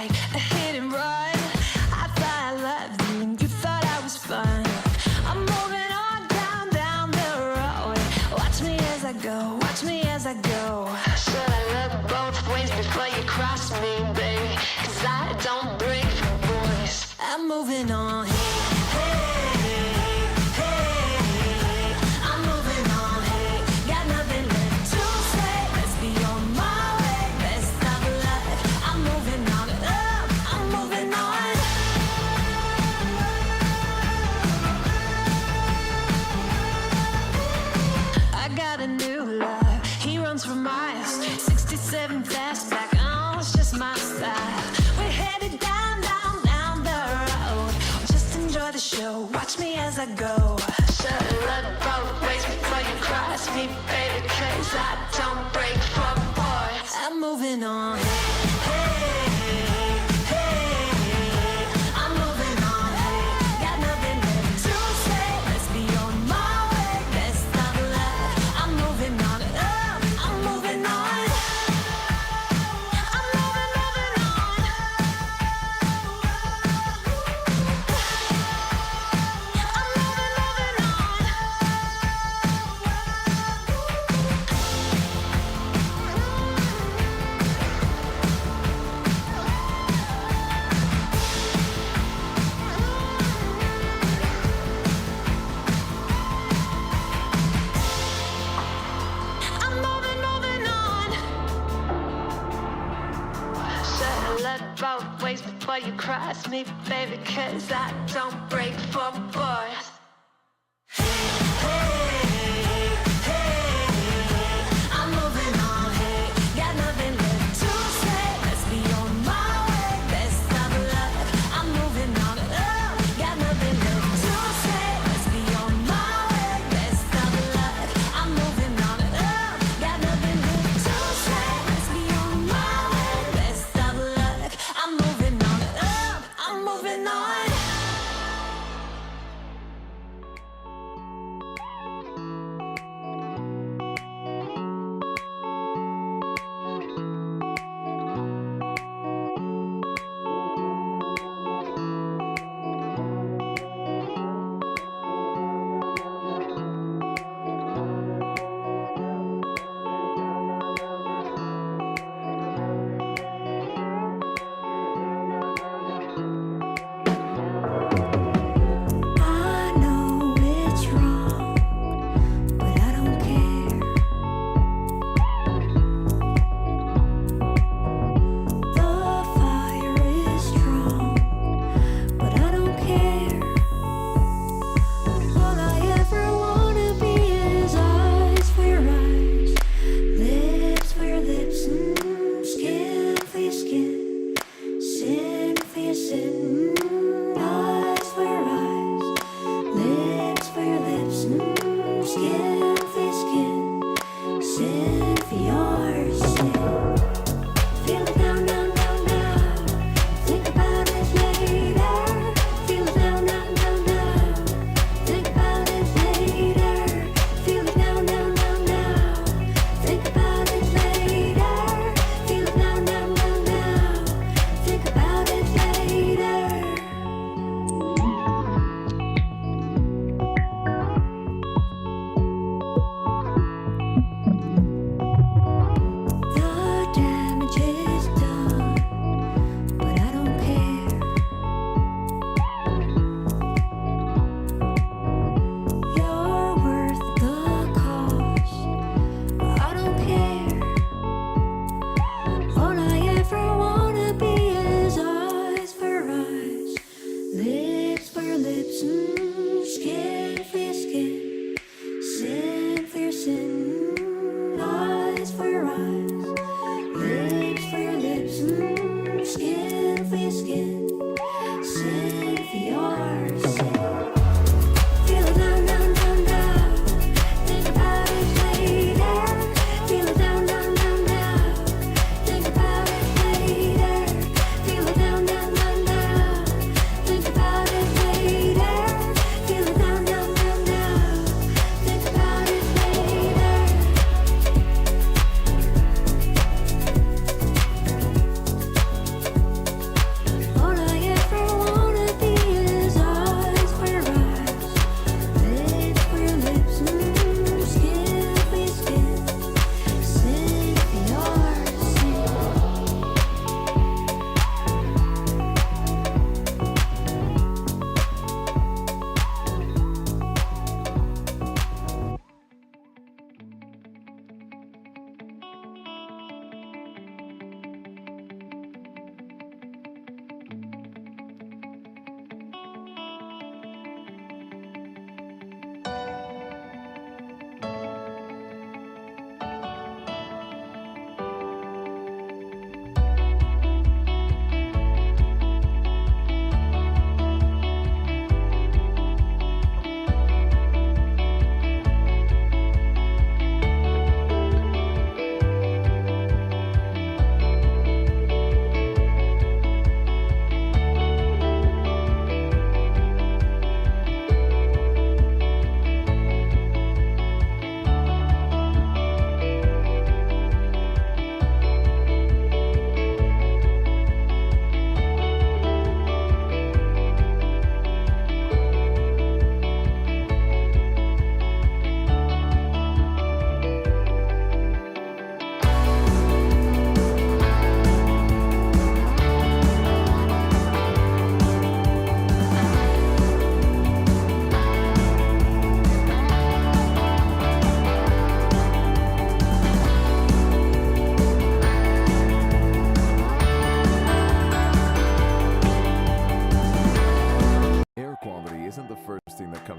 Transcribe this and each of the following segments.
like a hit and run. I thought I loved you and you thought I was fun. I'm moving on down the road. Watch me as I go, watch me as I go. Should I look both ways before you cross me, baby? 'Cause I don't break for boys. I'm moving on. For miles, 67 fastback, oh, it's just my style. We're headed down the road. Just enjoy the show, watch me as I go. Should've looked both ways before you cross me, baby, 'cause I don't break for boys. I'm moving on. Both ways before you cross me, baby, 'cause I don't break for boys. I'm moving on, hey, got nothing left to say. Let's be on my way, best of luck. I'm moving on, got nothing left to say. Let's be on my way, best of luck. I'm moving on, got nothing left to say. Let's be on my way, best of luck. I'm moving on, I'm moving on.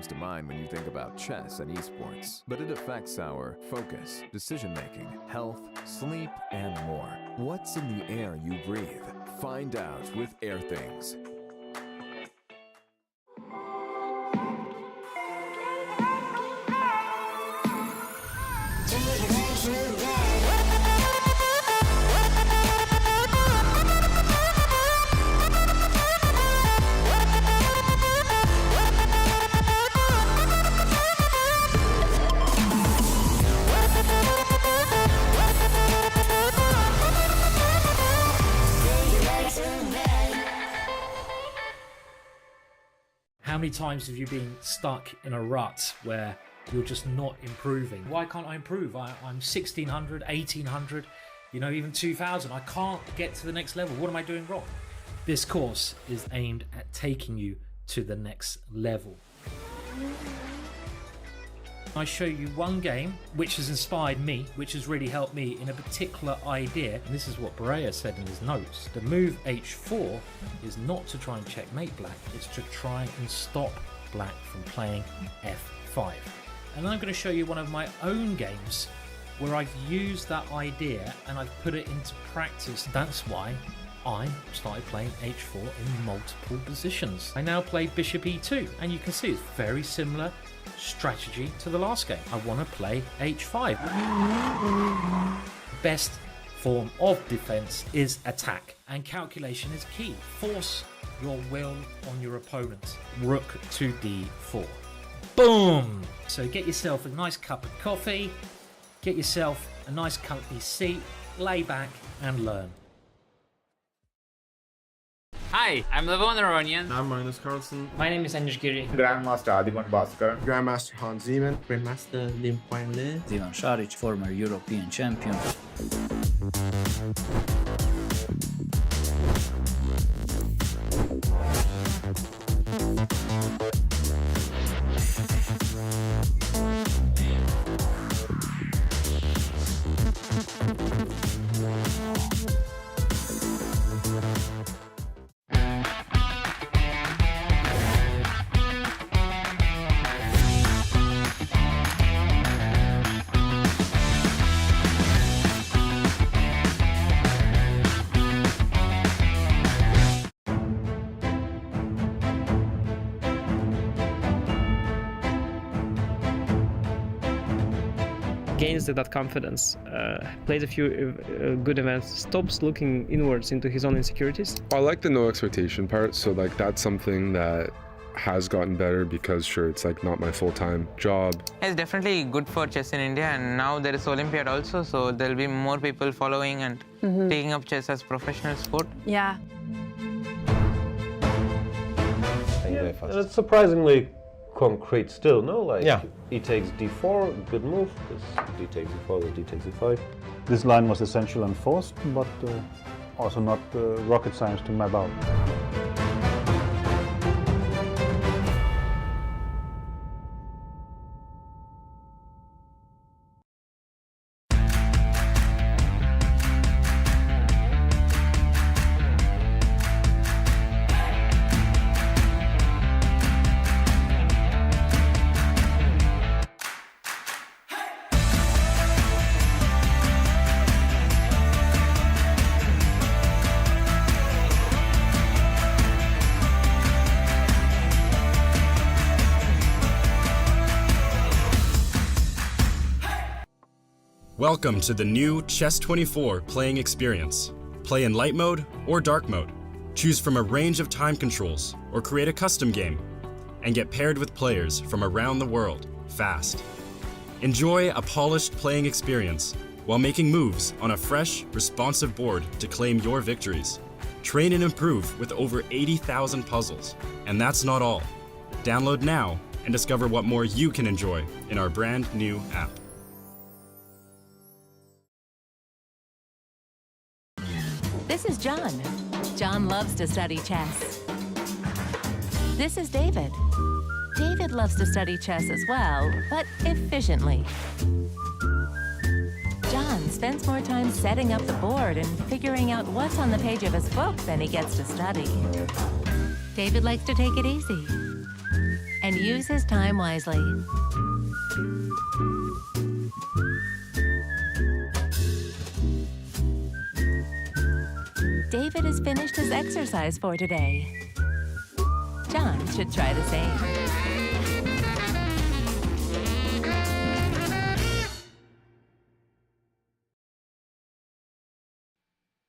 comes to mind when you think about chess and esports, but it affects our focus, decision-making, health, sleep, and more. What's in the air you breathe? Find out with Air Things. How many times have you been stuck in a rut where you're just not improving? Why can't I improve? I'm 1600, 1800, even 2000. I can't get to the next level. What am I doing wrong? This course is aimed at taking you to the next level. I show you one game which has inspired me, which has really helped me in a particular idea. And this is what Baer said in his notes. The move h4 is not to try and checkmate black, it's to try and stop black from playing f5. And I'm going to show you one of my own games where I've used that idea and I've put it into practice. That's why I started playing h4 in multiple positions. I now play bishop e2, and you can see it's very similar strategy to the last game. I want to play h5. Best form of defense is attack, and calculation is key. Force your will on your opponent. Rook to d4. Boom! So get yourself a nice cup of coffee, get yourself a nice comfy seat, lay back and learn. Hi, I'm Levon Aronian. I'm Magnus Carlsen. My name is Anish Giri. Grandmaster Adiman Bhaskar. Grandmaster Hans Niemann. Grandmaster Lim Quang Le. Ivan Šarić, former European champion. Gains that confidence, plays a few good events, stops looking inwards into his own insecurities. I like the no expectation part, so that's something that has gotten better because sure, it's not my full-time job. It's definitely good for chess in India, and now there is Olympiad also, so there'll be more people following and taking up chess as professional sport. Yeah. And it's surprisingly concrete still, no? E takes d4, good move, because d takes d4, then d takes d5. This line was essential and forced, but also not rocket science to map out. Welcome to the new Chess24 playing experience. Play in light mode or dark mode. Choose from a range of time controls or create a custom game. And get paired with players from around the world, fast. Enjoy a polished playing experience while making moves on a fresh, responsive board to claim your victories. Train and improve with over 80,000 puzzles. And that's not all. Download now and discover what more you can enjoy in our brand new app. This is John. John loves to study chess. This is David. David loves to study chess as well, but efficiently. John spends more time setting up the board and figuring out what's on the page of his book than he gets to study. David likes to take it easy. And use his time wisely. David has finished his exercise for today. John should try the same.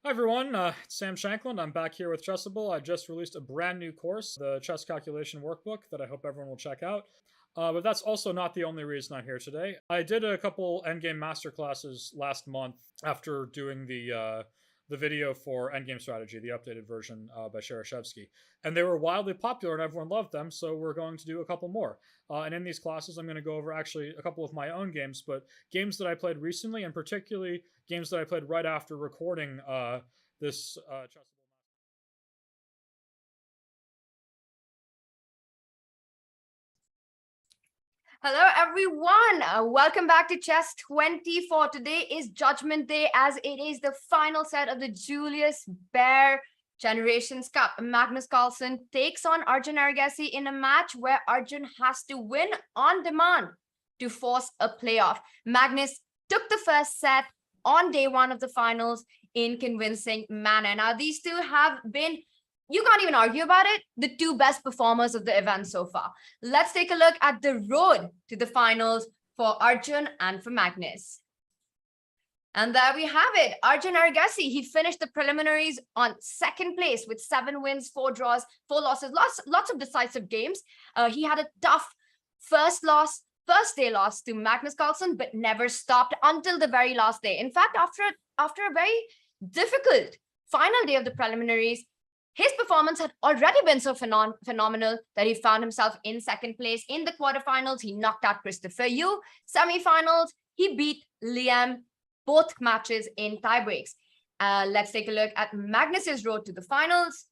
Hi everyone, it's Sam Shankland. I'm back here with Chessable. I just released a brand new course, the Chess Calculation Workbook, that I hope everyone will check out. But that's also not the only reason I'm here today. I did a couple Endgame masterclasses last month after doing the video for Endgame Strategy, the updated version by Shereshevsky. And they were wildly popular and everyone loved them, so we're going to do a couple more. And in these classes, I'm going to go over actually a couple of my own games, but games that I played recently, and particularly games that I played right after recording this Chess. Hello everyone, welcome back to Chess 24. Today is Judgment Day as it is the final set of the Julius Baer Generations Cup. Magnus Carlsen takes on Arjun Argesi in a match where Arjun has to win on demand to force a playoff. Magnus took the first set on day one of the finals in convincing manner. Now these two have been, you can't even argue about it, the two best performers of the event so far. Let's take a look at the road to the finals for Arjun and for Magnus. And there we have it. Arjun Argesi, he finished the preliminaries on second place with 7 wins, 4 draws, 4 losses, lots of decisive games. He had a tough first day loss to Magnus Carlsen, but never stopped until the very last day. In fact, after a very difficult final day of the preliminaries, his performance had already been so phenomenal that he found himself in second place. In the quarterfinals, he knocked out Christopher Yu. Semifinals, he beat Liam, both matches in tiebreaks. Let's take a look at Magnus's road to the finals.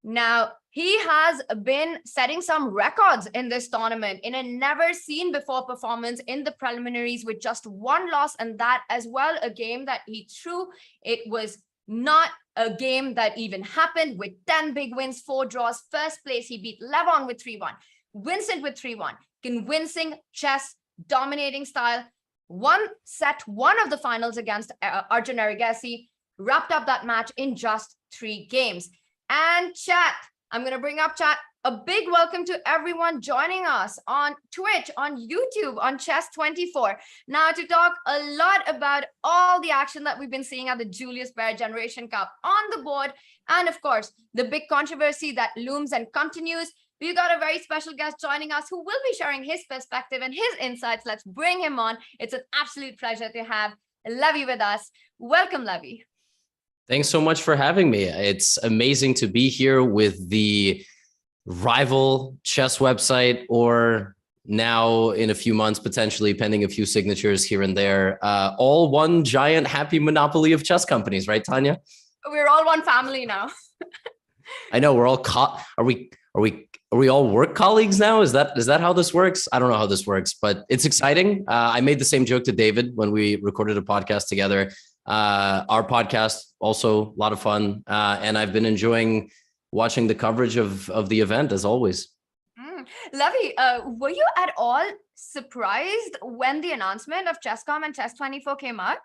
Now, he has been setting some records in this tournament in a never-seen-before performance in the preliminaries with just 1 loss, and that as well, a game that he threw. It was not a game that even happened with 10 big wins, 4 draws. First place, he beat Levon with 3-1, Vincent with 3-1. Convincing chess, dominating style. One of the finals against Arjun Argesi, wrapped up that match in just 3 games. And chat, I'm going to bring up chat. A big welcome to everyone joining us on Twitch, on YouTube, on Chess 24. Now to talk a lot about all the action that we've been seeing at the Julius Baer Generation Cup on the board. And of course, the big controversy that looms and continues. We've got a very special guest joining us who will be sharing his perspective and his insights. Let's bring him on. It's an absolute pleasure to have Levy with us. Welcome, Levy. Thanks so much for having me. It's amazing to be here with the rival chess website, or now in a few months, potentially pending a few signatures here and there, all one giant happy monopoly of chess companies, right, Tanya? We're all one family now. I know we're all are we all work colleagues now? Is that how this works? I don't know how this works, but it's exciting. I made the same joke to David when we recorded a podcast together. Our podcast, also a lot of fun. And I've been enjoying watching the coverage of the event as always. Levy, were you at all surprised when the announcement of ChessCom and Chess 24 came out?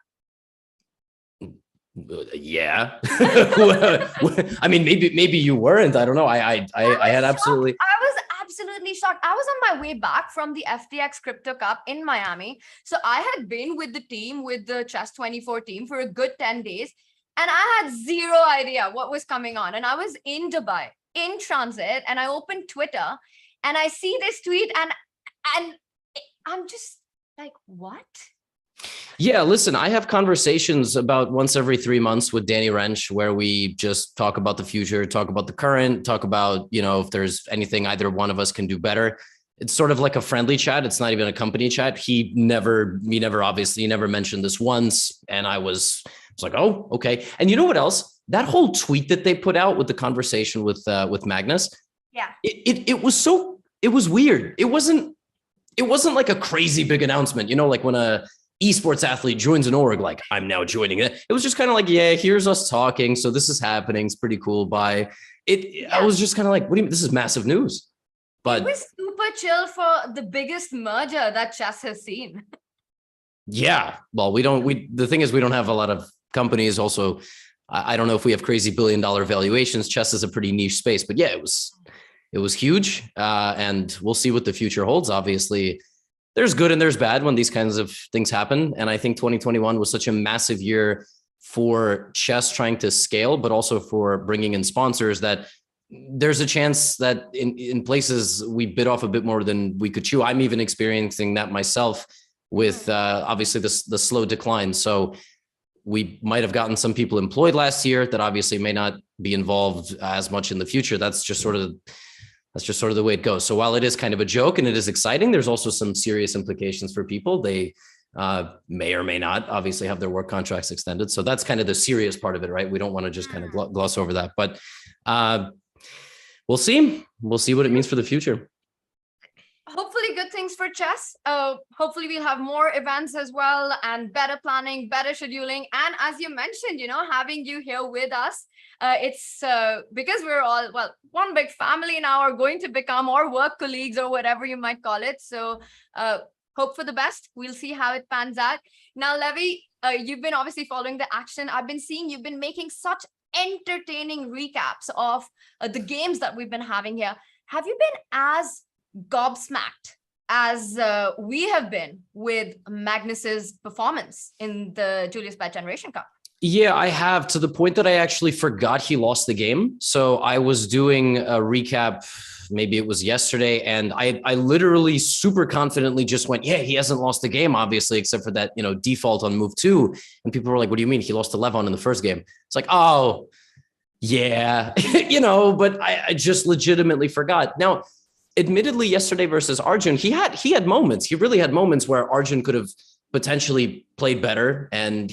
Yeah. I mean, maybe you weren't. I don't know. I had absolutely. I was absolutely shocked. I was on my way back from the FTX Crypto Cup in Miami. So I had been with the team, with the Chess 24 team for a good 10 days. And I had zero idea what was coming on. And I was in Dubai in transit and I opened Twitter and I see this tweet and I'm just like, what? Yeah, listen, I have conversations about once every 3 months with Danny Wrench where we just talk about the future, talk about the current, talk about, if there's anything either one of us can do better. It's sort of like a friendly chat. It's not even a company chat. He never mentioned this once. And I was like, oh, okay. And you know what else? That whole tweet that they put out with the conversation with Magnus. Yeah. It was weird. It wasn't like a crazy big announcement, like when a esports athlete joins an org, like I'm now joining it. It was just kind of like, yeah, here's us talking. So this is happening. It's pretty cool. Bye. I was just kind of like, what do you mean? This is massive news. But it was super super chill for the biggest merger that chess has seen. Yeah. Well, the thing is, we don't have a lot of companies. Also, I don't know if we have crazy billion-dollar valuations. Chess is a pretty niche space, but yeah, it was huge. And we'll see what the future holds. Obviously, there's good and there's bad when these kinds of things happen. And I think 2021 was such a massive year for chess trying to scale, but also for bringing in sponsors, that there's a chance that in places we bit off a bit more than we could chew. I'm even experiencing that myself with obviously the slow decline. So we might have gotten some people employed last year that obviously may not be involved as much in the future. That's just sort of the way it goes. So while it is kind of a joke and it is exciting, there's also some serious implications for people. They may or may not obviously have their work contracts extended. So that's kind of the serious part of it, right? We don't want to just kind of gloss over that, but we'll see. We'll see what it means for the future. Hopefully good things for chess. Hopefully we'll have more events as well, and better planning, better scheduling. And as you mentioned, having you here with us, it's because we're all, well, one big family now, are going to become our work colleagues or whatever you might call it. So hope for the best. We'll see how it pans out. Now, Levy, you've been obviously following the action. I've been seeing you've been making such entertaining recaps of the games that we've been having here. Have you been as gobsmacked as we have been with Magnus's performance in the Julius Baer Generation Cup? Yeah, I have, to the point that I actually forgot he lost the game. So I was doing a recap, maybe it was yesterday, and I literally super confidently just went, yeah, he hasn't lost the game, obviously, except for that, default on move 2. And people were like, what do you mean? He lost to Levon in the first game. It's like, oh, yeah, but I just legitimately forgot. Now, admittedly, yesterday versus Arjun, he had moments. He really had moments where Arjun could have potentially played better and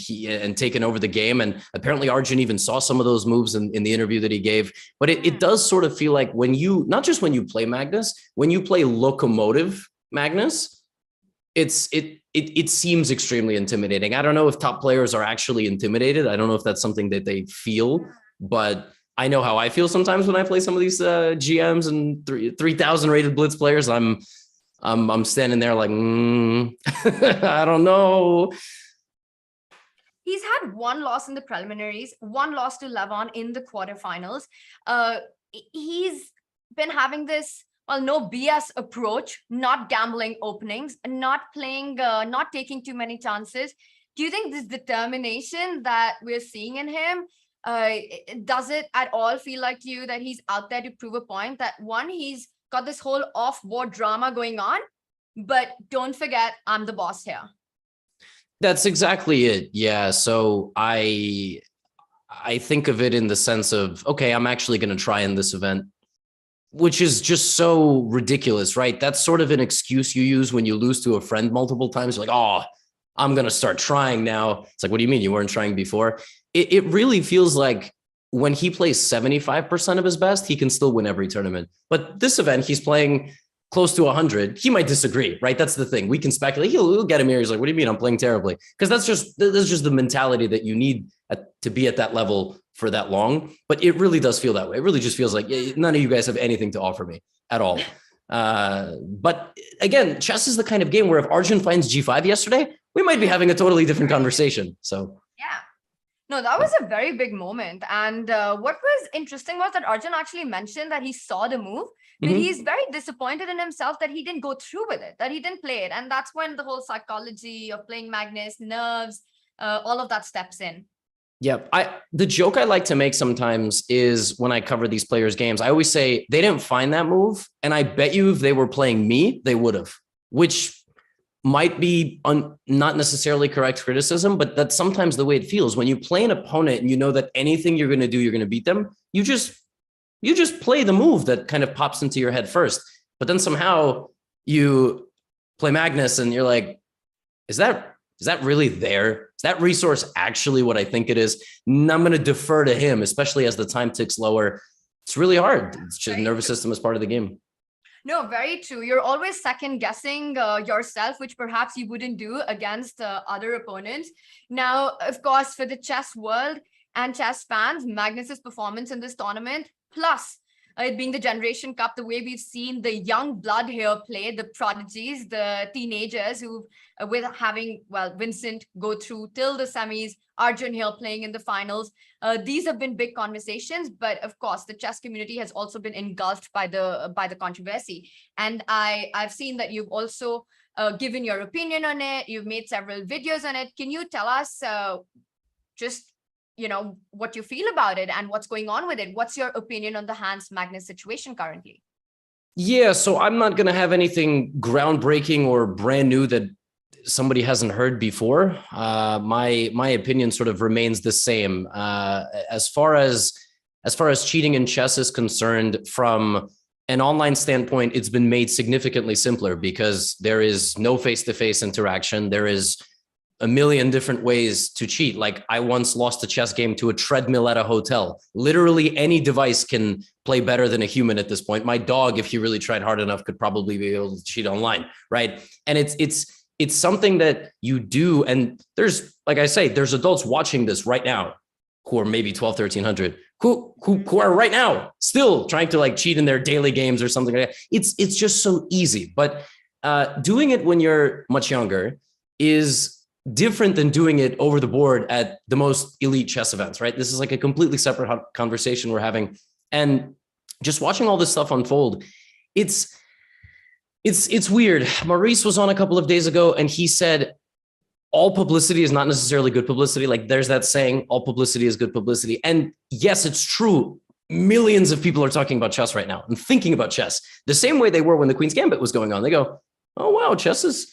taken over the game. And apparently Arjun even saw some of those moves in the interview that he gave. But it does sort of feel like not just when you play Magnus, when you play locomotive Magnus, it seems extremely intimidating. I don't know if top players are actually intimidated. I don't know if that's something that they feel, but I know how I feel sometimes when I play some of these GMs and 3,000 rated blitz players. I'm standing there like, I don't know. He's had one loss in the preliminaries, one loss to Levon in the quarterfinals. He's been having this, no BS approach, not gambling openings, not taking too many chances. Do you think this determination that we're seeing in him, does it at all feel like to you that he's out there to prove a point, that one, he's got this whole off-board drama going on, but don't forget, I'm the boss here? That's exactly it. Yeah. So I think of it in the sense of, okay, I'm actually going to try in this event, which is just so ridiculous, right? That's sort of an excuse you use when you lose to a friend multiple times. You're like, oh, I'm going to start trying now. It's like, what do you mean you weren't trying before? It really feels like when he plays 75% of his best, he can still win every tournament. But this event, he's playing close to 100. He might disagree, right? That's the thing. We can speculate. He'll get him here. He's like, what do you mean I'm playing terribly? Because that's just the mentality that you need to be at that level for that long. But it really does feel that way. It really just feels like none of you guys have anything to offer me at all. But again, chess is the kind of game where if Arjun finds G5 yesterday, we might be having a totally different conversation. So yeah. No, that was a very big moment. And what was interesting was that Arjun actually mentioned that he saw the move, but he's very disappointed in himself that he didn't go through with it, that he didn't play it. And that's when the whole psychology of playing Magnus, nerves, all of that steps in. Yep. The joke I like to make sometimes is when I cover these players' games, I always say they didn't find that move. And I bet you if they were playing me, they would have, which might be not necessarily correct criticism, but that's sometimes the way it feels. When you play an opponent and you know that anything you're going to do, you're going to beat them, you just play the move that kind of pops into your head first. But then somehow you play Magnus and you're like, is that really there? Is that resource actually what I think it is? And I'm going to defer to him, especially as the time ticks lower. It's really hard. It's just nervous system is part of the game. No, very true. You're always second guessing yourself, which perhaps you wouldn't do against other opponents. Now, of course, for the chess world and chess fans, Magnus's performance in this tournament, plus it being the Generation Cup, the way we've seen the young blood here play, the prodigies, the teenagers who, with having, well, Vincent go through till the semis, Arjun here playing in the finals. These have been big conversations, but of course, the chess community has also been engulfed by the controversy. And I've seen that you've also given your opinion on it. You've made several videos on it. Can you tell us just what you feel about it and what's going on with it? What's your opinion on the Hans Magnus situation currently? Yeah, so I'm not going to have anything groundbreaking or brand new that somebody hasn't heard before. My opinion sort of remains the same. As far as cheating in chess is concerned, from an online standpoint, it's been made significantly simpler because there is no face-to-face interaction. There is a million different ways to cheat. Like, I once lost a chess game to a treadmill at a hotel. Literally any device can play better than a human at this point. My dog, if he really tried hard enough, could probably be able to cheat online, right? And it's something that you do. And there's, like I say, there's adults watching this right now who are maybe 12, 1300, who are right now still trying to like cheat in their daily games or something like that. It's just so easy. But doing it when you're much younger is different than doing it over the board at the most elite chess events, right? This is like a completely separate conversation we're having. And just watching all this stuff unfold, it's weird. Maurice was on a couple of days ago and he said, all publicity is not necessarily good publicity. Like, there's that saying, all publicity is good publicity. And yes, it's true. Millions of people are talking about chess right now and thinking about chess the same way they were when the Queen's Gambit was going on. They go, oh, wow, chess is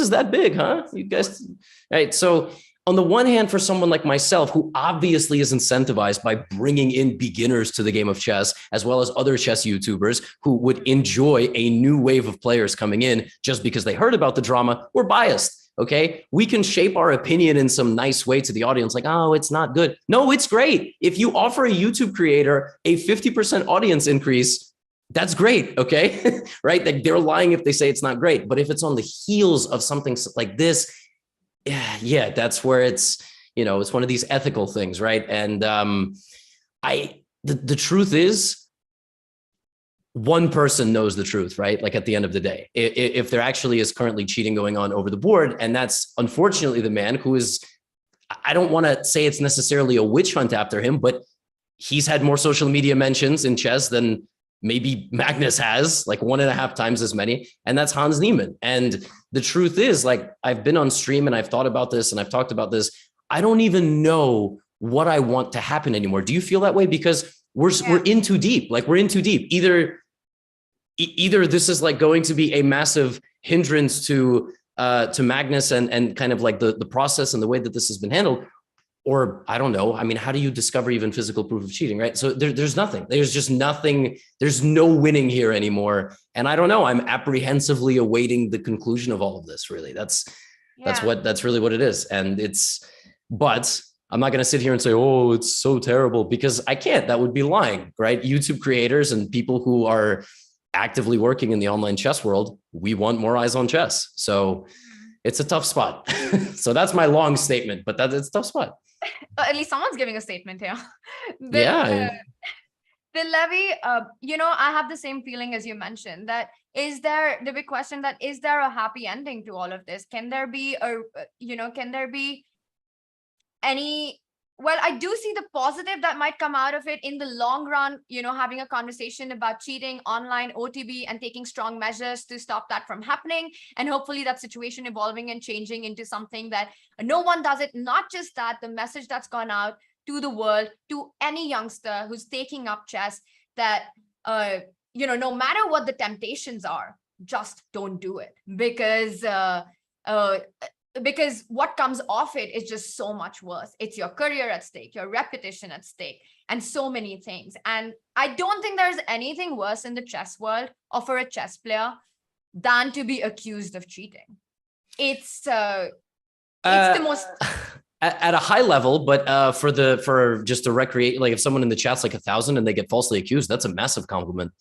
that big, huh? You guys, right? So on the one hand, for someone like myself, who obviously is incentivized by bringing in beginners to the game of chess, as well as other chess YouTubers who would enjoy a new wave of players coming in just because they heard about the drama, we're biased, okay? We can shape our opinion in some nice way to the audience, like, oh, it's not good. No, it's great. If you offer a YouTube creator a 50% audience increase, that's great, okay? Right? Like, they're lying if they say it's not great. But if it's on the heels of something like this, yeah, that's where it's, it's one of these ethical things, right? And the truth is, one person knows the truth, right? Like, at the end of the day, if there actually is currently cheating going on over the board, and that's unfortunately the man who is, I don't want to say it's necessarily a witch hunt after him, but he's had more social media mentions in chess than maybe Magnus has, like 1.5 times as many, and that's Hans Niemann. And the truth is, like, I've been on stream and I've thought about this and I've talked about this. I don't even know what I want to happen anymore. Do you feel that way? Because we're in too deep. Like, we're in too deep. Either this is like going to be a massive hindrance to Magnus and kind of like the process and the way that this has been handled, or I don't know. I mean, how do you discover even physical proof of cheating, right? So there's nothing. There's just nothing. There's no winning here anymore. And I don't know. I'm apprehensively awaiting the conclusion of all of this. Really, that's really what it is. And but I'm not going to sit here and say, oh, it's so terrible, because I can't. That would be lying, right? YouTube creators and people who are actively working in the online chess world, we want more eyes on chess. So it's a tough spot. So that's my long statement, but it's a tough spot. At least someone's giving a statement here. Yeah. The levy, I have the same feeling as you mentioned, that the big question that is there a happy ending to all of this? Can there be any, well, I do see the positive that might come out of it in the long run, having a conversation about cheating online, OTB, and taking strong measures to stop that from happening. And hopefully that situation evolving and changing into something that no one does it. Not just that, the message that's gone out to the world, to any youngster who's taking up chess, that, no matter what the temptations are, just don't do it, because what comes off it is just so much worse. It's your career at stake, your reputation at stake, and so many things. And I don't think there's anything worse in the chess world or for a chess player than to be accused of cheating. It's the most at a high level, but for just to recreate, like if someone in the chat's like 1,000 and they get falsely accused, that's a massive compliment,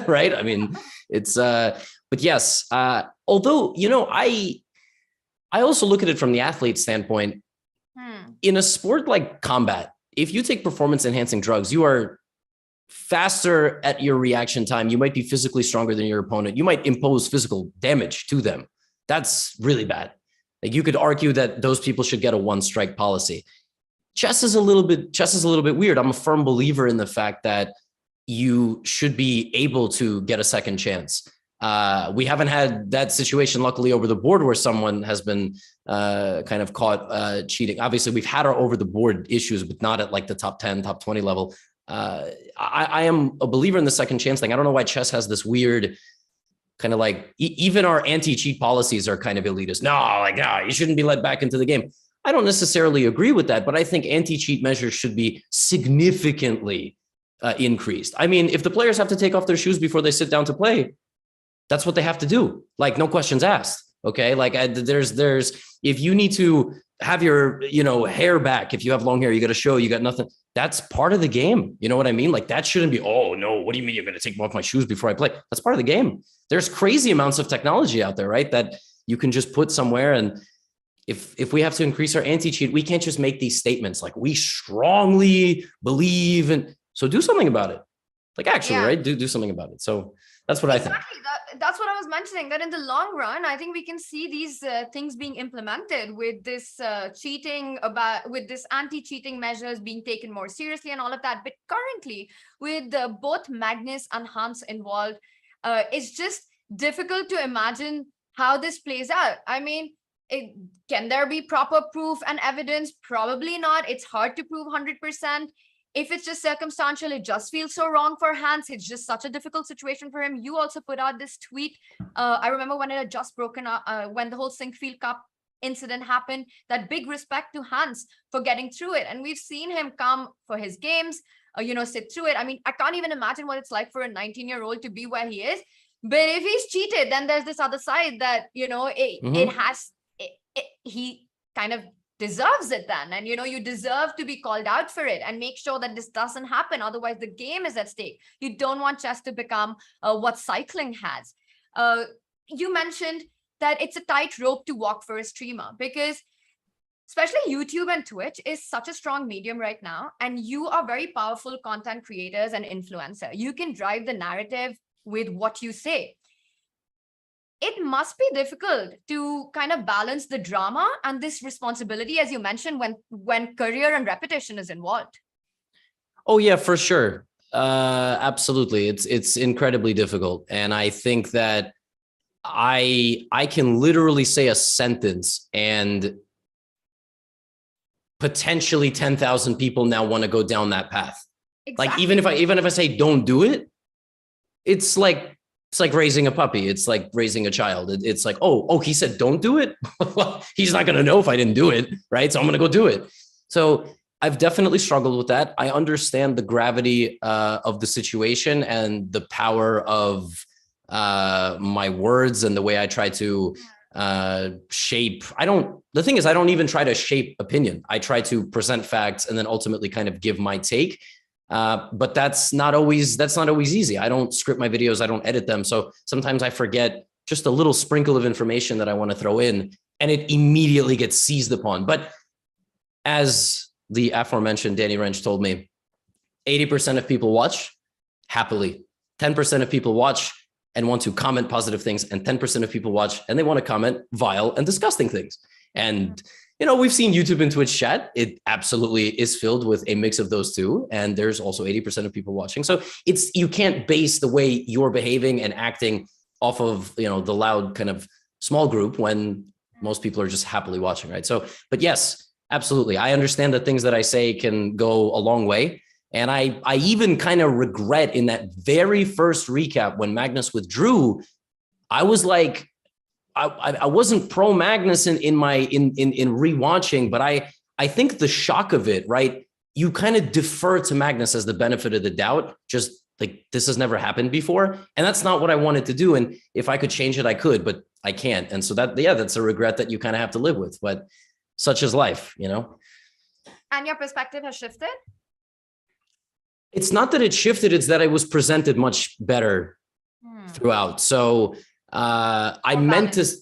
right? I mean, it's but yes, although I also look at it from the athlete standpoint. In a sport like combat, if you take performance enhancing drugs, you are faster at your reaction time. You might be physically stronger than your opponent. You might impose physical damage to them. That's really bad. Like you could argue that those people should get a one strike policy. Chess is a little bit weird. I'm a firm believer in the fact that you should be able to get a second chance. We haven't had that situation, luckily, over the board where someone has been kind of caught cheating. Obviously, we've had our over the board issues, but not at like the top 10, top 20 level. I am a believer in the second chance thing. I don't know why chess has this weird kind of like, even our anti-cheat policies are kind of elitist. No, you shouldn't be let back into the game. I don't necessarily agree with that, but I think anti-cheat measures should be significantly increased. I mean, if the players have to take off their shoes before they sit down to play, that's what they have to do. Like, no questions asked. Okay. Like there's, if you need to have your, hair back, if you have long hair, you got to show you got nothing. That's part of the game. You know what I mean? Like that shouldn't be, oh no, what do you mean you're going to take off my shoes before I play? That's part of the game. There's crazy amounts of technology out there, right? That you can just put somewhere. And if we have to increase our anti-cheat, we can't just make these statements like we strongly believe. And so do something about it. Like actually, right? Do something about it. So that's what I think. That's what I was mentioning, that in the long run, I think we can see these things being implemented with this with this anti-cheating measures being taken more seriously and all of that. But currently, with both Magnus and Hans involved, it's just difficult to imagine how this plays out. I mean, can there be proper proof and evidence? Probably not. It's hard to prove 100%. If it's just circumstantial, it just feels so wrong for Hans. It's just such a difficult situation for him. You also put out this tweet. I remember when it had just broken up, when the whole Sinkfield Cup incident happened, that big respect to Hans for getting through it. And we've seen him come for his games, sit through it. I mean, I can't even imagine what it's like for a 19-year-old to be where he is. But if he's cheated, then there's this other side that, he kind of deserves it then. And, you deserve to be called out for it and make sure that this doesn't happen. Otherwise, the game is at stake. You don't want chess to become what cycling has. You mentioned that it's a tight rope to walk for a streamer because especially YouTube and Twitch is such a strong medium right now. And you are very powerful content creators and influencer. You can drive the narrative with what you say. It must be difficult to kind of balance the drama and this responsibility, as you mentioned, when career and reputation is involved. Oh yeah, for sure. Absolutely. It's incredibly difficult. And I think that I can literally say a sentence and potentially 10,000 people now want to go down that path. Exactly. Like even if I say don't do it, it's like raising a puppy. It's like raising a child. It's like, oh, he said, don't do it. Well, he's not going to know if I didn't do it. Right. So I'm going to go do it. So I've definitely struggled with that. I understand the gravity of the situation and the power of my words and the way I try to shape. The thing is, I don't even try to shape opinion. I try to present facts and then ultimately kind of give my take. But that's not always easy. I don't script my videos. I don't edit them. So sometimes I forget just a little sprinkle of information that I want to throw in and it immediately gets seized upon. But as the aforementioned Danny Rensch told me, 80% of people watch happily, 10% of people watch and want to comment positive things, and 10% of people watch and they want to comment vile and disgusting things. And we've seen YouTube and Twitch chat. It absolutely is filled with a mix of those two. And there's also 80% of people watching. So you can't base the way you're behaving and acting off of, the loud kind of small group when most people are just happily watching, right? So, but yes, absolutely. I understand that things that I say can go a long way. And I even kind of regret in that very first recap when Magnus withdrew, I was like, I wasn't pro Magnus in rewatching, but I think the shock of it, right? You kind of defer to Magnus as the benefit of the doubt, just like this has never happened before. And that's not what I wanted to do. And if I could change it, I could, but I can't. And so that's a regret that you kind of have to live with, but such is life, And your perspective has shifted? It's not that it shifted, it's that I was presented much better throughout. So I meant to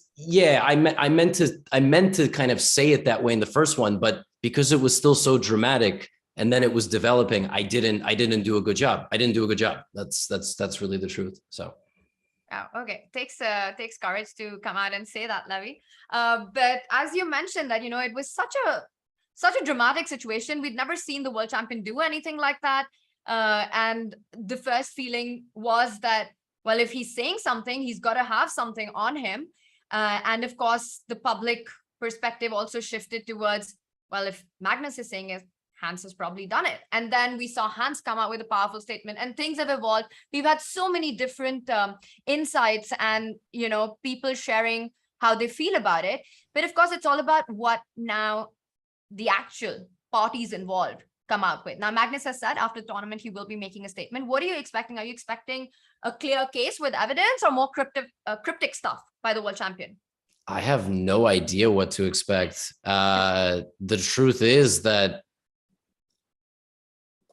kind of say it that way in the first one, but because it was still so dramatic, and then it was developing, I didn't do a good job. I didn't do a good job. That's really the truth. So. Oh, okay. Takes courage to come out and say that, Levi. But as you mentioned that, it was such a dramatic situation. We'd never seen the world champion do anything like that. And the first feeling was that, well, if he's saying something, he's got to have something on him. And of course, the public perspective also shifted towards, well, if Magnus is saying it, Hans has probably done it. And then we saw Hans come out with a powerful statement, and things have evolved. We've had so many different insights and, people sharing how they feel about it. But of course, it's all about what now the actual parties involved come out with. Now, Magnus has said after the tournament, he will be making a statement. What are you expecting? Are you expecting a clear case with evidence or more cryptic stuff by the world champion? I have no idea what to expect. The truth is that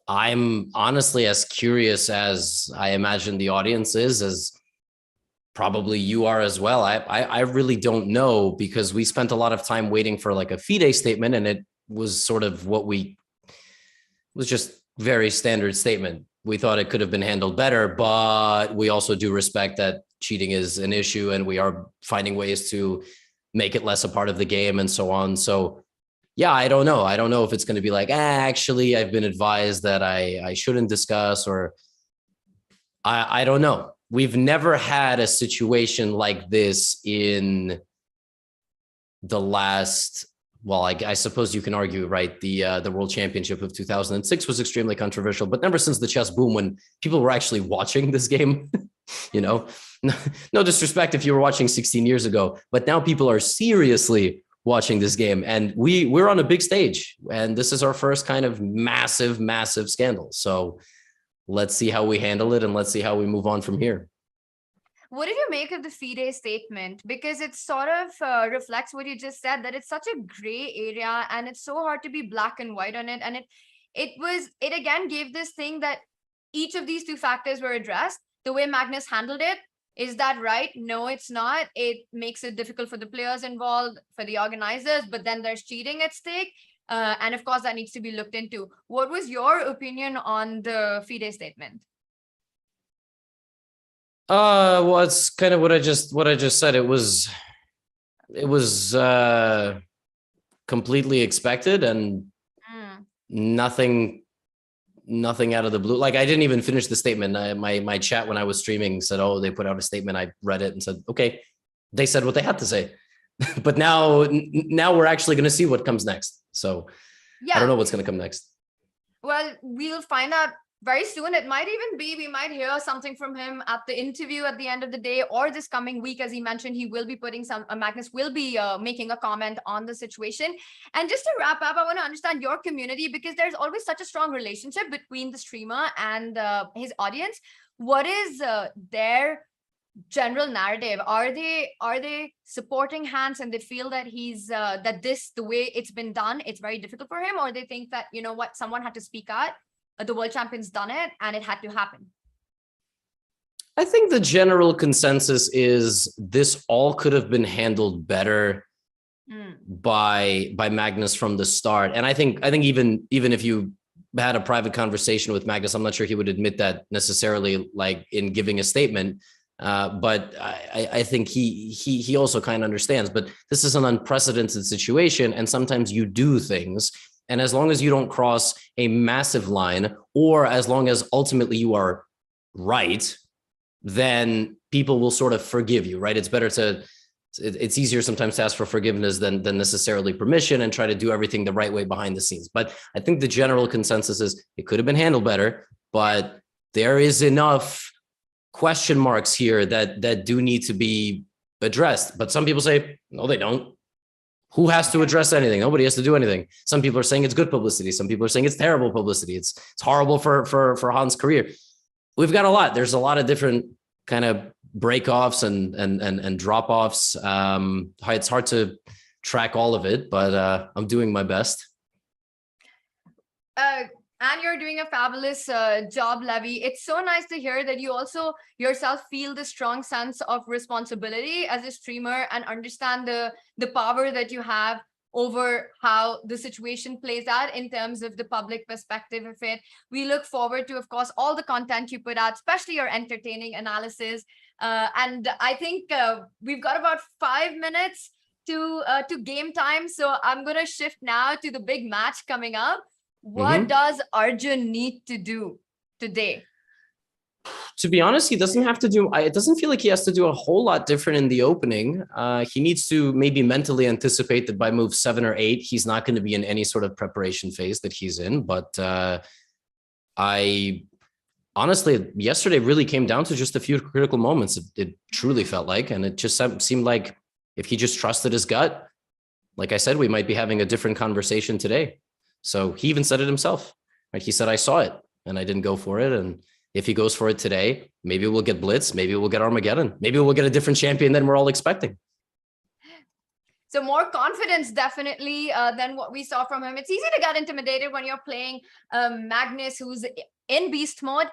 I'm honestly as curious as I imagine the audience is, as probably you are as well. I really don't know, because we spent a lot of time waiting for like a FIDE statement, and it was sort of was just very standard statement. We thought it could have been handled better, but we also do respect that cheating is an issue and we are finding ways to make it less a part of the game and so on. So yeah, I don't know. I don't know if it's going to be like, actually, I've been advised that I shouldn't discuss, or I don't know. We've never had a situation like this in the last, well, I suppose you can argue, right? The World Championship of 2006 was extremely controversial, but never since the chess boom, when people were actually watching this game, no disrespect if you were watching 16 years ago, but now people are seriously watching this game, and we're on a big stage, and this is our first kind of massive scandal. So let's see how we handle it, and let's see how we move on from here. What did you make of the FIDE statement? Because it sort of reflects what you just said, that it's such a gray area and it's so hard to be black and white on it. And it again gave this thing that each of these two factors were addressed. The way Magnus handled it, is that right? No, it's not. It makes it difficult for the players involved, for the organizers, but then there's cheating at stake. And of course, that needs to be looked into. What was your opinion on the FIDE statement? Well, it's kind of what I just said. It was completely expected, and nothing out of the blue. Like, I didn't even finish the statement. My chat when I was streaming said, "Oh, they put out a statement." I read it and said, "Okay, they said what they had to say." But now we're actually going to see what comes next. So yeah. I don't know what's going to come next. Well, we'll find out very soon. It might even be, we might hear something from him at the interview at the end of the day, or this coming week. As he mentioned, he will be putting Magnus will be making a comment on the situation. And just to wrap up, I want to understand your community, because there's always such a strong relationship between the streamer and his audience. What is their general narrative? Are they supporting Hans, and they feel that he's that the way it's been done, it's very difficult for him, or they think that, you know what, someone had to speak out, the world champion's done it and it had to happen? I think the general consensus is this all could have been handled better by Magnus from the start. And I think even if you had a private conversation with Magnus, I'm not sure he would admit that necessarily, like in giving a statement. But I think he also kind of understands, but this is an unprecedented situation, and sometimes you do things, and as long as you don't cross a massive line, or as long as ultimately you are right, then people will sort of forgive you, right? It's easier sometimes to ask for forgiveness than necessarily permission, and try to do everything the right way behind the scenes. But I think the general consensus is it could have been handled better, but there is enough question marks here that do need to be addressed. But some people say, no, they don't. Who has to address anything? Nobody has to do anything. Some people are saying it's good publicity. Some people are saying it's terrible publicity. It's horrible for Hans' career. We've got a lot. There's a lot of different kind of break-offs and drop-offs. It's hard to track all of it, but I'm doing my best. And you're doing a fabulous job, Levi. It's so nice to hear that you also yourself feel the strong sense of responsibility as a streamer, and understand the power that you have over how the situation plays out in terms of the public perspective of it. We look forward to, of course, all the content you put out, especially your entertaining analysis. And I think we've got about 5 minutes to game time. So I'm going to shift now to the big match coming up. What does Arjun need to do today? To be honest, he doesn't have to do, it doesn't feel like he has to do a whole lot different in the opening. He needs to maybe mentally anticipate that by move 7 or 8, he's not going to be in any sort of preparation phase that he's in. But I honestly, yesterday really came down to just a few critical moments. It truly felt like, and it just seemed like if he just trusted his gut, like I said, we might be having a different conversation today. So he even said it himself, right? He said, I saw it and I didn't go for it. And if he goes for it today, maybe we'll get Blitz, maybe we'll get Armageddon, maybe we'll get a different champion than we're all expecting. So more confidence, definitely, than what we saw from him. It's easy to get intimidated when you're playing Magnus, who's in beast mode.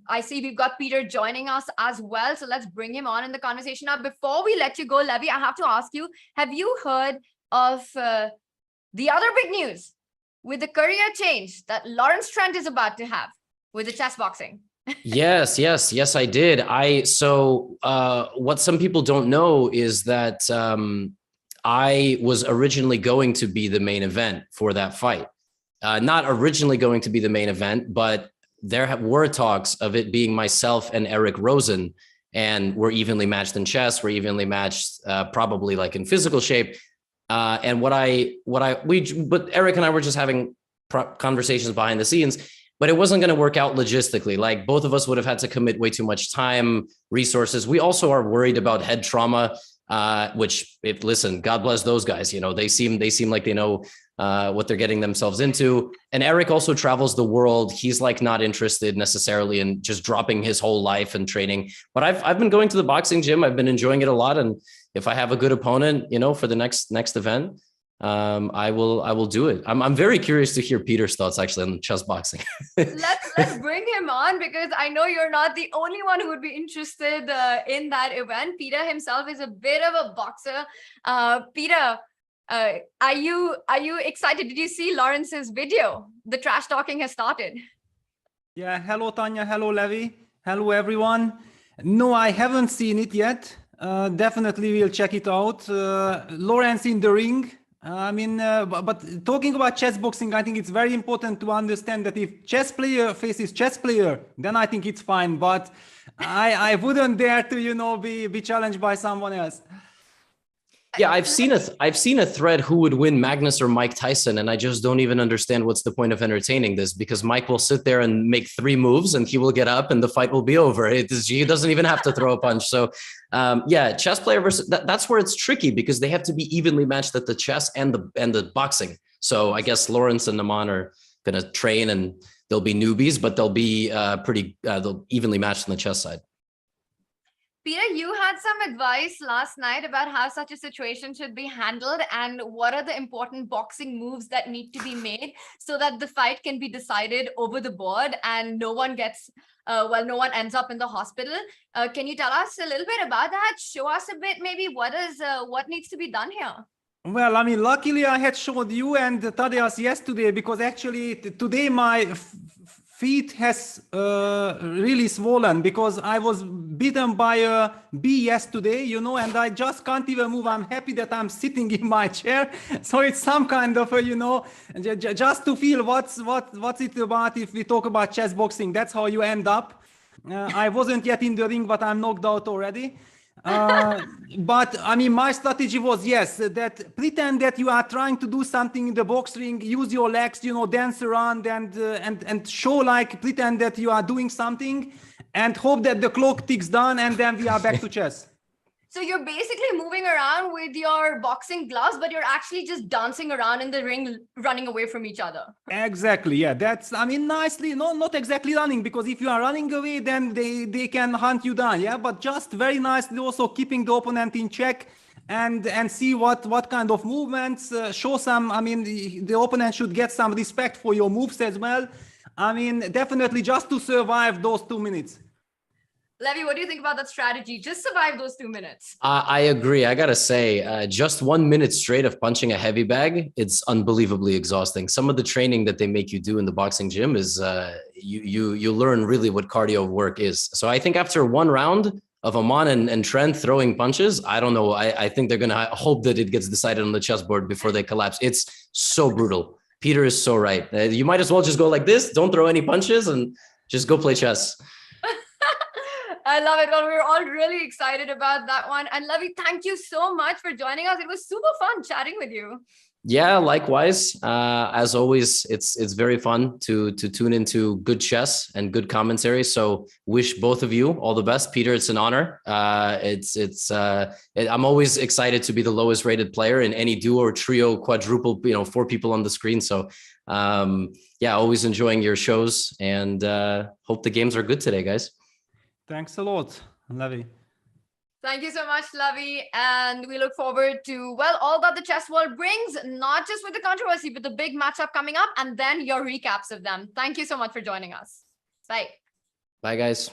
I see we've got Peter joining us as well. So let's bring him on in the conversation. Now, before we let you go, Levi, I have to ask you, have you heard of the other big news with the career change that Lawrence Trent is about to have with the chess boxing? Yes, I did. So what some people don't know is that I was originally going to be the main event for that fight. Not originally going to be the main event, but there were talks of it being myself and Eric Rosen, and we're evenly matched in chess. We're evenly matched, probably like in physical shape. And but Eric and I were just having conversations behind the scenes, but it wasn't going to work out logistically. Like both of us would have had to commit way too much time, resources. We also are worried about head trauma, which, listen, God bless those guys. You know, they seem like they know what they're getting themselves into. And Eric also travels the world. He's like not interested necessarily in just dropping his whole life and training. But I've been going to the boxing gym. I've been enjoying it a lot. And if I have a good opponent, you know, for the next event, I will do it. I'm very curious to hear Peter's thoughts actually on chess boxing. Let's bring him on, because I know you're not the only one who would be interested in that event. Peter himself is a bit of a boxer. Peter, are you excited? Did you see Lawrence's video? The trash talking has started. Yeah, hello Tanya, hello Levi, hello everyone. No, I haven't seen it yet. Definitely we'll check it out. Lawrence in the ring. But talking about chess boxing, I think it's very important to understand that if chess player faces chess player, then I think it's fine. But I wouldn't dare to, you know, be challenged by someone else. Yeah, I've seen a thread who would win, Magnus or Mike Tyson, and I just don't even understand what's the point of entertaining this, because Mike will sit there and make 3 moves and he will get up and the fight will be over. He doesn't even have to throw a punch. So yeah, chess player versus that's where it's tricky, because they have to be evenly matched at the chess and the boxing. So I guess Lawrence and Niemann are going to train, and they'll be newbies, but they'll be they'll evenly matched on the chess side. Peter, you had some advice last night about how such a situation should be handled and what are the important boxing moves that need to be made so that the fight can be decided over the board and no one gets, no one ends up in the hospital. Can you tell us a little bit about that? Show us a bit, maybe what needs to be done here? Well, I mean, luckily I had showed you and Tadias yesterday, because actually today my feet has really swollen because I was beaten by a bee yesterday, you know, and I just can't even move. I'm happy that I'm sitting in my chair. So it's some kind of a, you know, just to feel what's it about if we talk about chess boxing. That's how you end up. I wasn't yet in the ring, but I'm knocked out already. But I mean, my strategy was, yes, that pretend that you are trying to do something in the box ring, use your legs, you know, dance around and show, like, pretend that you are doing something and hope that the clock ticks down and then we are back to chess. So you're basically moving around with your boxing gloves, but you're actually just dancing around in the ring, running away from each other. Exactly. Yeah, that's, I mean, nicely, no, not exactly running, because if you are running away, then they can hunt you down. Yeah, but just very nicely also keeping the opponent in check and see what kind of movements, show some, I mean, the opponent should get some respect for your moves as well. I mean, definitely just to survive those 2 minutes. Levy, what do you think about that strategy? Just survive those 2 minutes. I agree. I gotta say, just 1 minute straight of punching a heavy bag, it's unbelievably exhausting. Some of the training that they make you do in the boxing gym is you learn really what cardio work is. So I think after one round of Aman and Trent throwing punches, I don't know. I think they're gonna hope that it gets decided on the chessboard before they collapse. It's so brutal. Peter is so right. You might as well just go like this. Don't throw any punches and just go play chess. I love it. Well, we're all really excited about that one. And Levy, thank you so much for joining us. It was super fun chatting with you. Yeah, likewise. As always, it's very fun to tune into good chess and good commentary. So wish both of you all the best. Peter, it's an honor. I'm always excited to be the lowest rated player in any duo or trio, quadruple, 4 people on the screen. So yeah, always enjoying your shows and hope the games are good today, guys. Thanks a lot, Levy. Thank you so much, Levy. And we look forward to, well, all that the chess world brings, not just with the controversy, but the big matchup coming up and then your recaps of them. Thank you so much for joining us. Bye. Bye, guys.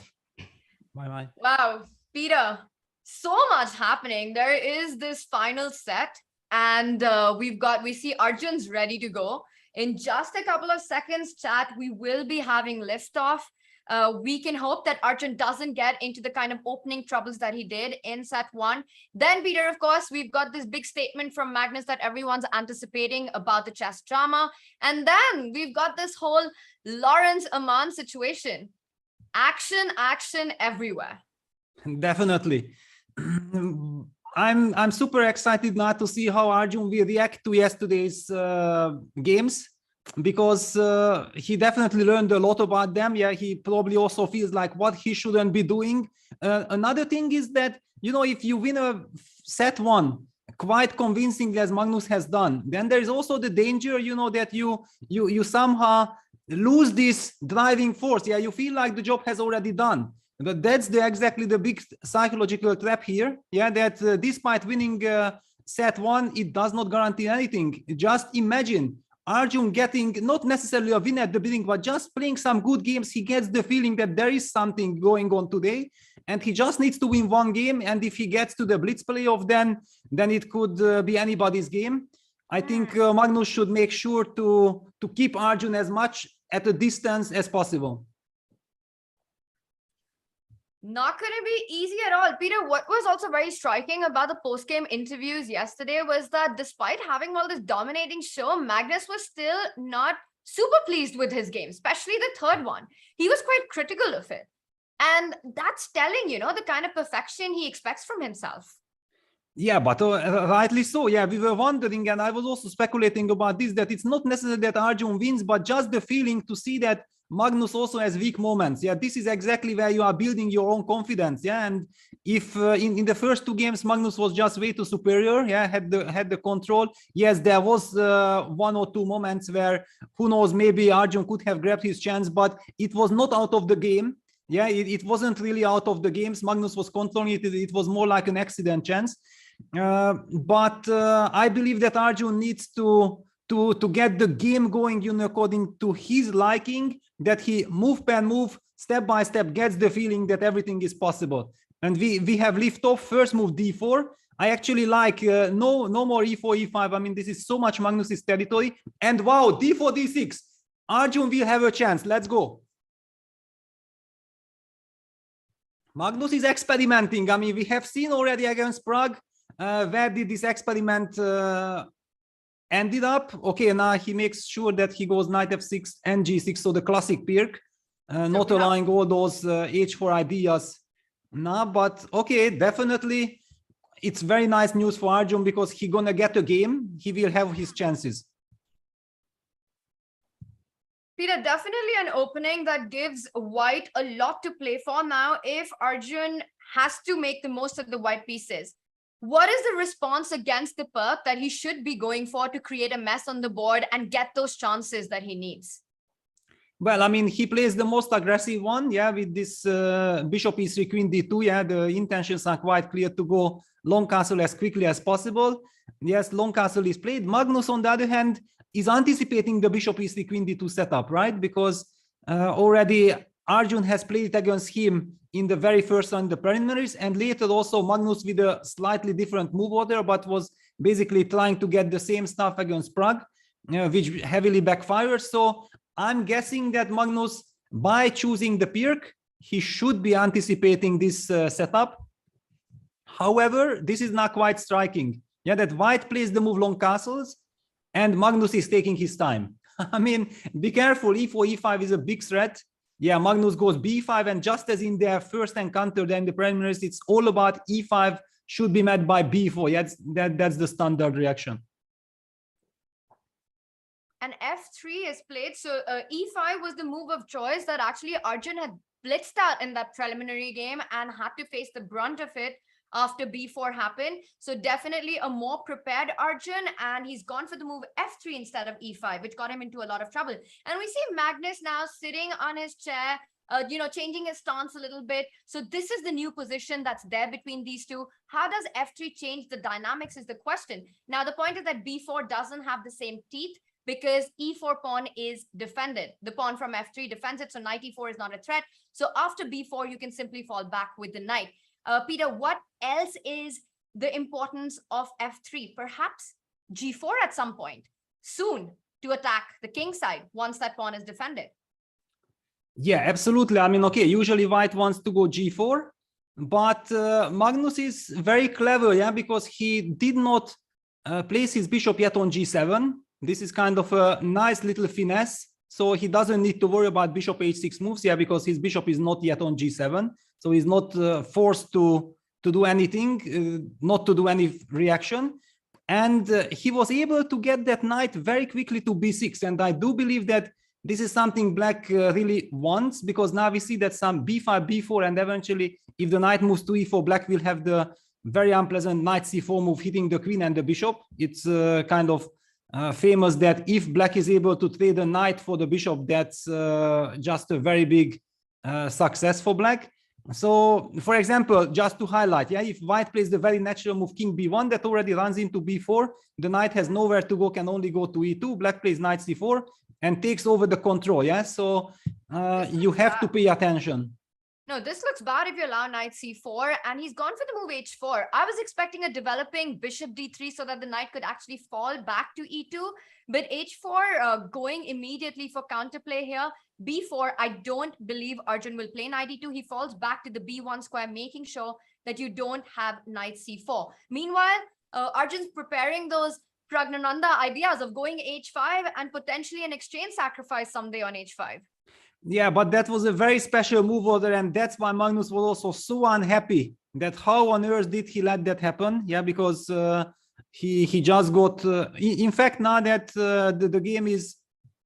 Bye-bye. Wow, Peter, so much happening. There is this final set and we see Arjun's ready to go. In just a couple of seconds, chat, we will be having liftoff. We can hope that Arjun doesn't get into the kind of opening troubles that he did in set 1. Then, Peter, of course, we've got this big statement from Magnus that everyone's anticipating about the chess drama. And then we've got this whole Lawrence Aman situation. Action everywhere. Definitely. I'm super excited now to see how Arjun will react to yesterday's games. Because he definitely learned a lot about them. Yeah, he probably also feels like what he shouldn't be doing. Another thing is that, if you win a set 1 quite convincingly as Magnus has done, then there is also the danger, that you somehow lose this driving force. Yeah, you feel like the job has already done. But that's exactly the big psychological trap here. Yeah, that despite winning set 1, it does not guarantee anything. Just imagine Arjun getting not necessarily a win at the beginning, but just playing some good games. He gets the feeling that there is something going on today, and he just needs to win 1 game. And if he gets to the blitz playoff, then it could be anybody's game. I think Magnus should make sure to keep Arjun as much at a distance as possible. Not going to be easy at all. Peter, what was also very striking about the post-game interviews yesterday was that despite having all this dominating show, Magnus was still not super pleased with his game, especially the third one. He was quite critical of it. And that's telling, the kind of perfection he expects from himself. Yeah, but rightly so. Yeah, we were wondering, and I was also speculating about this, that it's not necessarily that Arjun wins, but just the feeling to see that Magnus also has weak moments. Yeah, this is exactly where you are building your own confidence. Yeah, and if in the first 2 games Magnus was just way too superior, yeah, had the control. Yes, there was 1 or 2 moments where, who knows, maybe Arjun could have grabbed his chance, but it was not out of the game. Yeah, it wasn't really out of the games. Magnus was controlling it. It was more like an accident chance. But I believe that Arjun needs to get the game going, according to his liking, that he move per move, step by step, gets the feeling that everything is possible. And we have liftoff, first move d4. I actually like no more e4, e5. I mean, this is so much Magnus's territory. And wow, d4, d6. Arjun will have a chance. Let's go. Magnus is experimenting. I mean, we have seen already against Prague where did this experiment ended up. Okay, now he makes sure that he goes knight f6 and g6, so the classic Pirk, not allowing all those h4 ideas now. But okay, definitely it's very nice news for Arjun because he's gonna get a game. He will have his chances. Peter, definitely an opening that gives white a lot to play for now if Arjun has to make the most of the white pieces. What is the response against the Pirk that he should be going for to create a mess on the board and get those chances that he needs? Well, I mean, he plays the most aggressive one, yeah, with this bishop e3, queen d2, yeah, the intentions are quite clear to go long castle as quickly as possible. Yes, long castle is played. Magnus, on the other hand, is anticipating the bishop e3, queen d2 setup, right? Because already Arjun has played it against him in the very first round, the preliminaries, and later also Magnus with a slightly different move order, but was basically trying to get the same stuff against Prague, which heavily backfired. So I'm guessing that Magnus, by choosing the Pirk, he should be anticipating this setup. However, this is not quite striking. Yeah, that white plays the move long castles, and Magnus is taking his time. I mean, be careful, e4, e5 is a big threat. Yeah, Magnus goes b5, and just as in their first encounter, then the preliminaries, it's all about e5 should be met by b4. Yeah, that's the standard reaction. And f3 is played. So e5 was the move of choice that actually Arjun had blitzed out in that preliminary game and had to face the brunt of it after b4 happened. So definitely a more prepared Arjun, and he's gone for the move f3 instead of e5, which got him into a lot of trouble. And we see Magnus now sitting on his chair, changing his stance a little bit. So this is the new position that's there between these two. How does f3 change the dynamics is the question. Now, the point is that b4 doesn't have the same teeth because e4 pawn is defended. The pawn from f3 defends it, so knight e4 is not a threat. So after b4, you can simply fall back with the knight. Peter, what else is the importance of f3? Perhaps g4 at some point, soon, to attack the king side once that pawn is defended. Yeah, absolutely. I mean, okay, usually white wants to go g4, but Magnus is very clever, yeah, because he did not place his bishop yet on g7. This is kind of a nice little finesse. So he doesn't need to worry about bishop h6 moves, yeah, because his bishop is not yet on g7. So he's not forced to do anything, not to do any reaction. And he was able to get that knight very quickly to b6. And I do believe that this is something black really wants, because now we see that some b5, b4, and eventually if the knight moves to e4, black will have the very unpleasant knight c4 move hitting the queen and the bishop. It's kind of famous that if black is able to trade a knight for the bishop, that's just a very big success for black. So, for example, just to highlight, yeah, if white plays the very natural move king b1, that already runs into b4, the knight has nowhere to go, can only go to e2, black plays knight c4 and takes over the control, yeah, so you have to pay attention. No, this looks bad if you allow knight c4, and he's gone for the move h4. I was expecting a developing bishop d3 so that the knight could actually fall back to e2, but h4 going immediately for counterplay here. b4, I don't believe Arjun will play knight e2. He falls back to the b1 square, making sure that you don't have knight c4. Meanwhile, Arjun's preparing those Pragnananda ideas of going h5 and potentially an exchange sacrifice someday on h5. Yeah, but that was a very special move order, and that's why Magnus was also so unhappy that how on earth did he let that happen? Yeah, because he just got in fact, now that the game is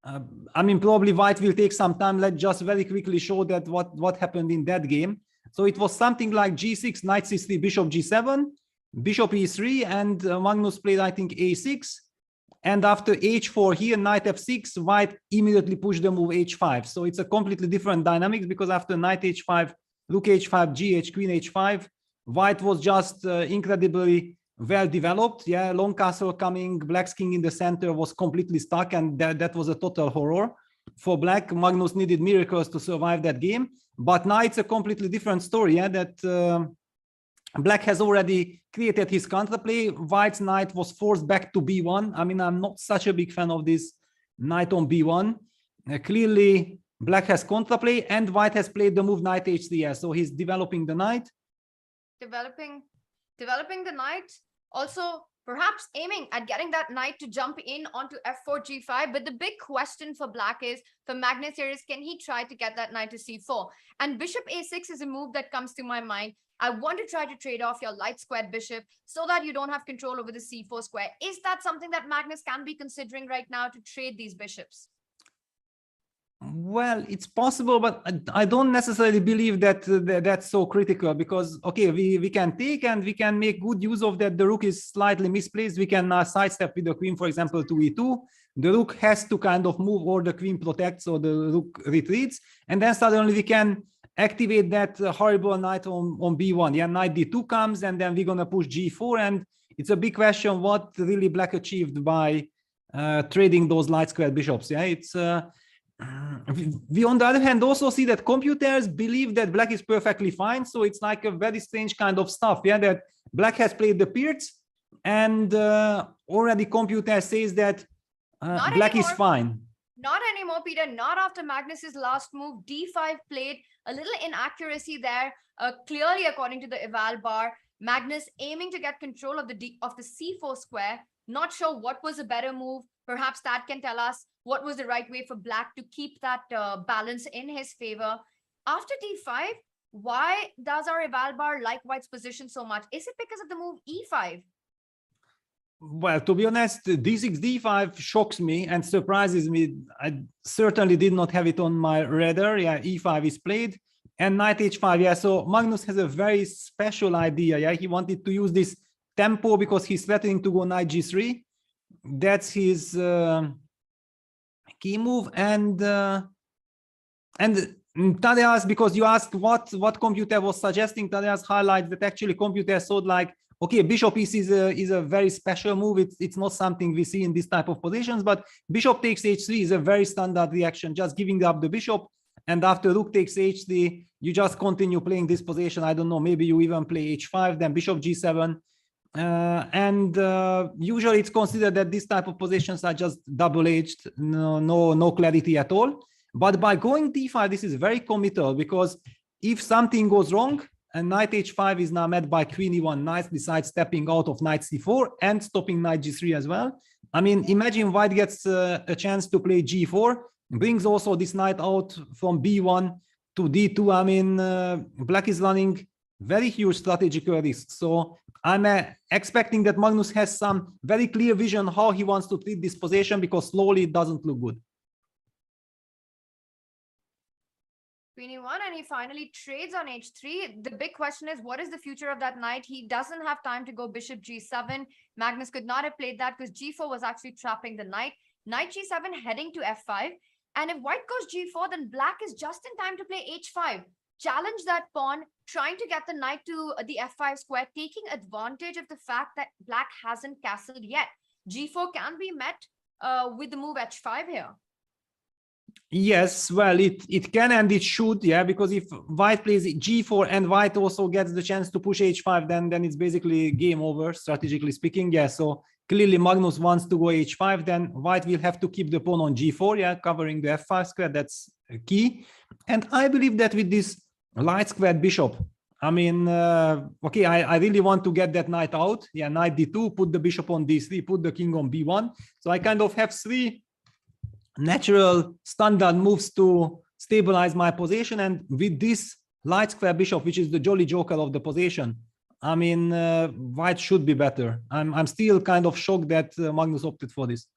I mean, probably white will take some time. Let's just very quickly show that what happened in that game. So it was something like g6, knight c3, bishop g7, bishop e3, and Magnus played, I think, a6. And after h4 here, knight f6, white immediately pushed the move h5. So it's a completely different dynamics, because after knight h5, rook h5, gh, queen h5, white was just incredibly well developed. Yeah, long castle coming, black's king in the center was completely stuck, and that was a total horror for black. Magnus needed miracles to survive that game. But now it's a completely different story, yeah, that black has already created his counterplay. White's knight was forced back to b1. I mean, I'm not such a big fan of this knight on b1. Clearly, black has counterplay, and white has played the move knight h3. So he's developing the knight. Developing the knight. Also, perhaps aiming at getting that knight to jump in onto f4, g5. But the big question for black is, for Magnus here, is can he try to get that knight to c4? And bishop a6 is a move that comes to my mind. I want to try to trade off your light squared bishop so that you don't have control over the c4 square. Is that something that Magnus can be considering right now, to trade these bishops? Well, it's possible, but I don't necessarily believe that that's so critical, because, okay, we can take and we can make good use of that. The rook is slightly misplaced. We can sidestep with the queen, for example, to e2. The rook has to kind of move, or the queen protects, or the rook retreats. And then suddenly we can activate that horrible knight on b1. Yeah, knight d2 comes, and then we're going to push g4. And it's a big question what really black achieved by trading those light squared bishops. Yeah, it's we on the other hand also see that computers believe that black is perfectly fine, so it's like a very strange kind of stuff, yeah, that black has played the Pirc, and already computer says that black is fine. Not anymore, Peter. Not after Magnus's last move. D5 played, a little inaccuracy there. Clearly, according to the eval bar, Magnus aiming to get control of the C4 square. Not sure what was a better move. Perhaps that can tell us what was the right way for black to keep that balance in his favor. After D5, why does our eval bar like white's position so much? Is it because of the move E5? Well, to be honest, d6, d5 shocks me and surprises me. I certainly did not have it on my radar. Yeah, e5 is played and knight h5. Yeah, so Magnus has a very special idea. Yeah, he wanted to use this tempo because he's threatening to go knight g3. That's his key move. And Tadias, because you asked what computer was suggesting, Tadias highlights that actually computer thought like, okay, bishop e6 is a very special move. It's not something we see in this type of positions, but bishop takes h3 is a very standard reaction, just giving up the bishop. And after rook takes h3, you just continue playing this position. I don't know, maybe you even play h5, then bishop g7. Usually it's considered that this type of positions are just double-edged, no clarity at all. But by going d5, this is very committal, because if something goes wrong, and knight h5 is now met by queen e1, nicely sidestepping out of knight c4 and stopping knight g3 as well. I mean, imagine white gets a chance to play g4, brings also this knight out from b1 to d2. I mean, black is running very huge strategical risks. So I'm expecting that Magnus has some very clear vision how he wants to treat this position, because slowly it doesn't look good. Queen e1, and he finally trades on h3. The big question is, what is the future of that knight? He doesn't have time to go bishop g7. Magnus could not have played that because g4 was actually trapping the knight. Knight g7 heading to f5. And if white goes g4, then black is just in time to play h5. Challenge that pawn, trying to get the knight to the f5 square, taking advantage of the fact that black hasn't castled yet. g4 can be met with the move h5 here. Yes, well, it can and it should, yeah, because if white plays g4 and white also gets the chance to push h5, then it's basically game over, strategically speaking. Yeah, so clearly Magnus wants to go h5, then white will have to keep the pawn on g4, yeah, covering the f5 square. That's key. And I believe that with this light squared bishop, I mean, okay, I really want to get that knight out. Yeah, knight d2, put the bishop on d3, put the king on b1. So I kind of have three natural standard moves to stabilize my position, and with this light square bishop, which is the jolly joker of the position, I mean, white should be better. I'm still kind of shocked that Magnus opted for this.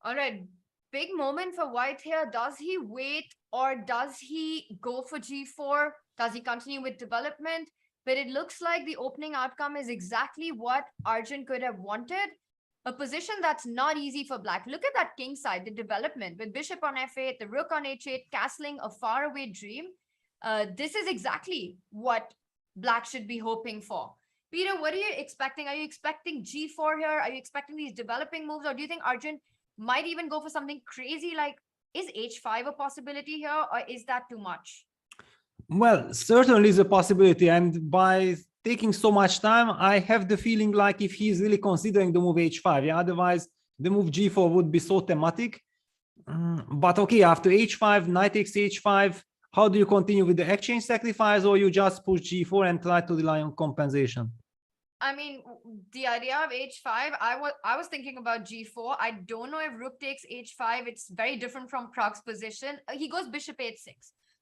All right, big moment for white here. Does he wait or does he go for g4? Does he continue with development? But it looks like the opening outcome is exactly what Arjun could have wanted. A position that's not easy for black. Look at that king side, the development with bishop on f8, the rook on h8, castling a faraway dream. This is exactly what black should be hoping for. Peter, what are you expecting? Are you expecting g4 here? Are you expecting these developing moves? Or do you think Arjun might even go for something crazy like, is h5 a possibility here, or is that too much? Well, certainly is a possibility, and by taking so much time, I have the feeling like if he's really considering the move h5, yeah, otherwise the move g4 would be so thematic. But okay, after h5, knight takes h5, how do you continue with the exchange sacrifice, or you just push g4 and try to rely on compensation? I mean, the idea of h5, I was thinking about g4. I don't know if rook takes h5. It's very different from Krug's position. He goes bishop h6.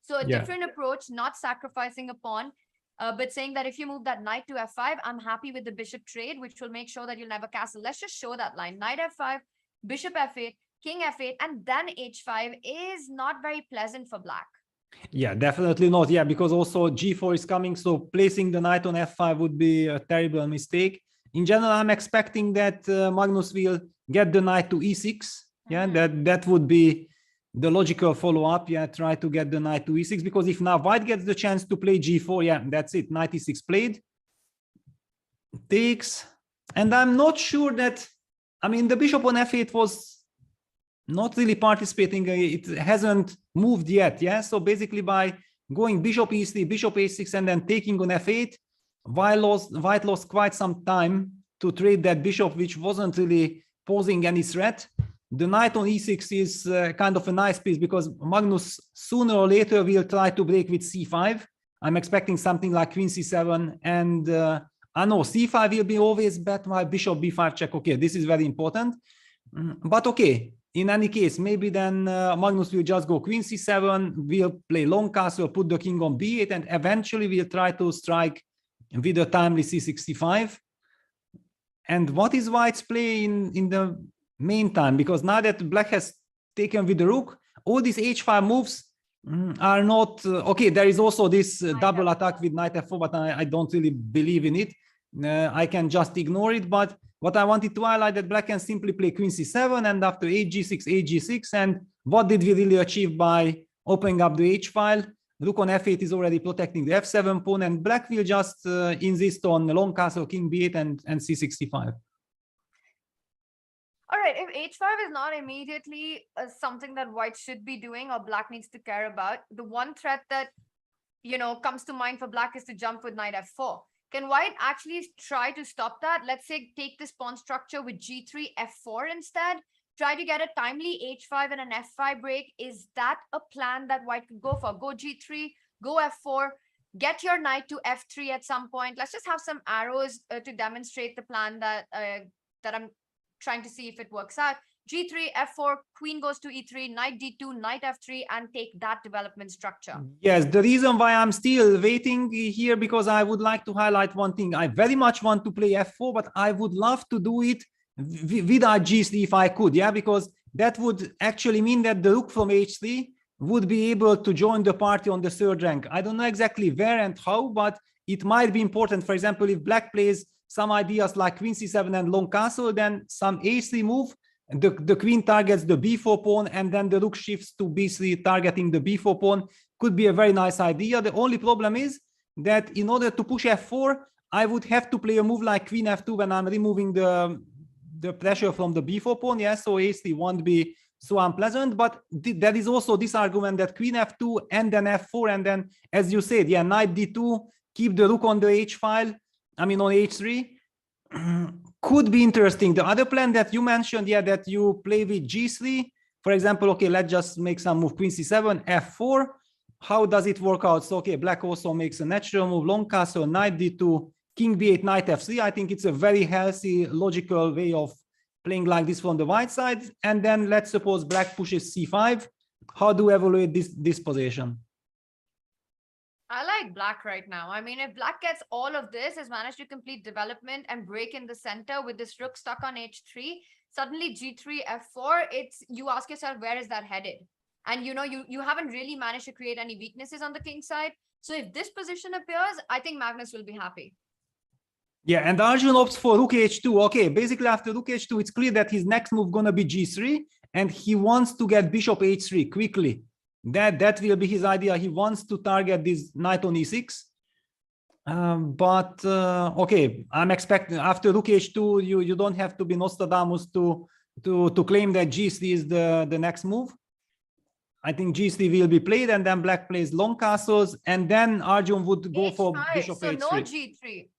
So a different approach, not sacrificing a pawn. But saying that if you move that knight to f5, I'm happy with the bishop trade, which will make sure that you'll never castle. Let's just show that line. Knight f5, bishop f8, king f8, and then h5 is not very pleasant for black. Yeah, definitely not. Yeah, because also g4 is coming, so placing the knight on f5 would be a terrible mistake. In general, I'm expecting that Magnus will get the knight to e6. Yeah, that would be the logical follow-up. Yeah, try to get the knight to e6, because if now white gets the chance to play g4, yeah, that's it. Knight e6 played, takes, and I'm not sure that, I mean, the bishop on f8 was not really participating. It hasn't moved yet. Yeah. So basically, by going bishop e3, bishop a6, and then taking on f8, white lost quite some time to trade that bishop, which wasn't really posing any threat. The knight on e6 is kind of a nice piece because Magnus sooner or later will try to break with c5. I'm expecting something like queen c7, and I know c5 will be always bet while bishop b5 check. Okay, this is very important. But okay, in any case, maybe then Magnus will just go queen c7, will play long castle, put the king on b8, and eventually will try to strike with a timely c65. And what is white's play in the meantime? Because now that black has taken with the rook, all these h5 moves are not okay. There is also this double attack with knight f4, but I don't really believe in it. I can just ignore it. But what I wanted to highlight that black can simply play queen c7, and after h6, h6. And what did we really achieve by opening up the h file? Rook on f8 is already protecting the f7 pawn, and black will just insist on long castle, king b8, and c65. All right, if h5 is not immediately something that white should be doing or black needs to care about, the one threat that, you know, comes to mind for black is to jump with knight f4. Can white actually try to stop that? Let's say take this pawn structure with g3, f4 instead. Try to get a timely h5 and an f5 break. Is that a plan that white could go for? Go g3, go f4, get your knight to f3 at some point. Let's just have some arrows to demonstrate the plan that that I'm trying to see if it works out. g3, f4, queen goes to e3, knight d2, knight f3, and take that development structure. Yes, the reason why I'm still waiting here, because I would like to highlight one thing. I very much want to play f4, but I would love to do it without g3 if I could, yeah, because that would actually mean that the rook from h3 would be able to join the party on the third rank. I don't know exactly where and how, but it might be important. For example, if black plays some ideas like queen c7 and long castle, then some a3 move, the queen targets the b4 pawn, and then the rook shifts to b3 targeting the b4 pawn. Could be a very nice idea. The only problem is that in order to push f4, I would have to play a move like queen f2 when I'm removing the pressure from the b4 pawn. Yes, so a3 won't be so unpleasant, but there is also this argument that queen f2 and then f4, and then, as you said, yeah, knight d2, keep the rook on the h file, I mean on h3, could be interesting. The other plan that you mentioned, yeah, that you play with g3, for example, okay, let's just make some move, queen c7, f4. How does it work out? So, okay, black also makes a natural move, long castle, knight d2, king b8, knight f3. I think it's a very healthy, logical way of playing like this from the white side. And then let's suppose black pushes c5. How do you evaluate this position? I like black right now. I mean, if black gets all of this, has managed to complete development and break in the center with this rook stuck on h3, suddenly g3, f4, you ask yourself, where is that headed? And you know, you haven't really managed to create any weaknesses on the king side. So if this position appears, I think Magnus will be happy. Yeah, and Arjun opts for rook h2. Okay, basically after rook h2, it's clear that his next move gonna be g3, and he wants to get bishop h3 quickly. That will be his idea. He wants to target this knight on e6. Okay, I'm expecting after rook h2, you don't have to be Nostradamus to claim that g3 is the next move. I think g3 will be played, and then black plays long castles, and then Arjun would go for bishop so h3. No g3.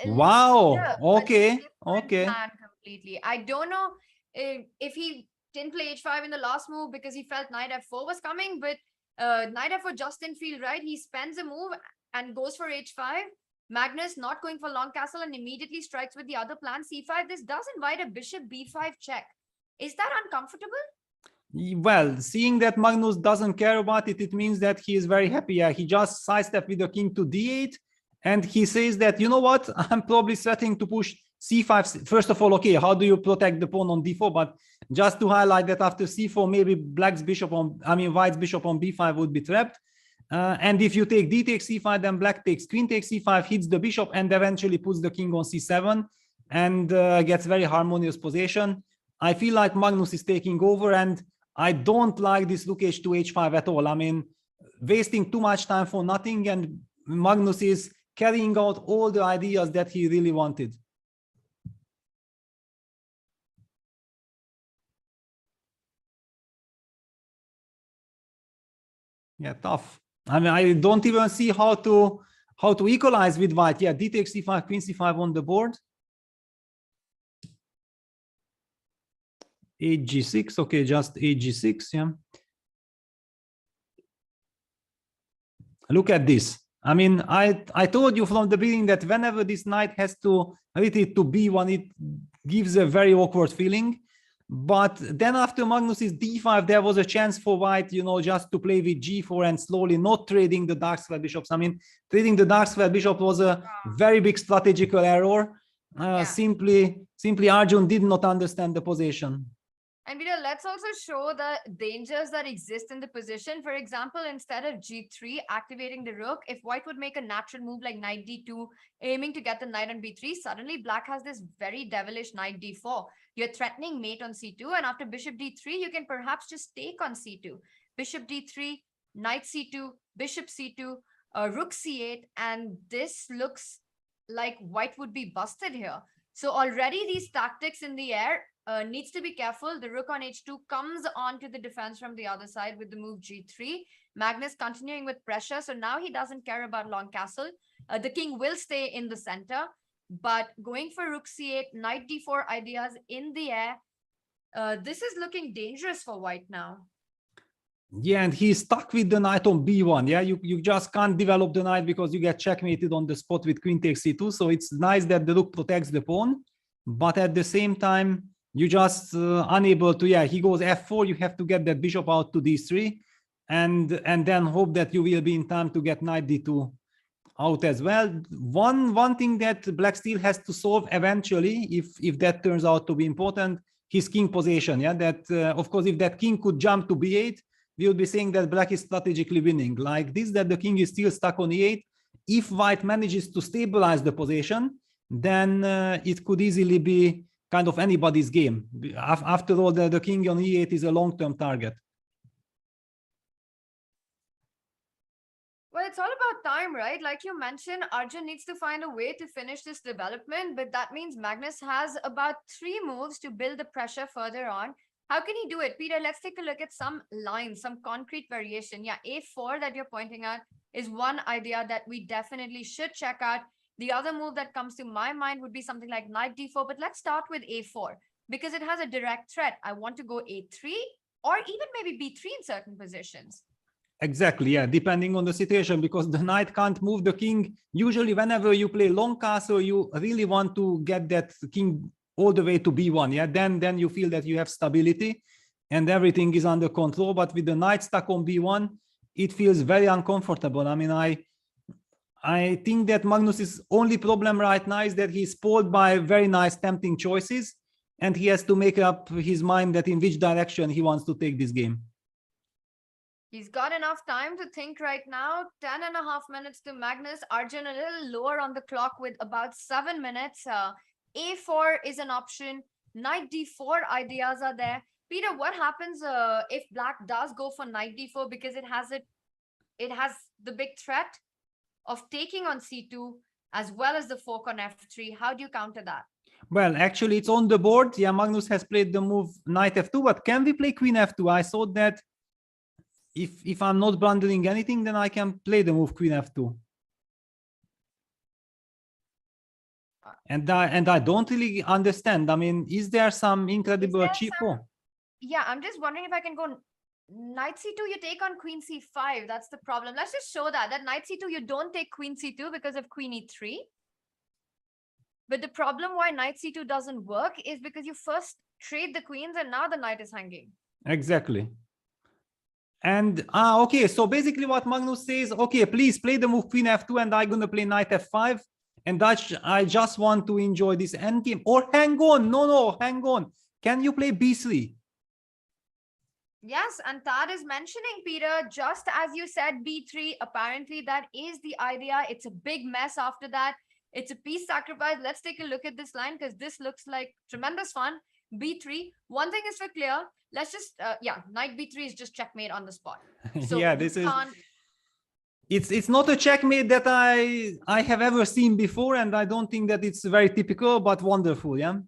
Wow. Yeah, Okay. Plan completely. I don't know if he didn't play h5 in the last move because he felt knight f4 was coming, but knight f4 just didn't feel right. He spends a move and goes for h5. Magnus not going for long castle and immediately strikes with the other plan, c5. This does invite a bishop b5 check. Is that uncomfortable? Well, seeing that Magnus doesn't care about it, it means that he is very happy. Yeah, he just sidestepped with the king to d8, and he says that, you know what, I'm probably threatening to push c5. First of all, okay, how do you protect the pawn on d4? But just to highlight that after c4, maybe white's bishop on b5 would be trapped. And if you take d takes c5, then black takes queen takes c5, hits the bishop, and eventually puts the king on c7 and gets very harmonious position. I feel like Magnus is taking over, and I don't like this rook h2 h5 at all. I mean, wasting too much time for nothing, and Magnus is carrying out all the ideas that he really wanted. Yeah, tough. I mean, I don't even see how to equalize with white. Yeah, d takes c5, queen c5 on the board. 8g6. Okay, just 8g6. Yeah. Look at this. I mean, I told you from the beginning that whenever this knight has to retreat to b1, it gives a very awkward feeling. But then after Magnus's d5, there was a chance for white, you know, just to play with g4 and slowly not trading the dark square bishops. I mean, trading the dark square bishop was a very big strategical error. Simply Arjun did not understand the position. And Peter, let's also show the dangers that exist in the position. For example, instead of g3 activating the rook, if white would make a natural move like knight d2, aiming to get the knight on b3, suddenly black has this very devilish knight d4. You're threatening mate on c2, and after bishop d3, you can perhaps just take on c2. Bishop d3, knight c2, bishop c2, rook c8, and this looks like white would be busted here. So already these tactics in the air needs to be careful. The rook on h2 comes on to the defense from the other side with the move g3. Magnus continuing with pressure. So now he doesn't care about long castle. The king will stay in the center, but going for rook c8, knight d4 ideas in the air. This is looking dangerous for white now. Yeah, and he's stuck with the knight on b1. Yeah, you just can't develop the knight because you get checkmated on the spot with queen takes c2. So it's nice that the rook protects the pawn, but at the same time, you just unable to, yeah, he goes f4, you have to get that bishop out to d3 and then hope that you will be in time to get knight d2 out as well. One thing that black still has to solve eventually, if that turns out to be important, his king position. Yeah, that of course, if that king could jump to b8, we would be saying that black is strategically winning. Like this, that the king is still stuck on e8. If white manages to stabilize the position, then it could easily be kind of anybody's game. After all, the king on e8 is a long-term target. Well, it's all about time, right? Like you mentioned, Arjun needs to find a way to finish this development, but that means Magnus has about 3 moves to build the pressure further on. How can he do it? Peter, let's take a look at some lines, some concrete variation. Yeah, a4 that you're pointing out is one idea that we definitely should check out. The other move that comes to my mind would be something like knight d4, but let's start with a4 because it has a direct threat. I want to go a3 or even maybe b3 in certain positions. Exactly, yeah, depending on the situation, because the knight can't move the king. Usually whenever you play long castle, you really want to get that king all the way to b1. Yeah, then you feel that you have stability and everything is under control. But with the knight stuck on b1, it feels very uncomfortable. I mean, I think that Magnus's only problem right now is that he's spoiled by very nice tempting choices and he has to make up his mind that in which direction he wants to take this game. He's got enough time to think right now. 10.5 minutes to Magnus. Arjun a little lower on the clock with about 7 minutes. A4 is an option. Knight d4 ideas are there. Peter, what happens if black does go for knight d4 because it has the big threat of taking on c2 as well as the fork on f3? How do you counter that? Well, actually, it's on the board. Yeah, Magnus has played the move knight f2, but can we play queen f2? I thought that if I'm not blundering anything, then I can play the move queen f2. And I don't really understand. I mean, is there some incredible cheap? Yeah, I'm just wondering if I can go knight c2, you take on queen c5. That's the problem. Let's just show that knight c2, you don't take queen c2 because of queen e3. But the problem why knight c2 doesn't work is because you first trade the queens and now the knight is hanging. Exactly. And okay, so basically what Magnus says, okay, please play the move queen f2 and I'm gonna play knight f5, and I just want to enjoy this endgame. Or hang on, no, hang on. Can you play b3? Yes, and Tad is mentioning, Peter, just as you said, b3, apparently that is the idea. It's a big mess after that. It's a piece sacrifice. Let's take a look at this line because this looks like tremendous fun. b3, one thing is for clear. Let's just, yeah, knight b3 is just checkmate on the spot. So yeah, this is... It's not a checkmate that I have ever seen before, and I don't think that it's very typical, but wonderful, yeah?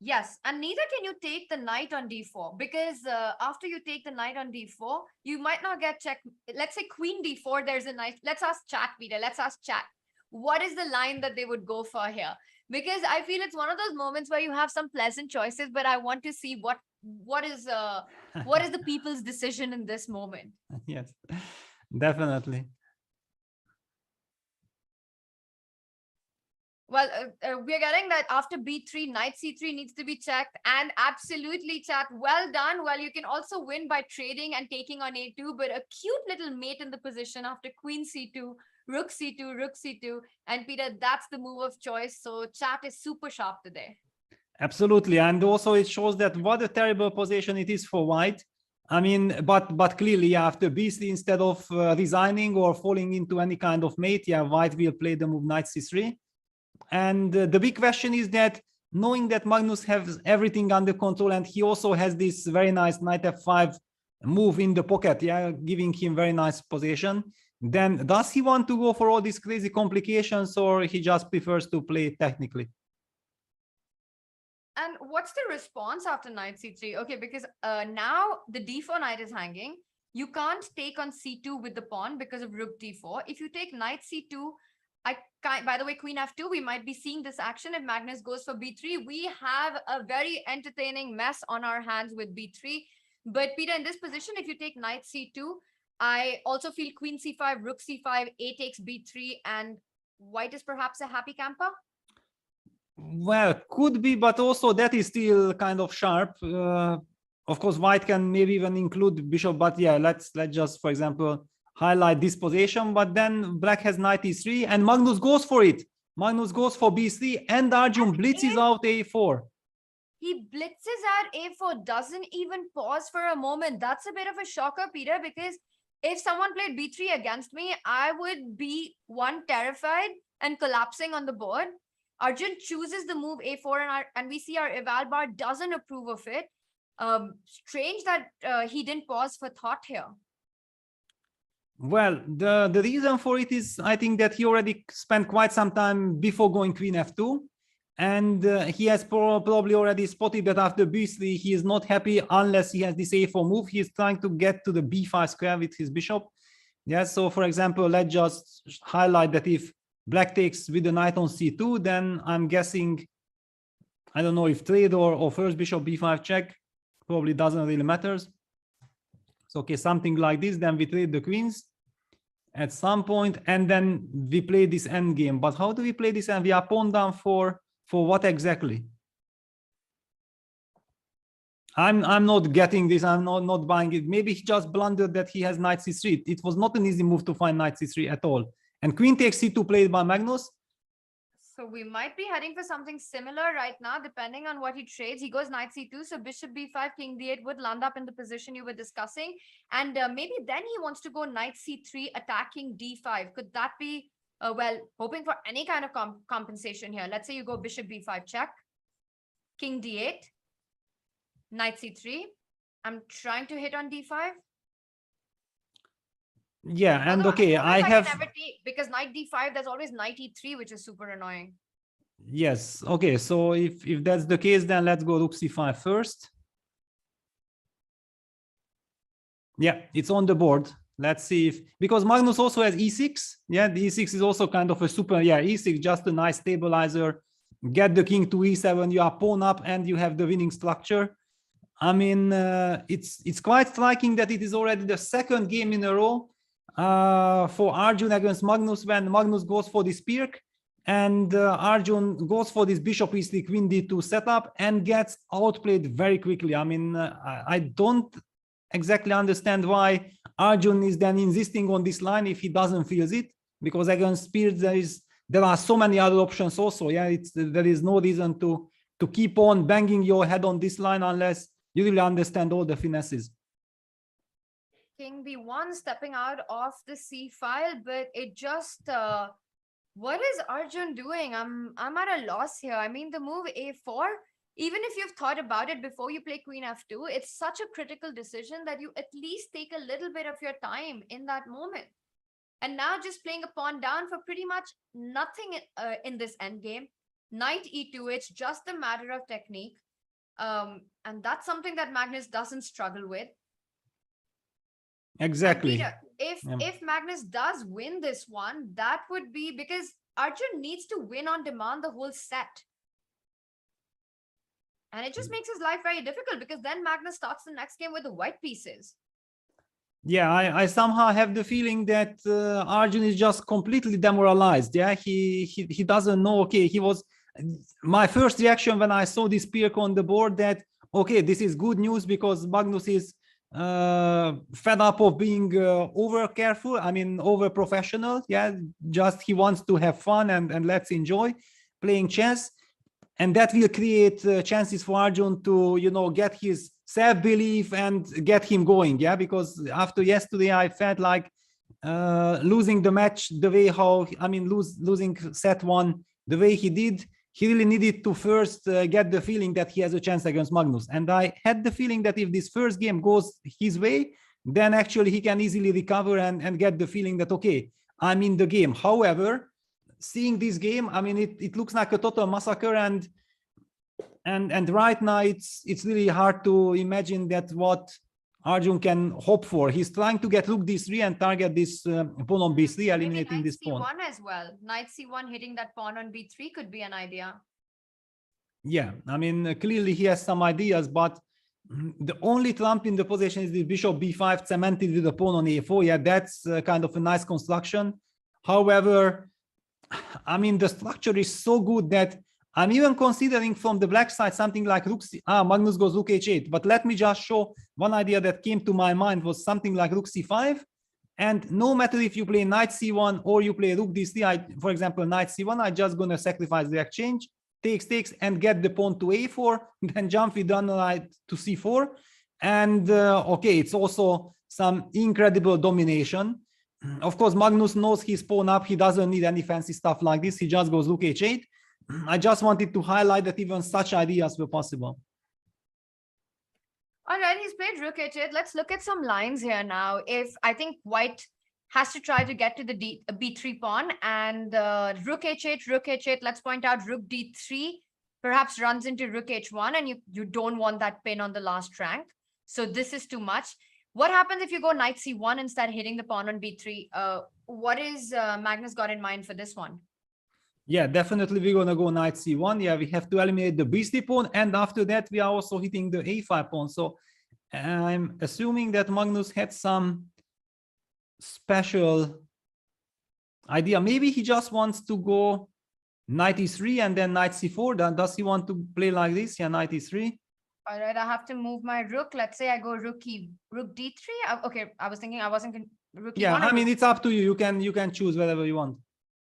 Yes, and neither can you take the knight on d4 because after you take the knight on d4, you might not get check. Let's say queen d4, there's a knight. Let's ask chat, Peter. Let's ask chat. What is the line that they would go for here? Because I feel it's one of those moments where you have some pleasant choices, but I want to see what is the people's decision in this moment. Yes, definitely. Well, we're getting that after b3, knight c3 needs to be checked, and absolutely, chat, well done. Well, you can also win by trading and taking on a2, but a cute little mate in the position after queen c2, rook c2, rook c2, and Peter, that's the move of choice. So chat is super sharp today. Absolutely, and also it shows that what a terrible position it is for white. I mean, but clearly after b3, instead of resigning or falling into any kind of mate, yeah, white will play the move knight c3. And the big question is that knowing that Magnus has everything under control, and he also has this very nice knight f5 move in the pocket, yeah, giving him very nice position, then does he want to go for all these crazy complications, or he just prefers to play technically? And what's the response after knight c3? Okay, because now the d4 knight is hanging. You can't take on c2 with the pawn because of rook d4. If you take knight c2, by the way, queen f2, we might be seeing this action if Magnus goes for b3. We have a very entertaining mess on our hands with b3. But Peter, in this position, if you take knight c2, I also feel queen c5, rook c5, a takes b3, and white is perhaps a happy camper. Well, could be, but also that is still kind of sharp. Of course, white can maybe even include bishop, but yeah, let's just, for example, highlight this position. But then black has knight e3, and Magnus goes for it. Magnus goes for b3, and Arjun blitzes out a4. He blitzes at a4, doesn't even pause for a moment. That's a bit of a shocker, Peter, because if someone played b3 against me, I would be terrified and collapsing on the board. Arjun chooses the move a4, and we see our eval bar doesn't approve of it. Strange that he didn't pause for thought here. Well, the reason for it is, I think that he already spent quite some time before going queen f2, and he has probably already spotted that after b3 he is not happy unless he has this a4 move. He is trying to get to the b5 square with his bishop. Yeah, so for example, let's just highlight that if black takes with the knight on c2, then I'm guessing, I don't know if trade or first bishop b5 check, probably doesn't really matter. So okay, something like this, then we trade the queens at some point, and then we play this end game. But how do we play this? And we are pawn down for what exactly? I'm not getting this. I'm not buying it. Maybe he just blundered that he has knight c3. It was not an easy move to find knight c3 at all. And queen takes c2 played by Magnus. So we might be heading for something similar right now, depending on what he trades. He goes knight c2, so bishop b5, king d8 would land up in the position you were discussing. And maybe then he wants to go knight c3, attacking d5. Could that be, well, hoping for any kind of compensation here? Let's say you go bishop b5 check, king d8, knight c3. I'm trying to hit on d5. Yeah, and okay, I have never take, because knight d5, there's always knight e3, which is super annoying. Yes, okay, so if that's the case, then let's go rook c5 first. Yeah, it's on the board. Let's see if, because Magnus also has e6. Yeah, the e6 is also kind of a super, yeah, e6, just a nice stabilizer. Get the king to e7, you are pawn up, and you have the winning structure. I mean, it's quite striking that it is already the second game in a row for Arjun against Magnus, when Magnus goes for this Pirk and Arjun goes for this bishop e3 queen d2 setup and gets outplayed very quickly. I mean, I don't exactly understand why Arjun is then insisting on this line if he doesn't feel it, because against Pirk there are so many other options also. Yeah, there is no reason to keep on banging your head on this line unless you really understand all the finesses. King b1 stepping out of the c file, but it just what is Arjun doing? I'm at a loss here. I mean, the move a4, even if you've thought about it before you play queen f2, it's such a critical decision that you at least take a little bit of your time in that moment. And now just playing a pawn down for pretty much nothing in this endgame. Knight e2, it's just a matter of technique. And that's something that Magnus doesn't struggle with. Exactly. Peter, if Magnus does win this one, that would be because Arjun needs to win on demand the whole set. And it just makes his life very difficult because then Magnus starts the next game with the white pieces. Yeah, I somehow have the feeling that Arjun is just completely demoralized. Yeah, he doesn't know. Okay, my first reaction when I saw this Pirk on the board that, okay, this is good news because Magnus is fed up of being over careful. I mean, over professional. Yeah, just he wants to have fun and let's enjoy playing chess. And that will create chances for Arjun to, get his self-belief and get him going. Yeah, because after yesterday, I felt like losing the match the way losing set one the way he did. He really needed to first get the feeling that he has a chance against Magnus. And I had the feeling that if this first game goes his way, then actually he can easily recover and get the feeling that, okay, I'm in the game. However, seeing this game, I mean, it looks like a total massacre, and right now it's really hard to imagine that what Arjun can hope for. He's trying to get rook d3 and target this pawn on b3, eliminating this pawn. Knight c1 as well. Knight c1 hitting that pawn on b3 could be an idea. Yeah, I mean, clearly he has some ideas, but the only trump in the position is the bishop b5 cemented with the pawn on a4. Yeah, that's kind of a nice construction. However, I mean, the structure is so good that I'm even considering from the black side something like rook Magnus goes rook h8. But let me just show one idea that came to my mind was something like rook c5. And no matter if you play knight c1 or you play rook d3, for example, knight c1, I'm just going to sacrifice the exchange, takes, and get the pawn to a4, then jump with the knight to c4. And okay, it's also some incredible domination. Of course, Magnus knows his pawn up. He doesn't need any fancy stuff like this. He just goes rook h8. I just wanted to highlight that even such ideas were possible. All right, he's played rook h8. Let's look at some lines here now. I think white has to try to get to the b3 pawn, and rook h8, let's point out rook d3 perhaps runs into rook h1, and you don't want that pin on the last rank. So this is too much. What happens if you go knight c1 instead, hitting the pawn on b3? What is Magnus got in mind for this one? Yeah, definitely we're going to go knight c1. Yeah, we have to eliminate the b3 pawn, and after that we are also hitting the a5 pawn. So I'm assuming that Magnus had some special idea. Maybe he just wants to go knight e3 and then knight c4. Does he want to play like this? Yeah, knight e3. All right, I have to move my rook. Let's say I go rook d3. Okay, I was thinking I wasn't rook yeah, e1. I mean, it's up to you. You can choose whatever you want.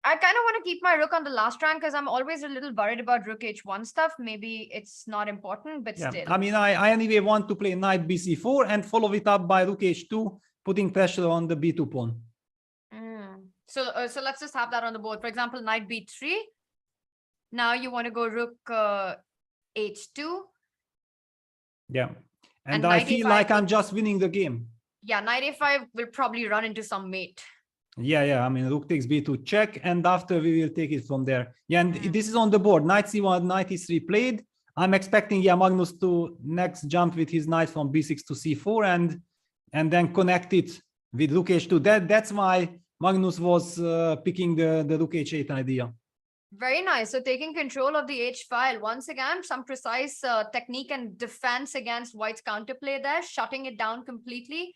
I kind of want to keep my rook on the last rank because I'm always a little worried about rook h1 stuff. Maybe it's not important, but yeah. still. I mean, I anyway want to play knight bc4 and follow it up by rook h2, putting pressure on the b2 pawn. So let's just have that on the board. For example, knight b3. Now you want to go rook h2. Yeah, and I feel like I'm just winning the game. Yeah, knight a5 will probably run into some mate. Yeah, I mean, rook takes b2 check, and after we will take it from there. Yeah, and this is on the board. Knight c1, knight e3 played. I'm expecting Magnus to next jump with his knight from b6 to c4 and then connect it with rook h2. That's why Magnus was picking the rook h8 idea. Very nice. So taking control of the H file. Once again, some precise technique and defense against white's counterplay there, shutting it down completely.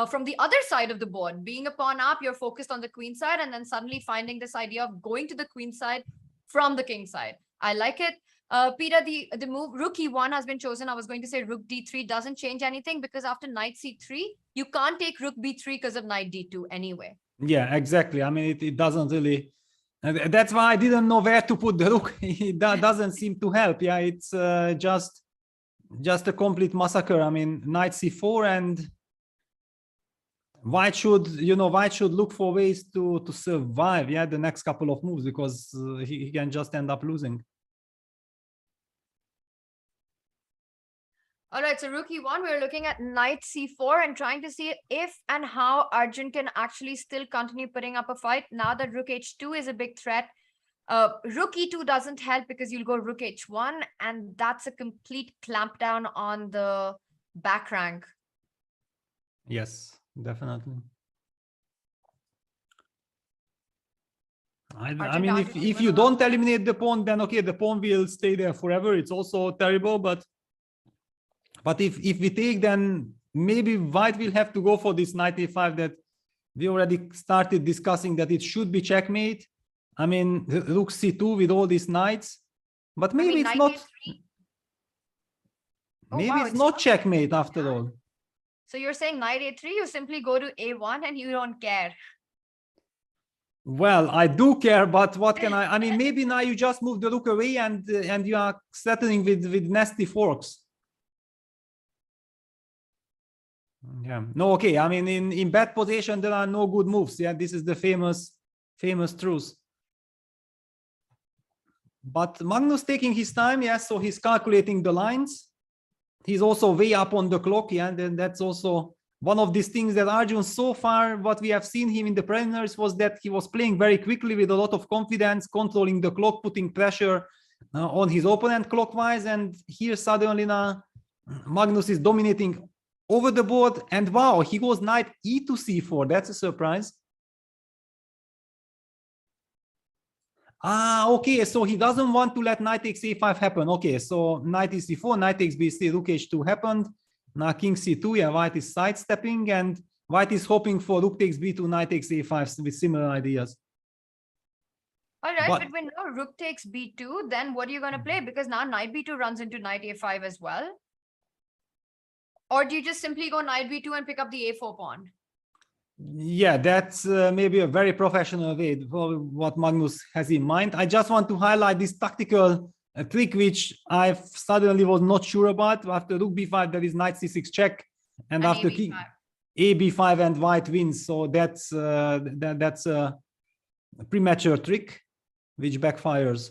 From the other side of the board, being a pawn up, you're focused on the queen side, and then suddenly finding this idea of going to the queen side from the king side. I like it. Peter, the move rook e1 has been chosen. I was going to say rook d3 doesn't change anything because after knight c3, you can't take rook b3 because of knight d2 anyway. Yeah, exactly. I mean, it doesn't really. That's why I didn't know where to put the rook. That doesn't seem to help. Yeah, it's just a complete massacre. I mean, knight c4, and white should look for ways to survive. Yeah, the next couple of moves, because he can just end up losing. All right, so rook e1, we're looking at knight c4 and trying to see if and how Arjun can actually still continue putting up a fight now that rook h2 is a big threat. Rook e2 doesn't help because you'll go rook h1, and that's a complete clampdown on the back rank. Yes, definitely. I mean, if you don't eliminate the pawn, then okay, the pawn will stay there forever. It's also terrible, but if we take, then maybe white will have to go for this knight a5 that we already started discussing, that it should be checkmate. I mean, rook c2 with all these knights, but maybe it's not. Maybe it's not checkmate after all. So you're saying knight a3, you simply go to a1 and you don't care. Well, I do care, but what can I mean, maybe now you just move the rook away and you are settling with nasty forks. Yeah, no, okay. I mean, in bad position, there are no good moves. Yeah, this is the famous truth. But Magnus taking his time, yes, so he's calculating the lines. He's also way up on the clock, yeah, and then that's also one of these things that Arjun, so far, what we have seen him in the preliminaries was that he was playing very quickly with a lot of confidence, controlling the clock, putting pressure on his opponent clockwise. And here suddenly now Magnus is dominating over the board. And wow, he goes knight e to c4. That's a surprise. Ah, okay, so he doesn't want to let knight takes a5 happen. Okay, so knight is c4, knight takes b3, rook h2 happened. Now king c2, yeah, white is sidestepping, and white is hoping for rook takes b2, knight takes a5 with similar ideas. All right, but when now rook takes b2, then what are you going to play? Because now knight b2 runs into knight a5 as well. Or do you just simply go knight b2 and pick up the a4 pawn? Yeah, that's maybe a very professional way for what Magnus has in mind. I just want to highlight this tactical trick which I suddenly was not sure about. After rook b5, there is knight c6 check, and after king a b5 and white wins. So that's a premature trick which backfires.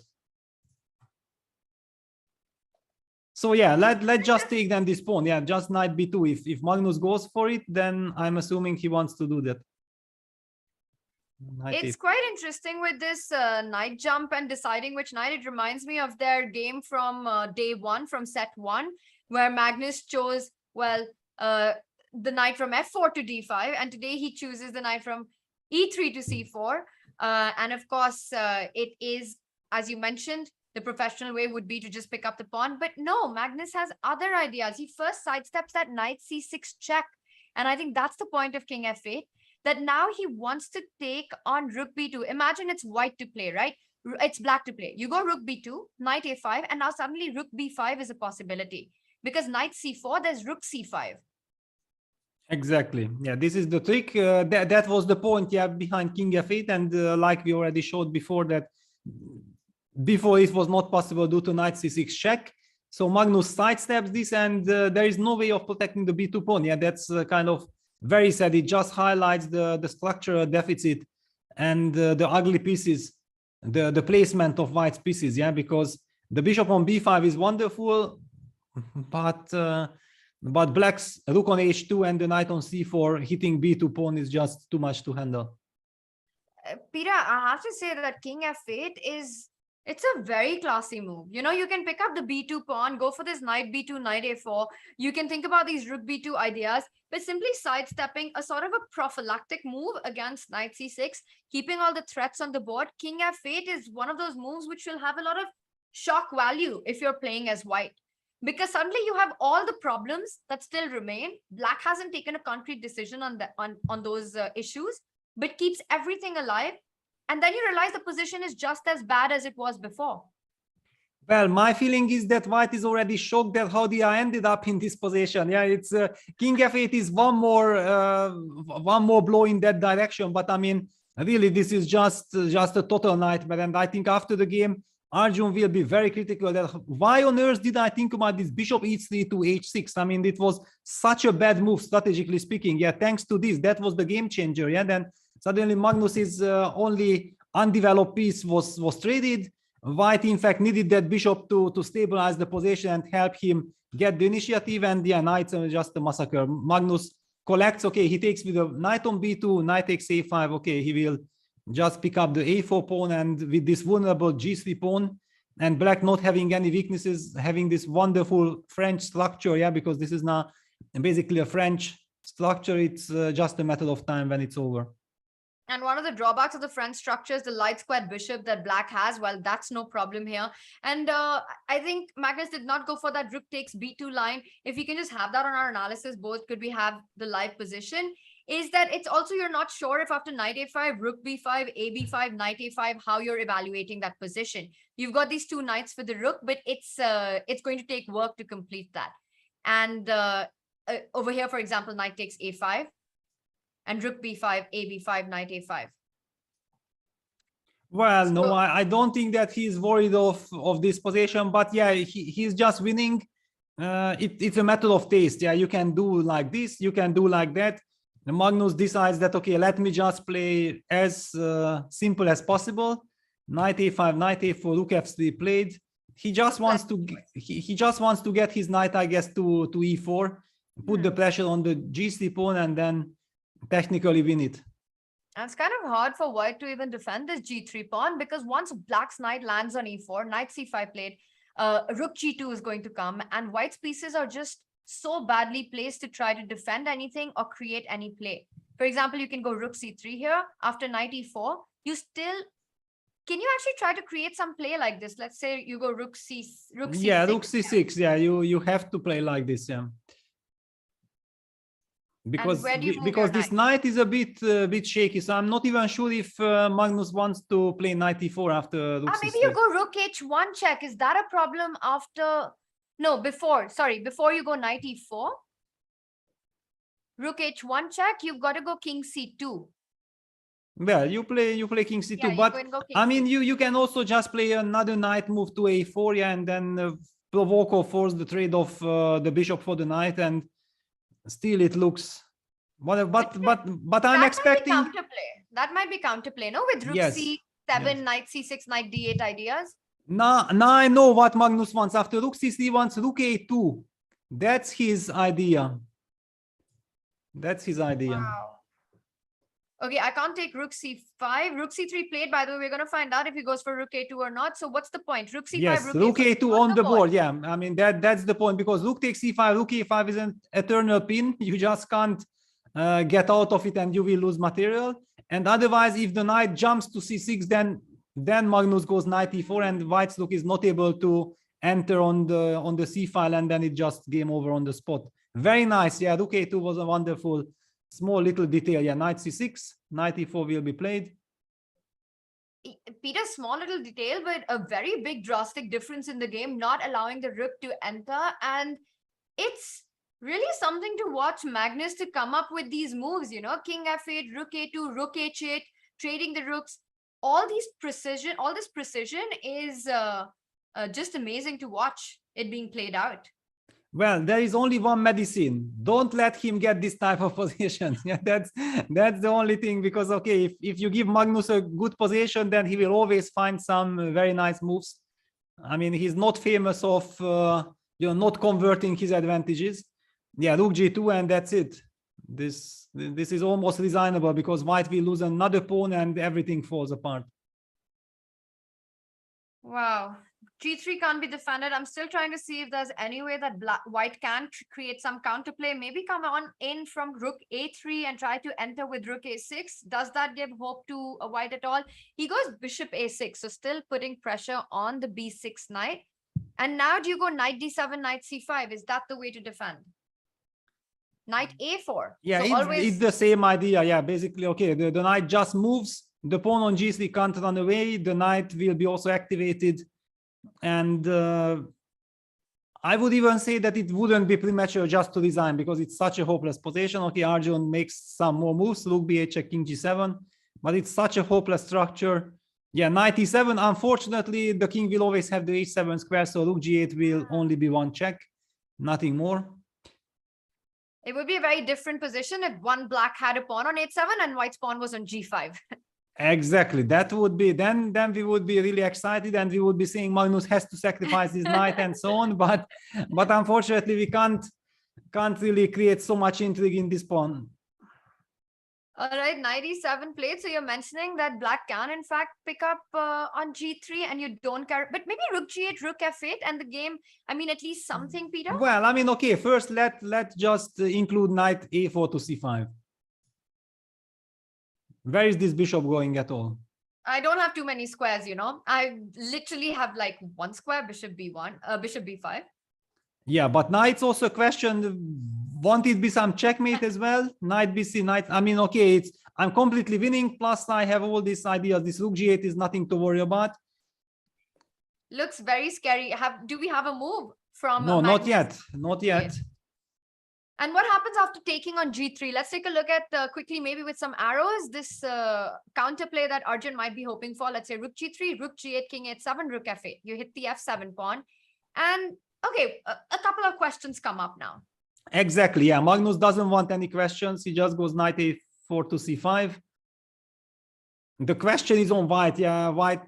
So yeah, let's just take then this pawn. Yeah, just knight b2. If Magnus goes for it, then I'm assuming he wants to do that. It's quite interesting with this knight jump and deciding which knight. It reminds me of their game from day one, from set one, where Magnus chose, well, the knight from f4 to d5, and today he chooses the knight from e3 to c4. And of course, it is, as you mentioned, the professional way would be to just pick up the pawn. But no, Magnus has other ideas. He first sidesteps that knight c6 check. And I think that's the point of king f8, that now he wants to take on rook b2. Imagine it's white to play, right? It's black to play. You go rook b2, knight a5, and now suddenly rook b5 is a possibility. Because knight c4, there's rook c5. Exactly. Yeah, this is the trick. That was the point, yeah, behind king f8. And like we already showed before, that before it was not possible due to knight c6 check. So Magnus sidesteps this, and there is no way of protecting the b2 pawn. Yeah, that's kind of very sad. It just highlights the structural deficit and the ugly pieces, the placement of white's pieces. Yeah, because the bishop on b5 is wonderful, but black's rook on h2 and the knight on c4 hitting b2 pawn is just too much to handle. Peter, I have to say that king f8 it's a very classy move. You know, you can pick up the b2 pawn, go for this knight b2, knight a4. You can think about these rook b2 ideas, but simply sidestepping a sort of a prophylactic move against knight c6, keeping all the threats on the board. King f8 is one of those moves which will have a lot of shock value if you're playing as white, because suddenly you have all the problems that still remain. Black hasn't taken a concrete decision on those issues, but keeps everything alive. And then you realize the position is just as bad as it was before. Well, my feeling is that white is already shocked at how they ended up in this position. Yeah, it's king f8 is one more blow in that direction. But I mean, really, this is just a total nightmare. And I think after the game, Arjun will be very critical that why on earth did I think about this bishop e3 to h6? I mean, it was such a bad move, strategically speaking. Yeah, thanks to this, that was the game changer. Yeah, then suddenly Magnus's only undeveloped piece was traded. White, in fact, needed that bishop to stabilize the position and help him get the initiative. And yeah, knights are just a massacre. Magnus collects. Okay, he takes with a knight on b2, knight takes a5. Okay, he will just pick up the a4 pawn, and with this vulnerable g3 pawn, and black not having any weaknesses, having this wonderful French structure, yeah, because this is now basically a French structure. It's just a matter of time when it's over. And one of the drawbacks of the French structure is the light squared bishop that black has. Well, that's no problem here. And I think Magnus did not go for that rook takes b2 line. If we can just have that on our analysis, both could we have the live position, is that it's also you're not sure if after knight a5, rook b5, ab5, knight a5, how you're evaluating that position. You've got these two knights for the rook, but it's going to take work to complete that. And over here, for example, knight takes a5. And rook b5, ab5, knight a5. Well, no, I don't think that he's worried of this position, but yeah, he's just winning. It's a matter of taste. Yeah, you can do like this, you can do like that. And Magnus decides that, okay, let me just play as simple as possible. Knight a5, knight a4, rook f3 played. He just wants to get his knight, I guess, to e4, put the pressure on the g3 pawn, and then technically win it. And it's kind of hard for white to even defend this g3 pawn, because once black's knight lands on e4, knight c5 played, rook g2 is going to come, and white's pieces are just so badly placed to try to defend anything or create any play. For example, you can go rook c3 here. After knight e4, can you actually try to create some play like this? Let's say you go rook c6. Yeah, rook c6. Yeah, you have to play like this. Yeah. Because this knight is a bit shaky, so I'm not even sure if Magnus wants to play knight e4 after rook maybe you go rook h1 check. Is that a problem after? No, before you go knight e4, rook h1 check, you've got to go king c2. Well, you play king c2, yeah, but I mean you can also just play another knight move to a4, yeah, and then provoke or force the trade of the bishop for the knight, and still it looks but I'm expecting that might be counterplay, no, with rook c7, knight c6, knight d8 ideas. Now I know what Magnus wants. After rook c3 wants rook a2. That's his idea. Wow. Okay, I can't take rook c5. Rook c3 played, by the way. We're going to find out if he goes for rook a2 or not. So what's the point? Rook c5, yes, rook a2 on the board. Yeah, I mean, that's the point, because rook takes c5, rook a5 is an eternal pin. You just can't get out of it, and you will lose material. And otherwise, if the knight jumps to c6, then Magnus goes knight e4, and white's rook is not able to enter on the c file, and then it just game over on the spot. Very nice. Yeah, rook a2 was a wonderful small little detail. Yeah, knight c6, knight e4 will be played. Peter, small little detail, but a very big drastic difference in the game, not allowing the rook to enter. And it's really something to watch Magnus to come up with these moves, you know, king f8, rook a2, rook h8, trading the rooks. All this precision is just amazing to watch it being played out. Well, there is only one medicine. Don't let him get this type of position. Yeah, that's the only thing, because okay, if you give Magnus a good position, then he will always find some very nice moves. I mean, he's not famous of not converting his advantages. Yeah, rook g2, and that's it. This is almost resignable, because white will lose another pawn and everything falls apart. Wow. G3 can't be defended. I'm still trying to see if there's any way that white can create some counterplay. Maybe come on in from rook a3 and try to enter with rook a6. Does that give hope to a white at all? He goes bishop a6, so still putting pressure on the b6 knight. And now do you go knight d7, knight c5? Is that the way to defend? Knight a4. Yeah, so it's the same idea. Yeah, basically, okay, the knight just moves. The pawn on g3 can't run away. The knight will be also activated. And I would even say that it wouldn't be premature just to resign, because it's such a hopeless position. Okay, Arjun makes some more moves, rook b8 check, king g7, but it's such a hopeless structure. Yeah, knight e7. Unfortunately, the king will always have the h7 square, so rook g8 will only be one check, nothing more. It would be a very different position if one black had a pawn on h7 and white's pawn was on g5. Exactly, that would be then we would be really excited, and we would be saying Magnus has to sacrifice his knight and so on, but unfortunately we can't really create so much intrigue in this pawn. All right, knight e7 played. So you're mentioning that black can in fact pick up on g3 and you don't care. But maybe rook g8, rook f8 and the game, I mean, at least something, Peter? Well, I mean, okay, first let's just include knight a4 to c5. Where is this bishop going at all? I don't have too many squares, you know. I literally have like one square, bishop b1, bishop b5. Yeah, but knight's also a question. Won't it be some checkmate as well? Knight bc, knight. I mean, okay, I'm completely winning. Plus, I have all these ideas. This rook g8 is nothing to worry about. Looks very scary. Do we have a move from? No, Magnus? not yet. Not yet. And what happens after taking on g3? Let's take a look at quickly, maybe with some arrows, this counterplay that Arjun might be hoping for. Let's say rook g3, rook g8, king h7, rook f8. You hit the f7 pawn. And okay, a couple of questions come up now. Exactly. Yeah, Magnus doesn't want any questions. He just goes knight a4 to c5. The question is on white. Yeah, white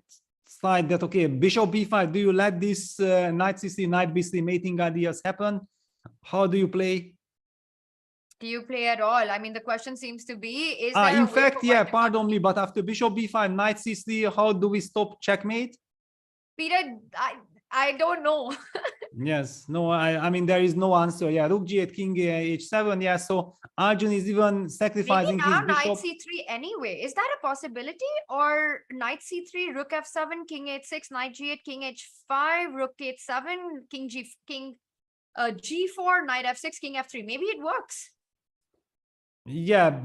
side that, okay, bishop b5. Do you let this knight c3, knight b3 mating ideas happen? How do you play? Do you play at all? I mean, the question seems to be, is there in fact, yeah, pardon me, but after bishop b5, knight c3, how do we stop checkmate? Peter, I don't know. Yes, no, I mean, there is no answer. Yeah, rook g8, king h7. Yeah, so Arjun is even sacrificing Maybe his now bishop. knight c3 anyway. Is that a possibility? Or knight c3, rook f7, king h6, knight g8, king h5, rook h7, king g4, knight f6, king f3. Maybe it works. Yeah,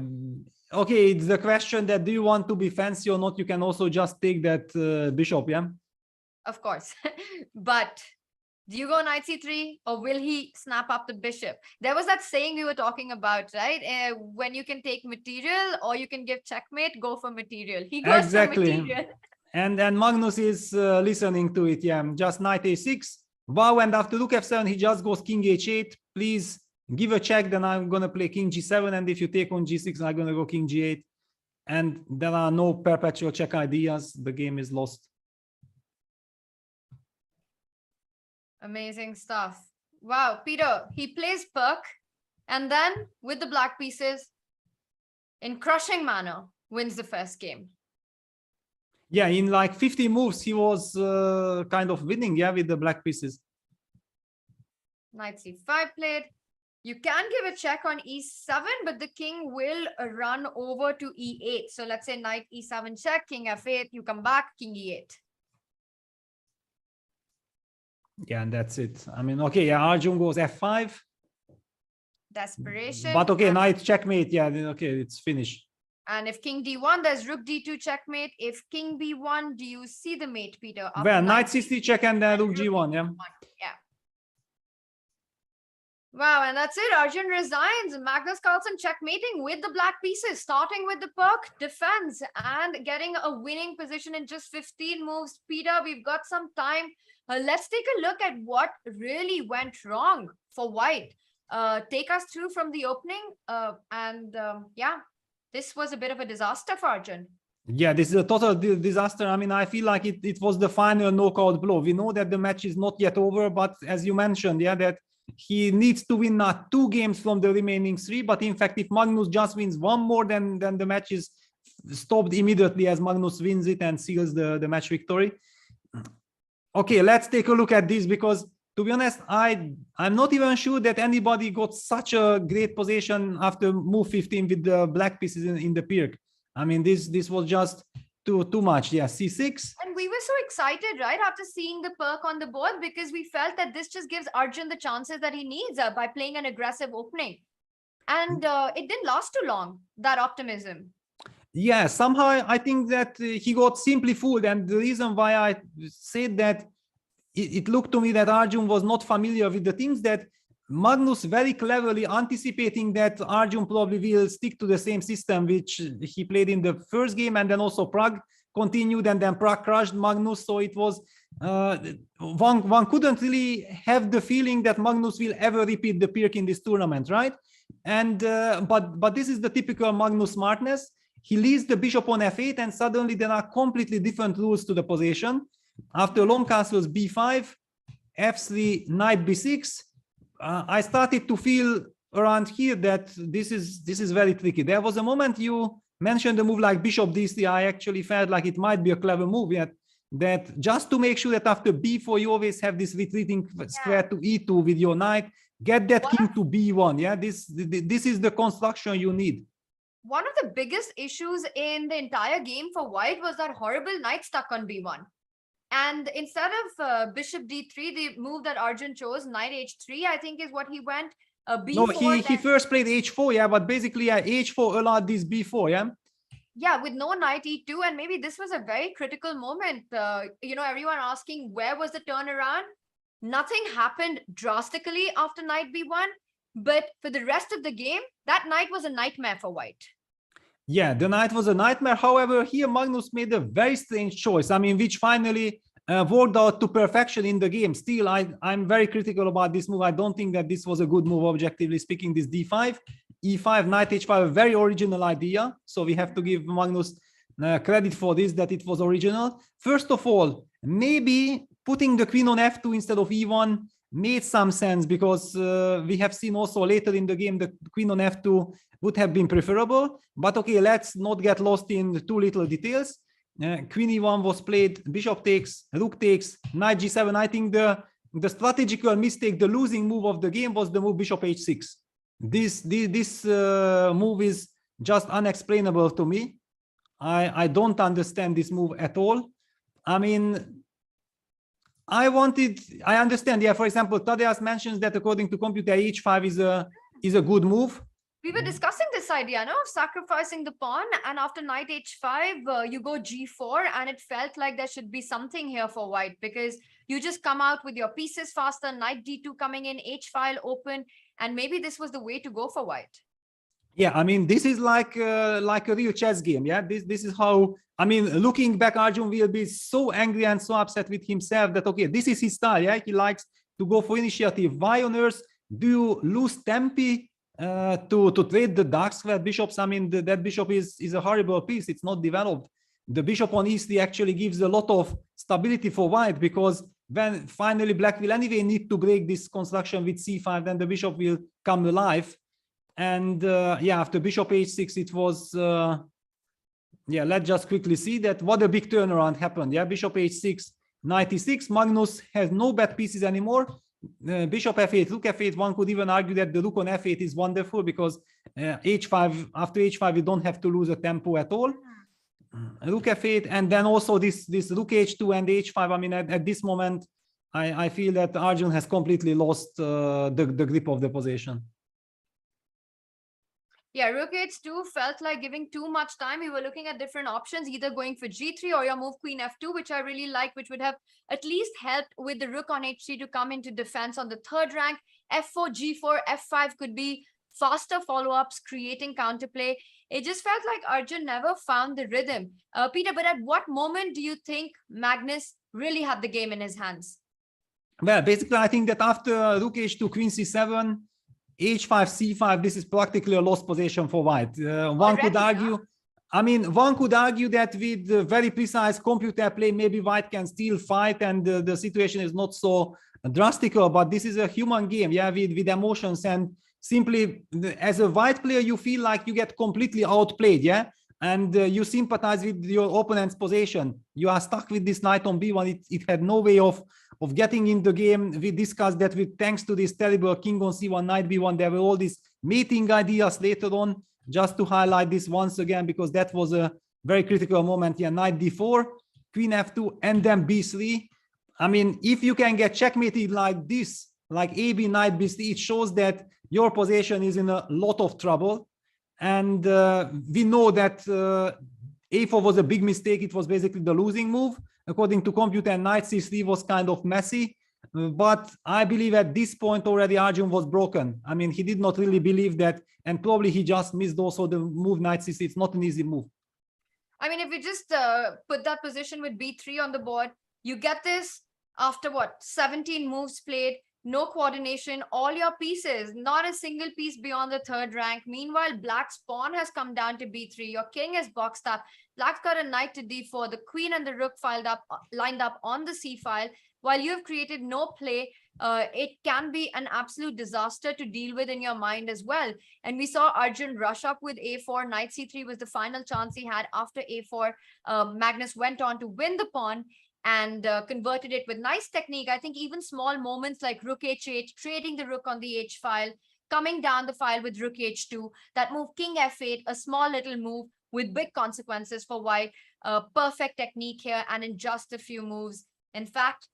okay, it's the question that do you want to be fancy or not? You can also just take that bishop, yeah? Of course. But do you go knight c3 or will he snap up the bishop? There was that saying we were talking about, right? When you can take material or you can give checkmate, go for material. He goes Exactly. for material. And Magnus is listening to it, yeah. Just knight a6. Wow, and after rook f7, he just goes king h8. Please give a check, then I'm going to play king g7. And if you take on g6, I'm going to go king g8. And there are no perpetual check ideas. The game is lost. Amazing stuff. Wow, Peter, he plays Perk and then with the black pieces in crushing manner wins the first game. Yeah, in like 50 moves, he was kind of winning, yeah, with the black pieces. Knight c5 played. You can give a check on e7, but the king will run over to e8. So let's say knight e7 check, king f8, you come back, king e8. Yeah, and that's it. I mean, okay, yeah, Arjun goes f5. Desperation. But okay, knight checkmate. Yeah, okay, it's finished. And if king d1, there's rook d2 checkmate. If king b1, do you see the mate, Peter? Well, knight c3 check and then rook g1, yeah. Yeah. Wow, and that's it. Arjun resigns. Magnus Carlsen checkmating with the black pieces, starting with the Perk, defense, and getting a winning position in just 15 moves. Peter, we've got some time. Let's take a look at what really went wrong for white. Take us through from the opening. Yeah, this was a bit of a disaster for Arjun. Yeah, this is a total disaster. I mean, I feel like it was the final knockout blow. We know that the match is not yet over, but as you mentioned, yeah, that he needs to win not 2 games from the remaining 3. But in fact, if Magnus just wins 1 more, then the match is stopped immediately as Magnus wins it and seals the match victory. Okay, let's take a look at this because, to be honest, I'm not even sure that anybody got such a great position after move 15 with the black pieces in the Pirk. I mean, this was just too much. Yeah, c6. And we were so excited, right, after seeing the Perk on the board because we felt that this just gives Arjun the chances that he needs by playing an aggressive opening. And it didn't last too long, that optimism. Yeah, somehow I think that he got simply fooled. And the reason why I said that it looked to me that Arjun was not familiar with the things that Magnus very cleverly anticipating that Arjun probably will stick to the same system which he played in the first game, and then also Prague continued, and then Prague crushed Magnus. So it was one couldn't really have the feeling that Magnus will ever repeat the Pirk in this tournament, right? And but this is the typical Magnus smartness. He leaves the bishop on f8, and suddenly there are completely different rules to the position. After long castles b5, f3, knight b6, I started to feel around here that this is very tricky. There was a moment you mentioned a move like bishop d3. I actually felt like it might be a clever move, yet that just to make sure that after b4 you always have this retreating square to e2 with your knight, get that king to b1. Yeah, this is the construction you need. One of the biggest issues in the entire game for white was that horrible knight stuck on b1. And instead of bishop d3, the move that Arjun chose, knight h3, I think is what he went. B4, no, he first played h4, yeah, but basically h4 allowed this b4, yeah. Yeah, with no knight e2, and maybe this was a very critical moment. You know, everyone asking where was the turnaround? Nothing happened drastically after knight b1, but for the rest of the game, that knight was a nightmare for white. Yeah, the knight was a nightmare. However, here Magnus made a very strange choice. I mean, which finally worked out to perfection in the game. Still, I'm very critical about this move. I don't think that this was a good move, objectively speaking. This d5, e5, knight h5, a very original idea. So we have to give Magnus credit for this, that it was original. First of all, maybe putting the queen on f2 instead of e1 made some sense, because we have seen also later in the game the queen on f2 would have been preferable. But okay, let's not get lost in too little details. Queen e1 was played, bishop takes, rook takes, knight g7. I think the strategical mistake, the losing move of the game was the move bishop h6. This move is just unexplainable to me. I don't understand this move at all. I mean, I understand, yeah, for example, Tadeusz mentions that according to computer h5 is a good move. We were discussing this idea, no, of sacrificing the pawn, and after knight h5, you go g4, and it felt like there should be something here for white, because you just come out with your pieces faster, knight d2 coming in, h file open, and maybe this was the way to go for white. Yeah, I mean, this is like a real chess game. Yeah, this is how, I mean, looking back, Arjun will be so angry and so upset with himself that, okay, this is his style. Yeah, he likes to go for initiative. Why on earth do you lose tempi to trade the dark square bishops? I mean, that bishop is a horrible piece. It's not developed. The bishop on e3 actually gives a lot of stability for white, because when finally black will anyway need to break this construction with c5, then the bishop will come alive. And yeah, after bishop h6, it was, yeah, let's just quickly see that what a big turnaround happened. Yeah, bishop h6, knight e6. Magnus has no bad pieces anymore. Bishop f8, rook f8. One could even argue that the rook on f8 is wonderful, because h5, after h5, you don't have to lose a tempo at all. Rook f8, and then also this rook h2 and h5. I mean, at this moment, I feel that Arjun has completely lost the grip of the position. Yeah, rook h2 felt like giving too much time. We were looking at different options, either going for g3 or your move queen f2, which I really like, which would have at least helped with the rook on h3 to come into defense on the third rank. f4, g4, f5 could be faster follow-ups, creating counterplay. It just felt like Arjun never found the rhythm. Peter, but at what moment do you think Magnus really had the game in his hands? Well, basically, I think that after rook h2, queen c7, h5, c5, this is practically a lost position for white. One could argue, I mean, one could argue that with very precise computer play, maybe white can still fight and the situation is not so drastic, but this is a human game, yeah, with emotions, and simply as a white player, you feel like you get completely outplayed, yeah, and you sympathize with your opponent's position. You are stuck with this knight on b1. It had no way of getting in the game. We discussed that with thanks to this terrible king on c1, knight b1, there were all these mating ideas later on, just to highlight this once again, because that was a very critical moment. Yeah, knight d4, queen f2, and then b3. I mean, if you can get checkmated like this, like ab, knight b3, it shows that your position is in a lot of trouble. And we know that a4 was a big mistake. It was basically the losing move. According to computer, knight c3 was kind of messy. But I believe at this point already Arjun was broken. I mean, he did not really believe that. And probably he just missed also the move knight c3. It's not an easy move. I mean, if we just put that position with b3 on the board, you get this after what, 17 moves played. no coordination, all your pieces, not a single piece beyond the third rank. Meanwhile, Black's pawn has come down to b3. Your king is boxed up. Black's got a knight to d4. The queen and the rook lined up on the c file. While you've created no play, it can be an absolute disaster to deal with in your mind as well. And we saw Arjun rush up with a4. Knight c3 was the final chance he had. After a4, Magnus went on to win the pawn and converted it with nice technique. I think even small moments like rook h8, trading the rook on the h file, coming down the file with rook h2, that move king f8, a small little move with big consequences for white. Perfect technique here, and in just a few moves. In fact,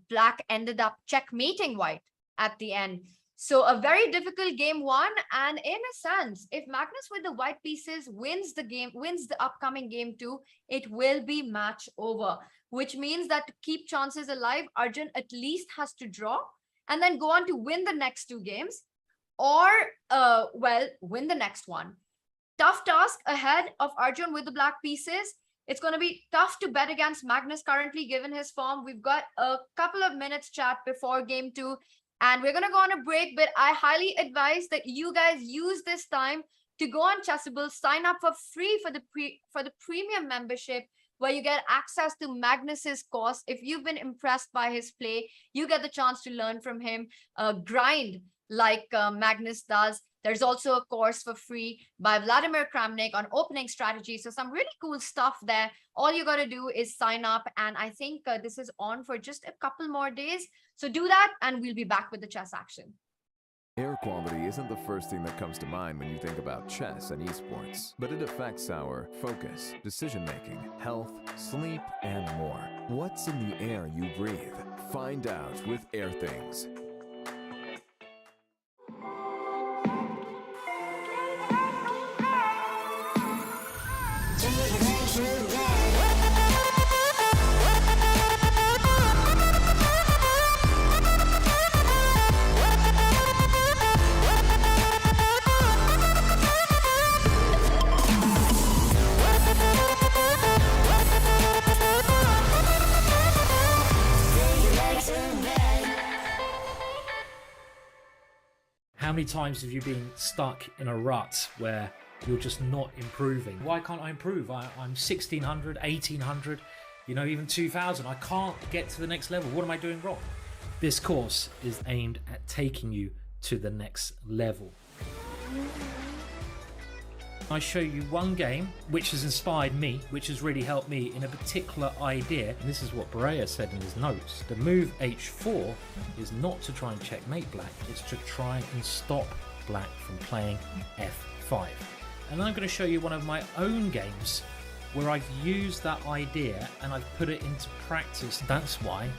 Black ended up checkmating white at the end. So a very difficult game one, and in a sense, if Magnus with the white pieces wins the upcoming game two, it will be match over, which means that to keep chances alive, Arjun at least has to draw and then go on to win the next two games, or win the next one. Tough task ahead of Arjun with the black pieces. It's going to be tough to bet against Magnus currently, given his form. We've got a couple of minutes chat before game two, and we're going to go on a break, but I highly advise that you guys use this time to go on Chessable, sign up for free for the premium membership, where you get access to Magnus's course. If you've been impressed by his play, you get the chance to learn from him, grind like Magnus does. There's also a course for free by Vladimir Kramnik on opening strategy. So some really cool stuff there. All you got to do is sign up. And I think this is on for just a couple more days. So do that, and we'll be back with the chess action. Air quality isn't the first thing that comes to mind when you think about chess and esports, but it affects our focus, decision-making, health, sleep, and more. What's in the air you breathe? Find out with Air Things. How many times have you been stuck in a rut where you're just not improving? Why can't I improve? I'm 1600, 1800, even 2000. I can't get to the next level. What am I doing wrong? This course is aimed at taking you to the next level. I show you one game which has inspired me, which has really helped me in a particular idea. And this is what Baer said in his notes. The move h4 is not to try and checkmate black, it's to try and stop black from playing f5. And I'm going to show you one of my own games where I've used that idea and I've put it into practice. That's why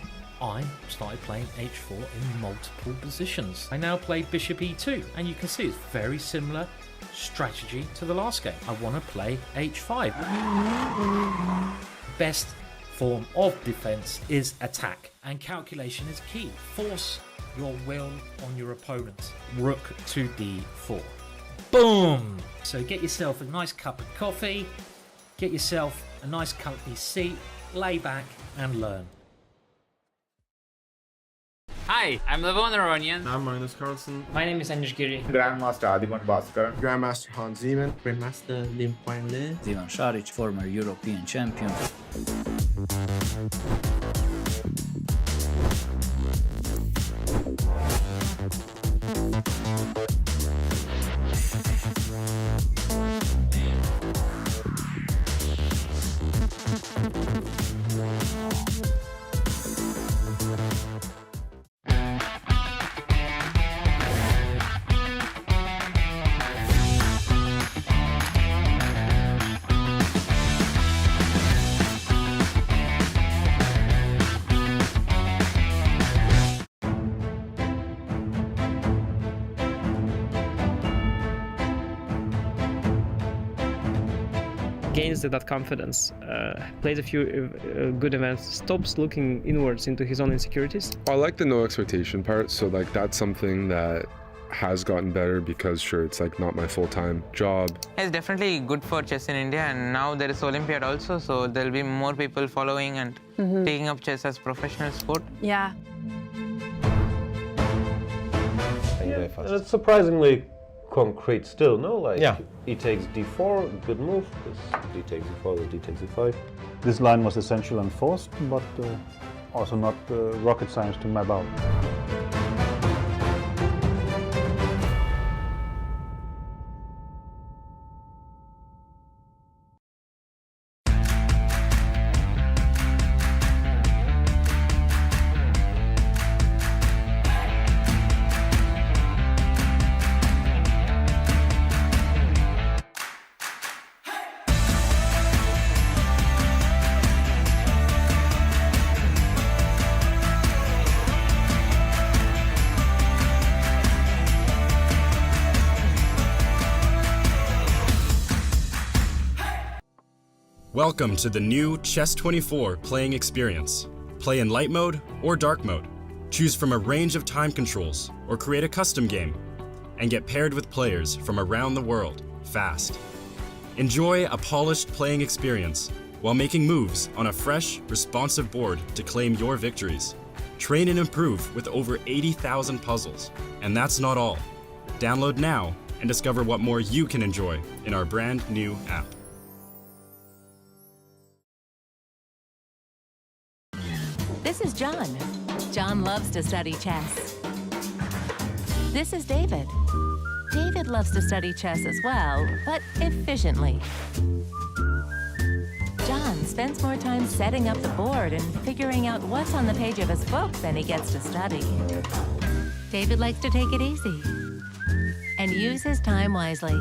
I started playing h4 in multiple positions. I now play bishop e2, and you can see it's very similar strategy to the last game. I want to play h5. Best form of defense is attack, and calculation is key. Force your will on your opponent. Rook to d4. Boom! So get yourself a nice cup of coffee, get yourself a nice comfy seat, lay back and learn. Hi, I'm Leko Neronian. I'm Magnus Carlsen. My name is Anish Giri. Grandmaster Adiman Bhaskar. Grandmaster Hans Niemann. Grandmaster Lim Quang Le. Ivan Šarić, former European champion. Gains that confidence, plays a few good events, stops looking inwards into his own insecurities. I like the no expectation part, so that's something that has gotten better because sure, it's not my full-time job. It's definitely good for chess in India, and now there is Olympiad also, so there'll be more people following and taking up chess as professional sport. Yeah. and it's surprisingly concrete still, no? Like, e takes d4, good move, this d takes e4, the d takes e5. This line was essential and forced, but also not rocket science to map out. Welcome to the new Chess24 playing experience. Play in light mode or dark mode. Choose from a range of time controls or create a custom game. And get paired with players from around the world, fast. Enjoy a polished playing experience while making moves on a fresh, responsive board to claim your victories. Train and improve with over 80,000 puzzles. And that's not all. Download now and discover what more you can enjoy in our brand new app. This is John. John loves to study chess. This is David. David loves to study chess as well, but efficiently. John spends more time setting up the board and figuring out what's on the page of his book than he gets to study. David likes to take it easy and use his time wisely.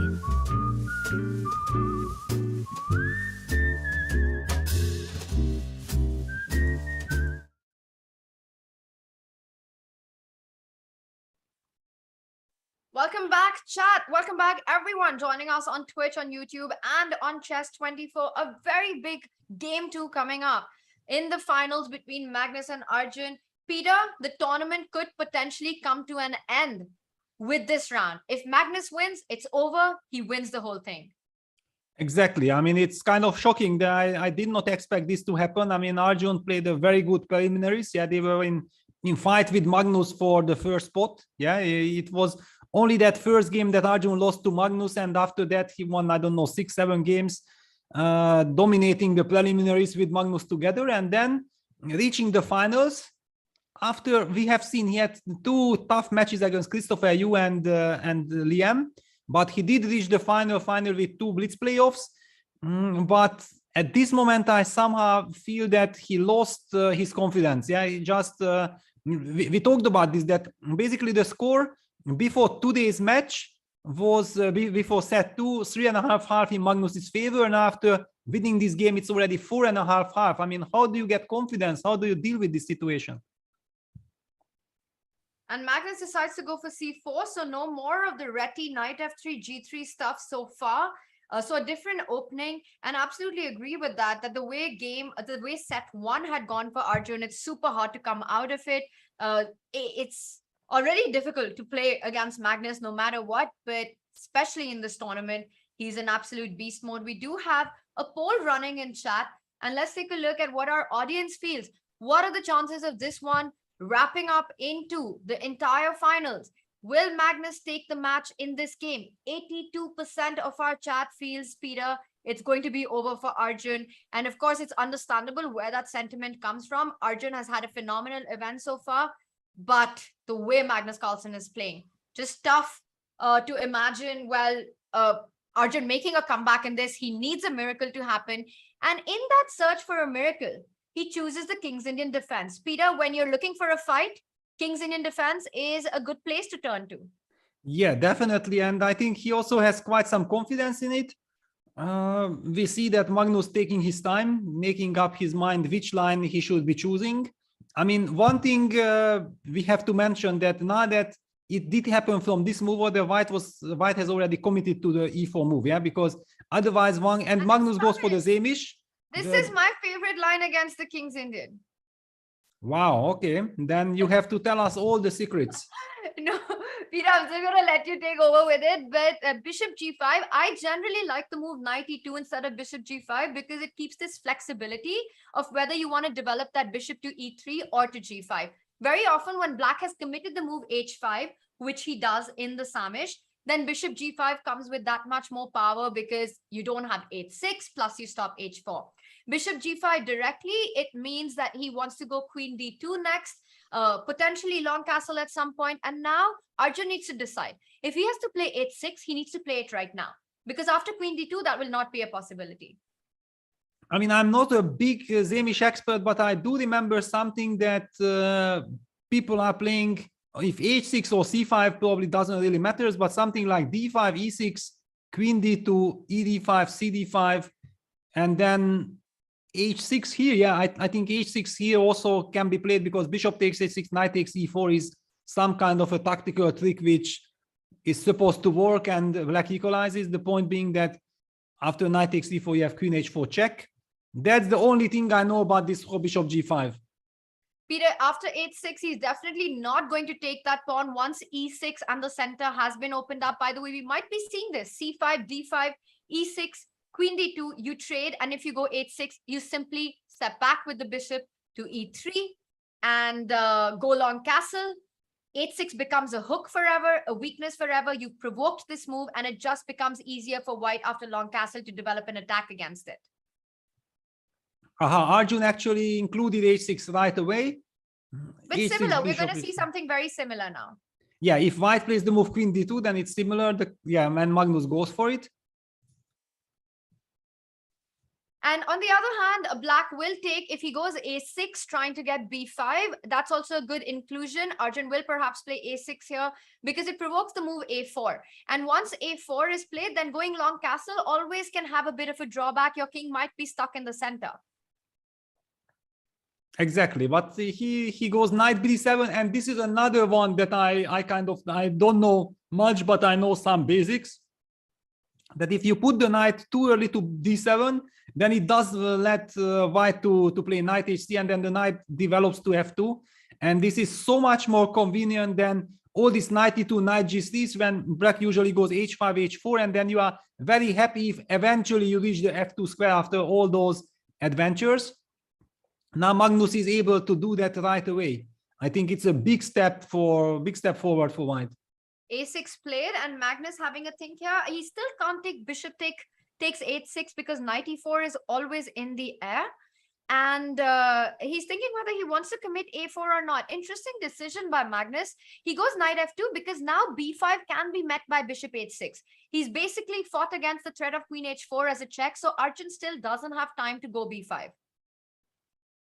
Welcome back, chat. Welcome back, everyone joining us on Twitch, on YouTube, and on Chess24. A very big game 2 coming up in the finals between Magnus and Arjun. Peter, the tournament could potentially come to an end with this round. If Magnus wins, it's over. He wins the whole thing. Exactly. I mean, it's kind of shocking that I did not expect this to happen. I mean, Arjun played a very good preliminaries. Yeah, they were in fight with Magnus for the first spot. Yeah, it was only that first game that Arjun lost to Magnus, and after that he won, I don't know, 6-7 games, dominating the preliminaries with Magnus together, and then reaching the finals. After we have seen he had 2 tough matches against Christopher Yu and Liam, but he did reach the final with 2 blitz playoffs. But at this moment, I somehow feel that he lost his confidence. Yeah, he just we talked about this, that basically the score before today's match was before set 2, 3.5 in Magnus's favor, and after winning this game, it's already 4.5. I mean, how do you get confidence? How do you deal with this situation? And Magnus decides to go for c4, so no more of the Reti knight f3, g3 stuff so far. So a different opening, and absolutely agree with that, that the way set 1 had gone for Arjun, it's super hard to come out of it. It's already difficult to play against Magnus no matter what, but especially in this tournament, he's in absolute beast mode. We do have a poll running in chat, and let's take a look at what our audience feels. What are the chances of this one wrapping up into the entire finals? Will Magnus take the match in this game? 82% of our chat feels, Peter, it's going to be over for Arjun. And of course, it's understandable where that sentiment comes from. Arjun has had a phenomenal event so far, but the way Magnus Carlsen is playing, just tough to imagine, well, Arjun making a comeback in this. He needs a miracle to happen. And in that search for a miracle, he chooses the King's Indian defense. Peter, when you're looking for a fight, King's Indian defense is a good place to turn to. Yeah, definitely. And I think he also has quite some confidence in it. We see that Magnus taking his time, making up his mind which line he should be choosing. I mean, one thing we have to mention, that now that it did happen from this move, or the white has already committed to the e4 move, yeah, because otherwise Magnus goes for the Zamish. This is my favorite line against the King's Indian. Wow, okay. Then you have to tell us all the secrets. No, Peter, I'm still going to let you take over with it. But bishop g5, I generally like the move knight e2 instead of bishop g5 because it keeps this flexibility of whether you want to develop that bishop to e3 or to g5. Very often when black has committed the move h5, which he does in the Samish, then bishop g5 comes with that much more power because you don't have h6 plus you stop h4. Bishop g5 directly, it means that he wants to go queen d2 next, potentially long castle at some point. And now Arjun needs to decide. If he has to play h6, he needs to play it right now. Because after queen d2, that will not be a possibility. I mean, I'm not a big Zemish expert, but I do remember something that people are playing. If h6 or c5 probably doesn't really matter, but something like d5, e6, queen d2, ed5, cd5, and then h6 here. Yeah, I think h6 here also can be played because bishop takes h6, knight takes e4 is some kind of a tactical trick which is supposed to work, and black equalizes. The point being that after knight takes e4, you have queen h4 check. That's the only thing I know about this whole bishop g5. Peter, after h6, he's definitely not going to take that pawn once e6 and the center has been opened up. By the way, we might be seeing this. c5, d5, e6, queen d2, you trade. And if you go h6, you simply step back with the bishop to e3 and go long castle. h6 becomes a hook forever, a weakness forever. You've provoked this move and it just becomes easier for white after long castle to develop an attack against it. Arjun actually included h6 right away. But h6 similar, we're going to bishop see something very similar now. Yeah, if white plays the move queen d2, then it's similar. And Magnus goes for it. And on the other hand, black will take, if he goes a6 trying to get b5, that's also a good inclusion. Arjun will perhaps play a6 here because it provokes the move a4. And once a4 is played, then going long castle always can have a bit of a drawback. Your king might be stuck in the center. Exactly, but he goes knight b7, and this is another one that I don't know much, but I know some basics. That if you put the knight too early to d7, then it does let white to play knight hc, and then the knight develops to f2. And this is so much more convenient than all this knight e2, knight g3s, when black usually goes h5, h4, and then you are very happy if eventually you reach the f2 square after all those adventures. Now Magnus is able to do that right away. I think it's a big step forward for white. a6 played, and Magnus having a think here. He still can't take bishop takes h6 because knight e4 is always in the air. And he's thinking whether he wants to commit a4 or not. Interesting decision by Magnus. He goes knight f2 because now b5 can be met by bishop h6. He's basically fought against the threat of queen h4 as a check. So Arjun still doesn't have time to go b5.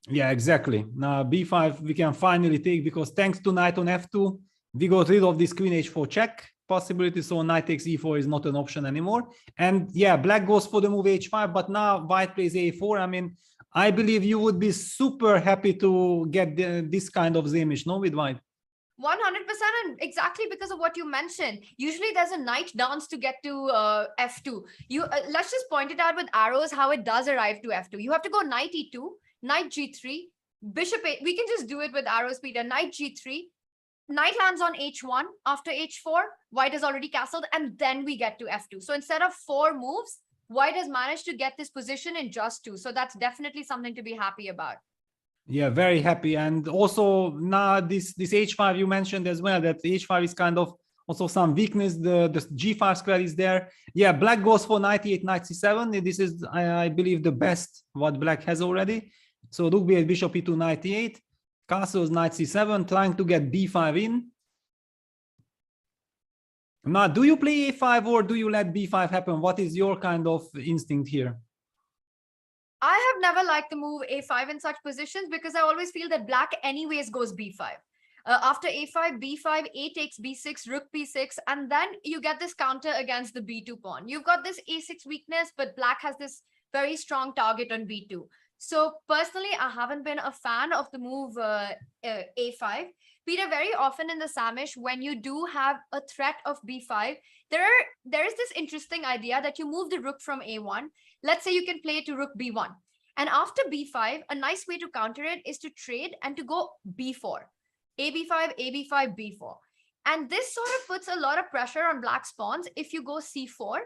Yeah, exactly. Now b5 we can finally take because thanks to knight on f2, we got rid of this queen h4 check possibility. So knight takes e4 is not an option anymore. And yeah, black goes for the move h5, but now white plays a4. I mean, I believe you would be super happy to get this kind of Zemish, no, with white. 100%, and exactly because of what you mentioned. Usually there's a knight dance to get to f2. Let's just point it out with arrows how it does arrive to f2. You have to go knight e2, knight g3, bishop a. We can just do it with arrows, Peter. Knight g3, knight lands on h1. After h4, white is already castled, and then we get to f2. So instead of 4 moves, white has managed to get this position in just 2. So that's definitely something to be happy about. Yeah, very happy. And also now this h5 you mentioned as well, that the h5 is kind of also some weakness. The g5 square is there. Yeah, black goes for knight e8, knight c7. This is, I believe, the best what black has already. So rook b8, bishop e2, knight e8, castles, knight c7, trying to get b5 in. Now, do you play a5 or do you let b5 happen? What is your kind of instinct here? I have never liked the move a5 in such positions because I always feel that black anyways goes b5. After a5, b5, a takes b6, rook b6, and then you get this counter against the b2 pawn. You've got this a6 weakness, but black has this very strong target on b2. So personally, I haven't been a fan of the move a5. Peter, very often in the Samish, when you do have a threat of b5, there is this interesting idea that you move the rook from a1. Let's say you can play it to rook b1. And after b5, a nice way to counter it is to trade and to go b4. ab5, ab5, b4. And this sort of puts a lot of pressure on black's pawns. If you go c4,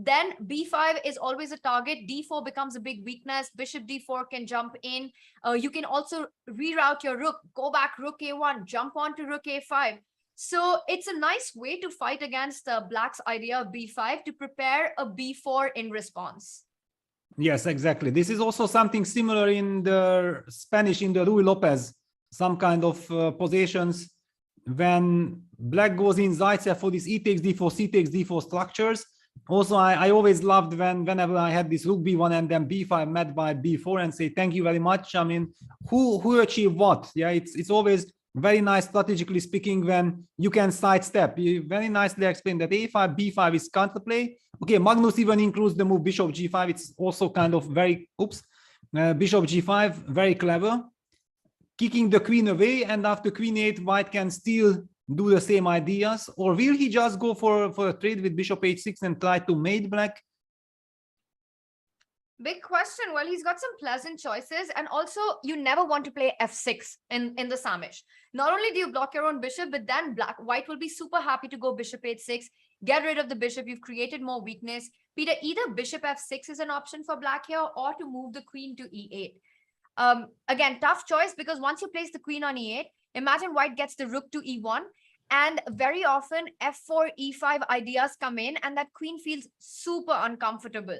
Then b5 is always a target. d4 becomes a big weakness. Bishop d4 can jump in. You can also reroute your rook, go back rook a1, jump onto rook a5. So it's a nice way to fight against black's idea of b5 to prepare a b4 in response. Yes, exactly. This is also something similar in the Spanish, in the Ruy Lopez, some kind of positions when black goes in Zaitsev for this e takes d4, c takes d4 structures. Also, I always loved whenever I had this rook b1 and then b5 met by b4 and say, thank you very much. I mean, who achieved what? Yeah, it's always very nice strategically speaking when you can sidestep. You very nicely explained that a5, b5 is counterplay. Okay, Magnus even includes the move bishop g5. It's also kind of very, bishop g5, very clever. Kicking the queen away, and after queen 8, white can still do the same ideas. Or will he just go for a trade with bishop h6 and try to mate black? Big question. Well, he's got some pleasant choices. And also, you never want to play f6 in the Samish. Not only do you block your own bishop, but then white will be super happy to go bishop h6, get rid of the bishop. You've created more weakness. Peter, either bishop f6 is an option for black here, or to move the queen to e8. Again, tough choice, because once you place the queen on e8, imagine white gets the rook to e1, and very often f4, e5 ideas come in, and that queen feels super uncomfortable.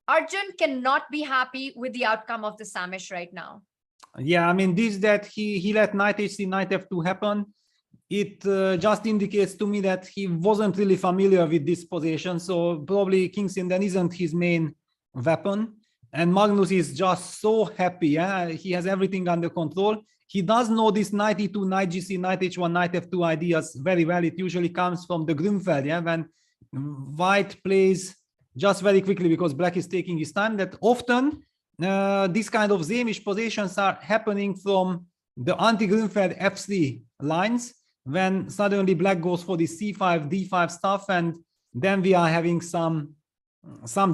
Arjun cannot be happy with the outcome of the Samish right now. Yeah, I mean, this that he let knight h3, knight f2 happen, it just indicates to me that he wasn't really familiar with this position. So probably King Sinden isn't his main weapon. And Magnus is just so happy. Yeah? He has everything under control. He does know this knight e2, knight gc, knight h1, knight f2 ideas very well. It usually comes from the Grunfeld, yeah, when white plays just very quickly because black is taking his time. That often these kind of Zamish positions are happening from the anti-Grunfeld f3 lines, when suddenly black goes for the c5, d5 stuff, and then we are having some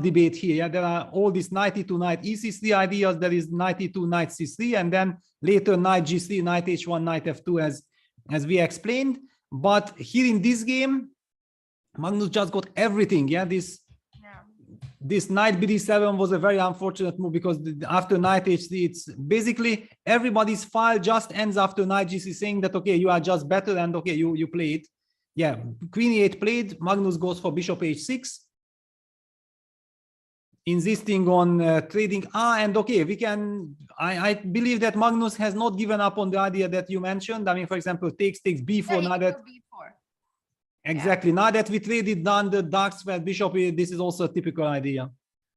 debate here. Yeah? There are all these knight e2, knight e6 ideas. There is knight e2, knight c3, and then later knight g3, knight h1, knight f2, as we explained. But here in this game, Magnus just got everything. Yeah, this knight bd7 was a very unfortunate move, because after knight h3, it's basically everybody's file just ends after knight gc, saying that okay, you are just better, and okay, you play it. Yeah, queen e8 played. Magnus goes for bishop h6, insisting on trading. And okay, we can, I believe that Magnus has not given up on the idea that you mentioned. I mean, for example, takes b4. Now that b4. Exactly. Yeah. Now that we traded down the dark square bishop, this is also a typical idea.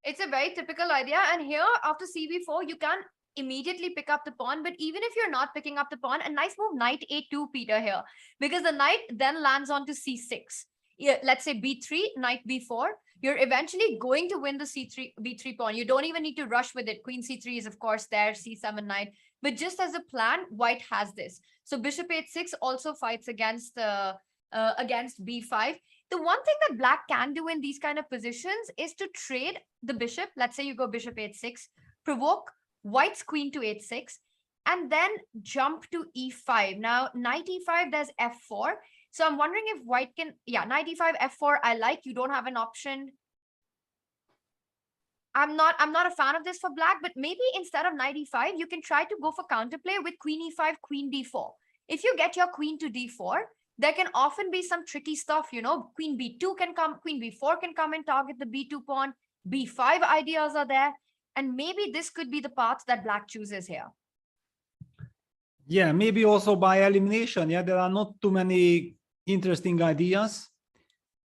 It's a very typical idea. And here, after cb4, you can immediately pick up the pawn. But even if you're not picking up the pawn, a nice move, knight a2, Peter, here. Because the knight then lands onto c6. Yeah, let's say b3, knight b4. You're eventually going to win the b3 pawn. You don't even need to rush with it. Queen c3 is, of course, there, c7 knight. But just as a plan, white has this. So bishop h6 also fights against b5. The one thing that black can do in these kind of positions is to trade the bishop. Let's say you go bishop h6, provoke white's queen to h6, and then jump to e5. Now, knight e5, there's f4. So I'm wondering if white can, yeah, knight e5, f4, I like. You don't have an option. I'm not a fan of this for black, but maybe instead of knight e5, you can try to go for counterplay with queen e5, queen d4. If you get your queen to d4, there can often be some tricky stuff, you know, queen b2 can come, queen b4 can come and target the b2 pawn, b5 ideas are there, and maybe this could be the path that black chooses here. Yeah, maybe also by elimination. Yeah, there are not too many interesting ideas.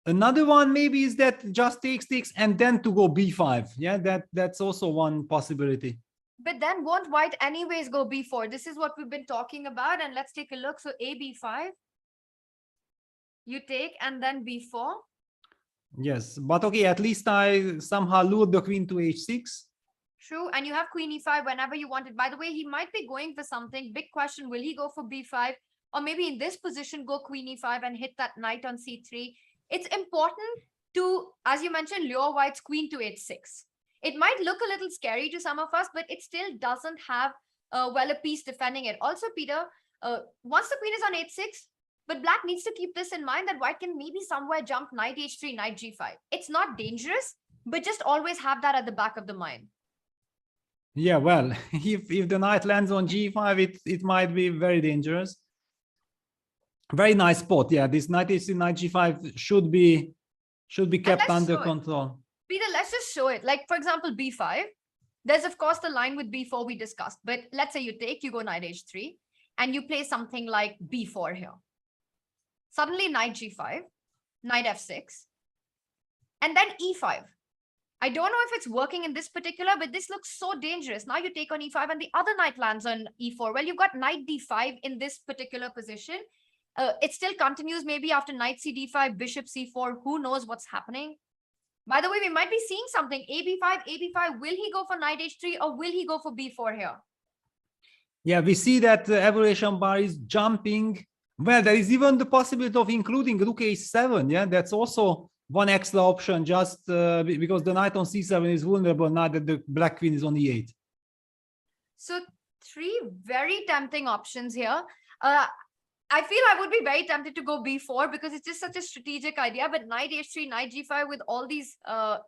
Another one maybe is that just takes and then to go b5. Yeah, that's also one possibility. But then won't white anyways go b4? This is what we've been talking about, and let's take a look. So a b5. You take and then b4. Yes, but okay, at least I somehow lured the queen to h6. True, and you have queen e5 whenever you want it. By the way, he might be going for something. Big question, will he go for b5? Or maybe in this position, go queen e5 and hit that knight on c3. It's important to, as you mentioned, lure white's queen to h6. It might look a little scary to some of us, but it still doesn't have, well, a piece defending it. Also, Peter, once the queen is on h6, But black needs to keep this in mind that white can maybe somewhere jump knight h3, knight g5. It's not dangerous, but just always have that at the back of the mind. Yeah, well, if the knight lands on g5, it might be very dangerous. Very nice spot. Yeah, this knight h3, knight g5 should be kept under control. Peter, let's just show it. Like, for example, b5. There's, of course, the line with b4 we discussed. But let's say you go knight h3, and you play something like b4 here. Suddenly, knight g5, knight f6, and then e5. I don't know if it's working in this particular, but this looks so dangerous. Now you take on e5, and the other knight lands on e4. Well, you've got knight d5 in this particular position. It still continues maybe after knight c d5, bishop c4. Who knows what's happening? By the way, we might be seeing something. ab5. Will he go for knight h3 or will he go for b4 here? Yeah, we see that the evaluation bar is jumping. Well, there is even the possibility of including rook a7. Yeah, that's also one extra option, just because the knight on c7 is vulnerable now that the black queen is on e8. So 3 very tempting options here. I feel I would be very tempted to go b4 because it's just such a strategic idea. But knight h3, knight g5 with all these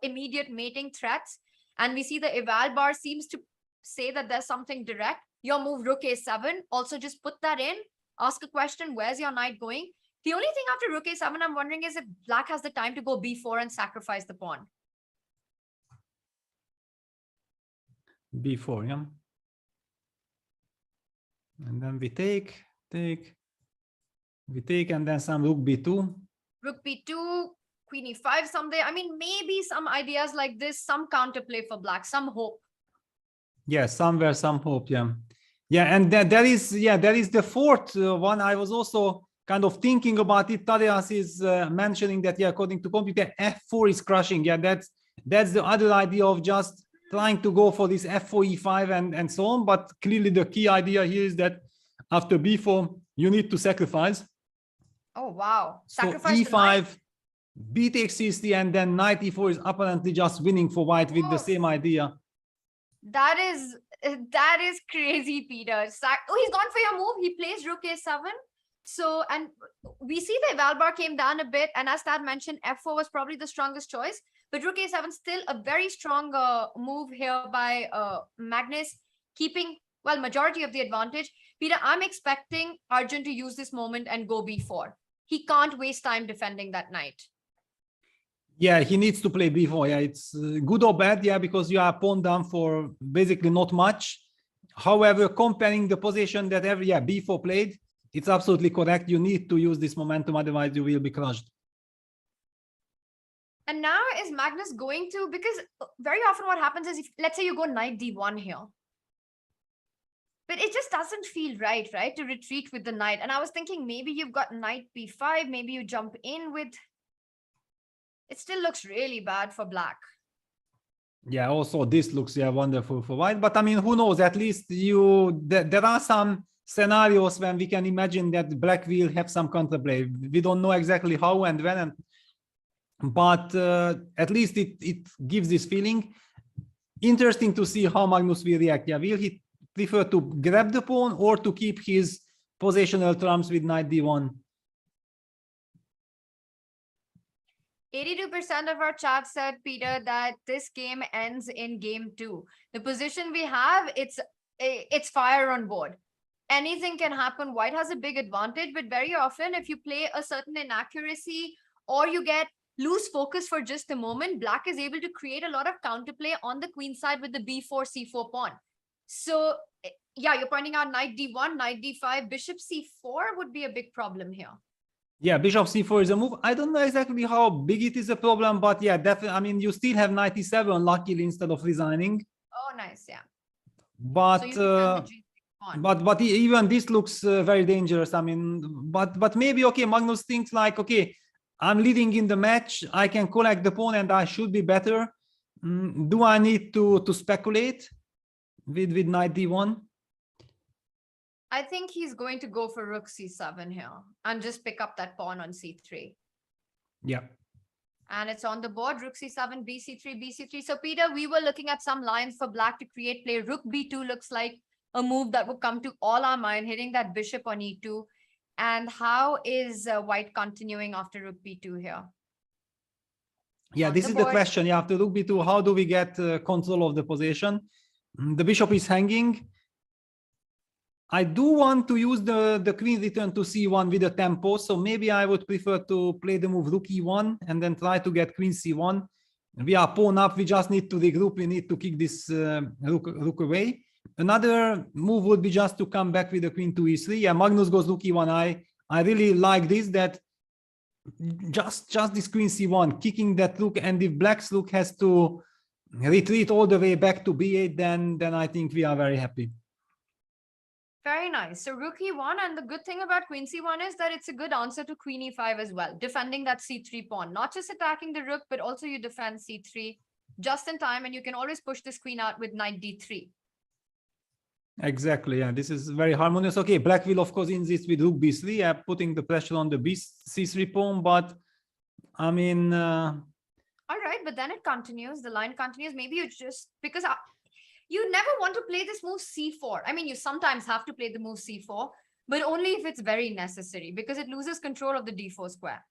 immediate mating threats. And we see the eval bar seems to say that there's something direct. Your move rook a7. Also just put that in. Ask a question. Where's your knight going? The only thing after rook a7 I'm wondering is if black has the time to go b4 and sacrifice the pawn. b4, yeah. And then we take, and then some rook b2. Rook b2, queen e5 someday. I mean, maybe some ideas like this, some counterplay for black, some hope. Yeah, somewhere, some hope, yeah. Yeah, and there is the fourth one. I was also kind of thinking about it. Tania is mentioning that, yeah, according to computer, f4 is crushing. Yeah, that's the other idea of just trying to go for this f4, e5, and so on. But clearly the key idea here is that after b4, you need to sacrifice. Oh, wow. Sacrifice so e5, b takes c3, and then knight e4 is apparently just winning for white with the same idea. That is crazy, Peter. Oh, he's gone for your move. He plays rook a7. So, and we see the eval bar came down a bit. And as Tad mentioned, f4 was probably the strongest choice. But rook a7 still a very strong move here by Magnus, keeping, well, majority of the advantage. Peter, I'm expecting Arjun to use this moment and go b4. He can't waste time defending that knight. Yeah, he needs to play b4. Yeah, it's good or bad, yeah, because you are pawn down for basically not much. However, comparing the position that b4 played, it's absolutely correct. You need to use this momentum, otherwise you will be crushed. And now is Magnus going to, because very often what happens is, if, let's say you go knight d1 here. But it just doesn't feel right, to retreat with the knight. And I was thinking maybe you've got knight b5, maybe you jump in with... It still looks really bad for black. Yeah, also this looks wonderful for white. But I mean, who knows? At least there are some scenarios when we can imagine that black will have some counterplay. We don't know exactly how and when, but at least it gives this feeling. Interesting to see how Magnus will react. Yeah, will he prefer to grab the pawn or to keep his positional trumps with knight d1? 82% of our chat said, Peter, that this game ends in game 2. The position we have, it's fire on board. Anything can happen. White has a big advantage, but very often if you play a certain inaccuracy or you get loose focus for just a moment, black is able to create a lot of counterplay on the queen side with the b4, c4 pawn. So yeah, you're pointing out knight d1, knight d5, bishop c4 would be a big problem here. Yeah, bishop c4 is a move. I don't know exactly how big it is a problem, but yeah, definitely. I mean, you still have knight e7 luckily instead of resigning. Oh, nice, yeah. But so but even this looks very dangerous. I mean, but maybe okay. Magnus thinks like, okay, I'm leading in the match. I can collect the pawn, and I should be better. Do I need to speculate with knight d1? I think he's going to go for rook c7 here and just pick up that pawn on c3. Yeah. And it's on the board, rook c7, bc3, bc3. So Peter, we were looking at some lines for black to create play. Rook b2 looks like a move that would come to all our mind, hitting that bishop on e2. And how is white continuing after rook b2 here? Yeah, On this the is the board. question. You have to rook b2. How do we get control of the position? The bishop is hanging. I do want to use the queen return to c1 with a tempo, so maybe I would prefer to play the move rook e1 and then try to get queen c1. We are pawn up, we just need to regroup, we need to kick this rook away. Another move would be just to come back with the queen to e3. Yeah, Magnus goes rook e1. I really like this, that just this queen c1, kicking that rook, and if black's rook has to retreat all the way back to b8, then I think we are very happy. Very nice. So rook e1, and the good thing about queen c1 is that it's a good answer to queen e5 as well, defending that c3 pawn, not just attacking the rook, but also you defend c3 just in time, and you can always push this queen out with knight d3. Exactly, yeah, this is very harmonious. Okay, black will of course insist with rook b3, putting the pressure on the c3 pawn, but I mean... All right, but then it continues, the line continues. Maybe you just, because you never want to play this move c4. I mean, you sometimes have to play the move c4, but only if it's very necessary, because it loses control of the d4 square.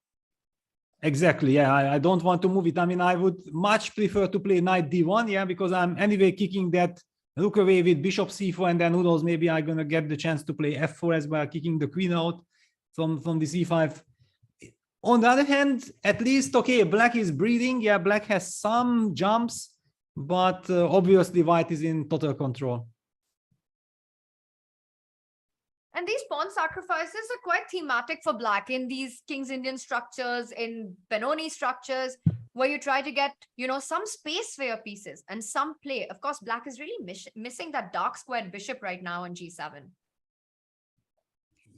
Exactly, yeah, I don't want to move it. I mean, I would much prefer to play knight d1, yeah, because I'm anyway kicking that rook away with bishop c4, and then who knows, maybe I'm going to get the chance to play f4 as well, kicking the queen out from the c5. On the other hand, at least, okay, black is breathing. Yeah, black has some jumps, but obviously white is in total control. And these pawn sacrifices are quite thematic for black in these King's Indian structures, in Benoni structures, where you try to get, you know, some space for your pieces and some play. Of course, black is really missing that dark squared bishop right now on g7.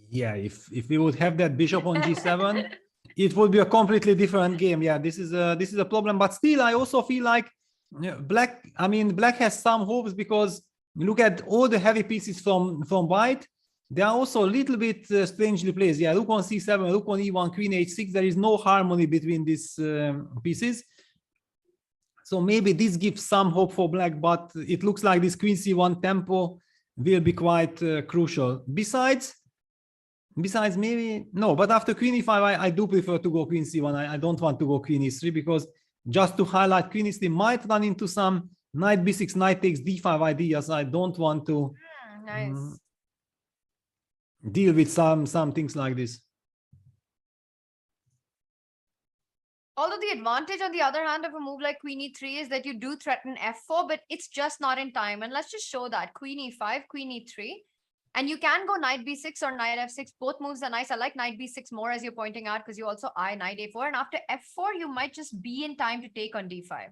Yeah, if we would have that bishop on g7, it would be a completely different game. Yeah, this is a problem. But still, I also feel like black has some hopes, because look at all the heavy pieces from white. They are also a little bit strangely placed. Yeah, rook on c7, rook on e1, queen h6. There is no harmony between these pieces. So maybe this gives some hope for black, but it looks like this queen c1 tempo will be quite crucial. Besides maybe, no, but after queen e5, I do prefer to go queen c1. I don't want to go queen e3, because just to highlight, queen e3 might run into some knight b6, knight takes d5 ideas. I don't want to deal with some things like this. Although the advantage, on the other hand, of a move like queen e3 is that you do threaten f4, but it's just not in time. And let's just show that. Queen e5, queen e3. And you can go knight b6 or knight f6. Both moves are nice. I like knight b6 more, as you're pointing out, because you also eye knight a4. And after f4, you might just be in time to take on d5.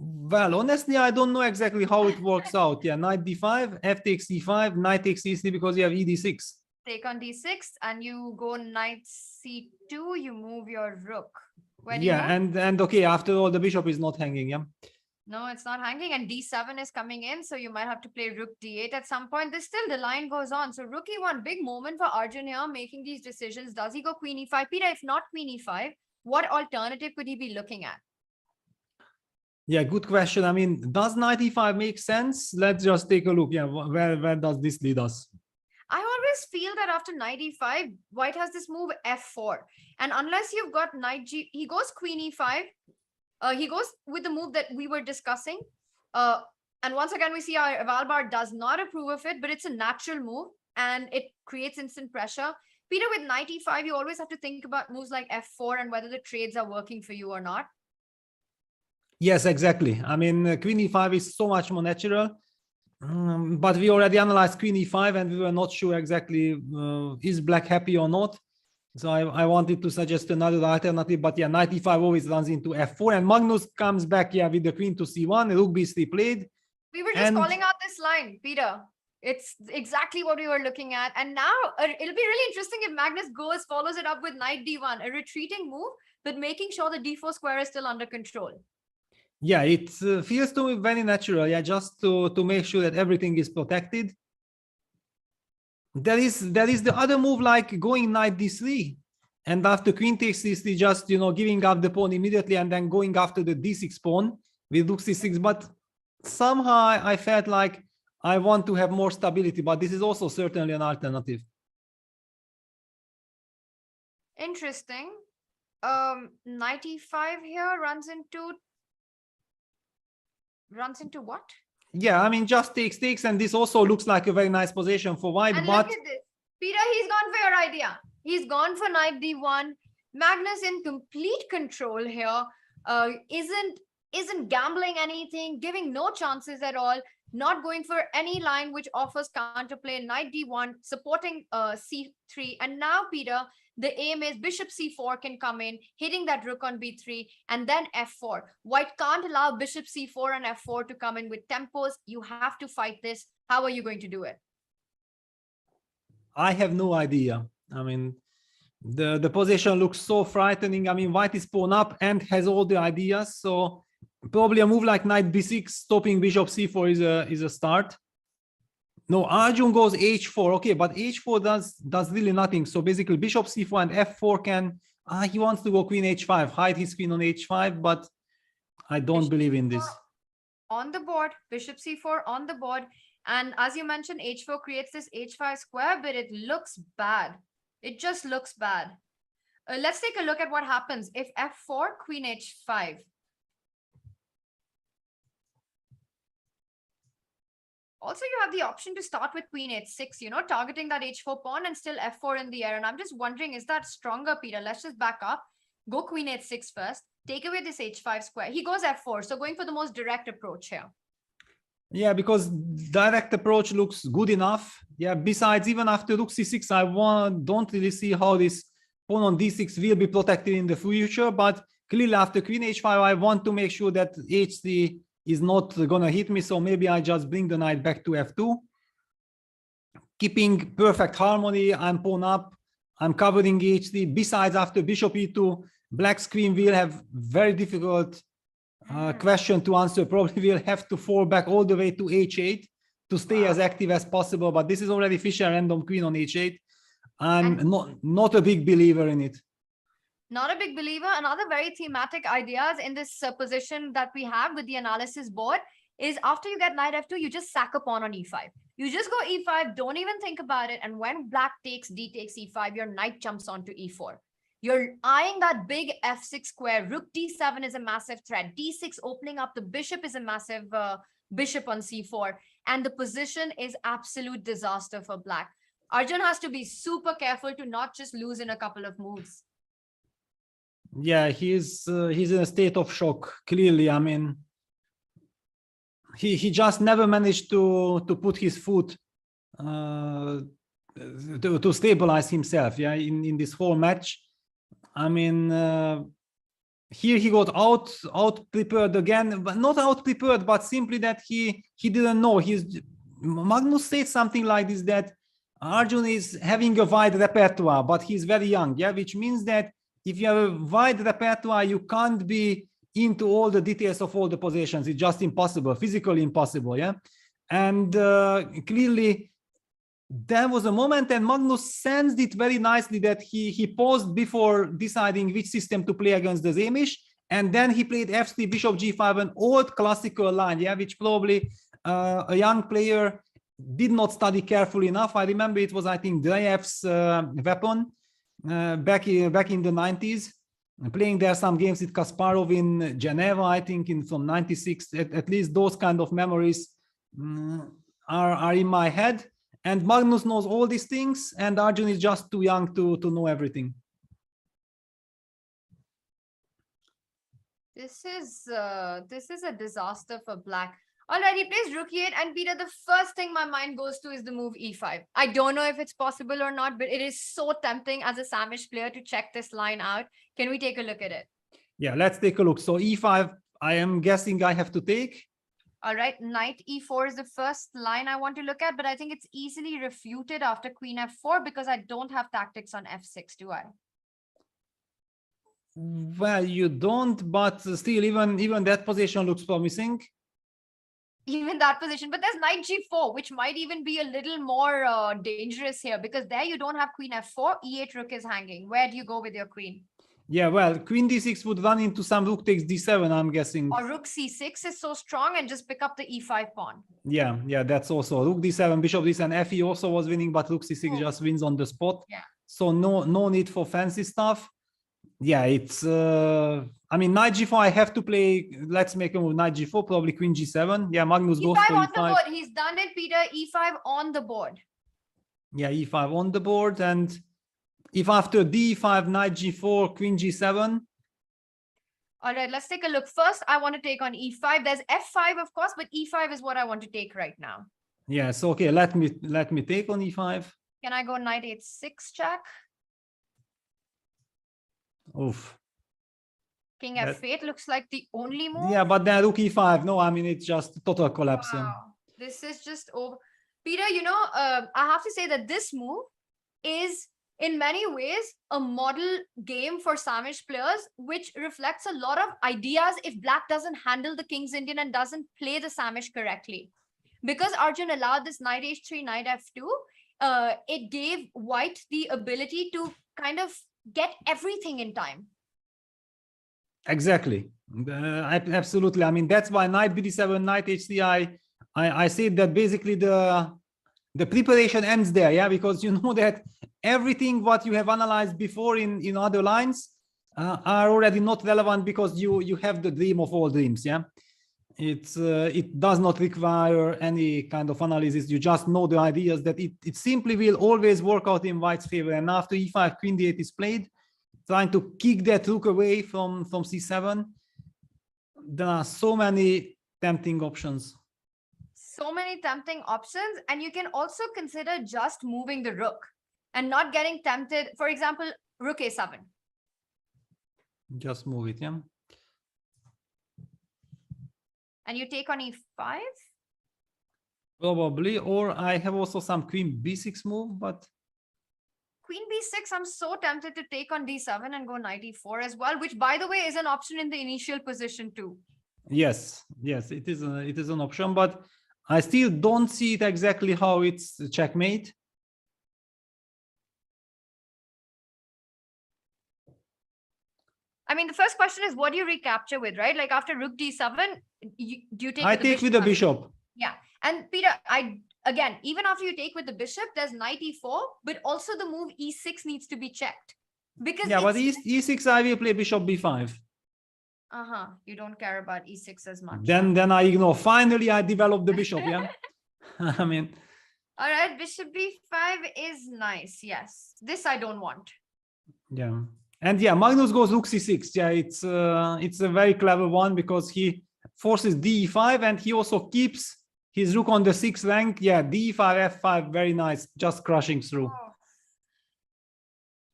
Well, honestly, I don't know exactly how it works out. Yeah, knight d5, f takes e5, knight takes e3, because you have ed6. Take on d6, and you go knight c2, you move your rook. And okay, after all, the bishop is not hanging, yeah? No, it's not hanging, and d7 is coming in, so you might have to play rook d8 at some point. The line goes on. So rook e1, big moment for Arjun here, making these decisions. Does he go queen e5? Peter, if not queen e5, what alternative could he be looking at? Yeah, good question. I mean, does knight e5 make sense? Let's just take a look. Yeah, where does this lead us? I always feel that after knight e5, white has this move f4. And unless you've got knight he goes queen e5. He goes with the move that we were discussing. And once again, we see our Valbar does not approve of it, but it's a natural move and it creates instant pressure. Peter, with knight e5, you always have to think about moves like f4 and whether the trades are working for you or not. Yes, exactly. I mean, queen e5 is so much more natural. But we already analyzed queen e5 and we were not sure exactly is black happy or not. So I wanted to suggest another alternative, but yeah, knight e5 always runs into f4, and Magnus comes back, yeah, with the queen to c1, rook b3 played. We were just calling out this line, Peter. It's exactly what we were looking at. And now it'll be really interesting if Magnus follows it up with knight d1, a retreating move, but making sure the d4 square is still under control. Yeah, it feels to me very natural. Yeah, just to make sure that everything is protected. There is the other move, like going knight d3, and after queen takes c3, just giving up the pawn immediately and then going after the d6 pawn with rook c6. But somehow I felt like I want to have more stability. But this is also certainly an alternative. Interesting. Knight e5 here runs into what? Yeah, I mean, just takes, and this also looks like a very nice position for white. And but look at this, Peter. He's gone for your idea. He's gone for knight d1. Magnus in complete control here. Isn't gambling anything, giving no chances at all. Not going for any line which offers counterplay. Knight d1, supporting c3, and now Peter, the aim is bishop c4 can come in, hitting that rook on b3, and then f4. White can't allow bishop c4 and f4 to come in with tempos. You have to fight this. How are you going to do it? I have no idea. I mean, the position looks so frightening. I mean, white is pawn up and has all the ideas, so probably a move like knight b6, stopping bishop c4 is a start. No, Arjun goes h4. Okay, but h4 does really nothing. So basically bishop c4 and f4 can... he wants to go queen h5, hide his queen on h5, but I don't believe in this. On the board, bishop c4 on the board. And as you mentioned, h4 creates this h5 square, but it looks bad. It just looks bad. Let's take a look at what happens if f4, queen h5. Also, you have the option to start with queen h6, you know, targeting that h4 pawn and still f4 in the air. And I'm just wondering, is that stronger, Peter? Let's just back up. Go queen h6 first. Take away this h5 square. He goes f4. So going for the most direct approach here. Yeah, because direct approach looks good enough. Yeah, besides, even after rook c6, don't really see how this pawn on d6 will be protected in the future. But clearly after queen h5, I want to make sure that h3 is not gonna hit me, so maybe I just bring the knight back to f2, keeping perfect harmony. I'm pawn up, I'm covering h3. Besides, after bishop e2, black's queen will have very difficult question to answer. Probably will have to fall back all the way to h8 to stay as active as possible, but this is already Fischer random queen on h8. I'm not a big believer in it. Not a big believer. Another very thematic ideas in this position that we have with the analysis board is after you get knight f2, you just sack a pawn on e5. You just go e5, don't even think about it. And when black takes d takes e5, your knight jumps onto e4. You're eyeing that big f6 square. Rook d7 is a massive threat. d6 opening up the bishop is a massive bishop on c4. And the position is absolute disaster for black. Arjun has to be super careful to not just lose in a couple of moves. Yeah, he's in a state of shock. Clearly, I mean, he just never managed to put his foot to stabilize himself. Yeah, in this whole match. I mean, here he got out prepared again, but not out prepared, but simply that he didn't know. Magnus said something like this, that Arjun is having a wide repertoire, but he's very young. Yeah, which means that if you have a wide repertoire, you can't be into all the details of all the positions. It's just impossible, physically impossible. Yeah, and clearly there was a moment, and Magnus sensed it very nicely, that he paused before deciding which system to play against the Zemish, and then he played f3, bishop g5, an old classical line. Yeah, which probably a young player did not study carefully enough. I remember it was, I think, Dreyev's weapon. Back in the 90s, playing there some games with Kasparov in Geneva, I think from 96. At least those kind of memories are in my head. And Magnus knows all these things, and Arjun is just too young to know everything. This is a disaster for black. All right, he plays rook e8, and Peter, the first thing my mind goes to is the move e5. I don't know if it's possible or not, but it is so tempting as a Samish player to check this line out. Can we take a look at it? Yeah, let's take a look. So e5, I am guessing I have to take. All right, knight e4 is the first line I want to look at, but I think it's easily refuted after queen f4 because I don't have tactics on f6, do I? Well, you don't, but still, even that position looks promising. Even that position, but there's knight g4, which might even be a little more dangerous here, because there you don't have queen f4, e8 rook is hanging. Where do you go with your queen? Yeah, well, queen d6 would run into some rook takes d7, I'm guessing. Or rook c6 is so strong and just pick up the e5 pawn. Yeah, that's also rook d7, bishop d7, fe also was winning, but rook c6 just wins on the spot. Yeah. so no need for fancy stuff. Yeah, it's I mean, knight g4, I have to play. Let's make a move. Knight g4, probably queen g7. Yeah, Magnus goes E5 for on the e5. board. He's done it, Peter. E5 on the board. Yeah, e5 on the board, and if after d5, knight g4, queen g7. All right, let's take a look. First, I want to take on e5. There's f5, of course, but e5 is what I want to take right now. Yes, okay. Let me take on e5. Can I go knight h6 check? Oof. King f8 looks like the only move. Yeah, but then rook e5. No, I mean, it's just total collapse. Wow. This is just over. Peter, you know, I have to say that this move is in many ways a model game for Samish players, which reflects a lot of ideas if Black doesn't handle the King's Indian and doesn't play the Samish correctly. Because Arjun allowed this knight h3, knight f2, it gave White the ability to kind of get everything in time. Exactly. Absolutely. I mean, that's why knight bd7, knight h3, I say that basically the preparation ends there, yeah, because you know that everything what you have analyzed before in other lines are already not relevant because you have the dream of all dreams, yeah. It does not require any kind of analysis. You just know the ideas that it simply will always work out in White's favor. And after e5, queen d8 is played, trying to kick that rook away from c7, there are so many tempting options. So many tempting options, and you can also consider just moving the rook and not getting tempted. For example, rook a7. Just move it, yeah. And you take on e5? Probably, or I have also some queen b6 move, but Queen b6, I'm so tempted to take on d7 and go knight e4 as well, which by the way is an option in the initial position too. Yes, it is an option, but I still don't see it exactly how it's checkmate. I mean, the first question is, what do you recapture with, right? Like after rook d7, do you take? I take with the bishop. Yeah, and Peter, again, even after you take with the bishop, there's knight e4, but also the move e6 needs to be checked because yeah, but e6 I will play bishop b5. You don't care about e6 as much. Then I ignore. Finally, I developed the bishop. Yeah, I mean. All right, bishop b5 is nice. Yes, this I don't want. Yeah, and yeah, Magnus goes rook c6. Yeah, it's a very clever one because he forces d5 and he also keeps his rook on the 6th rank. Yeah, d5, f5, very nice, just crushing through. Oh.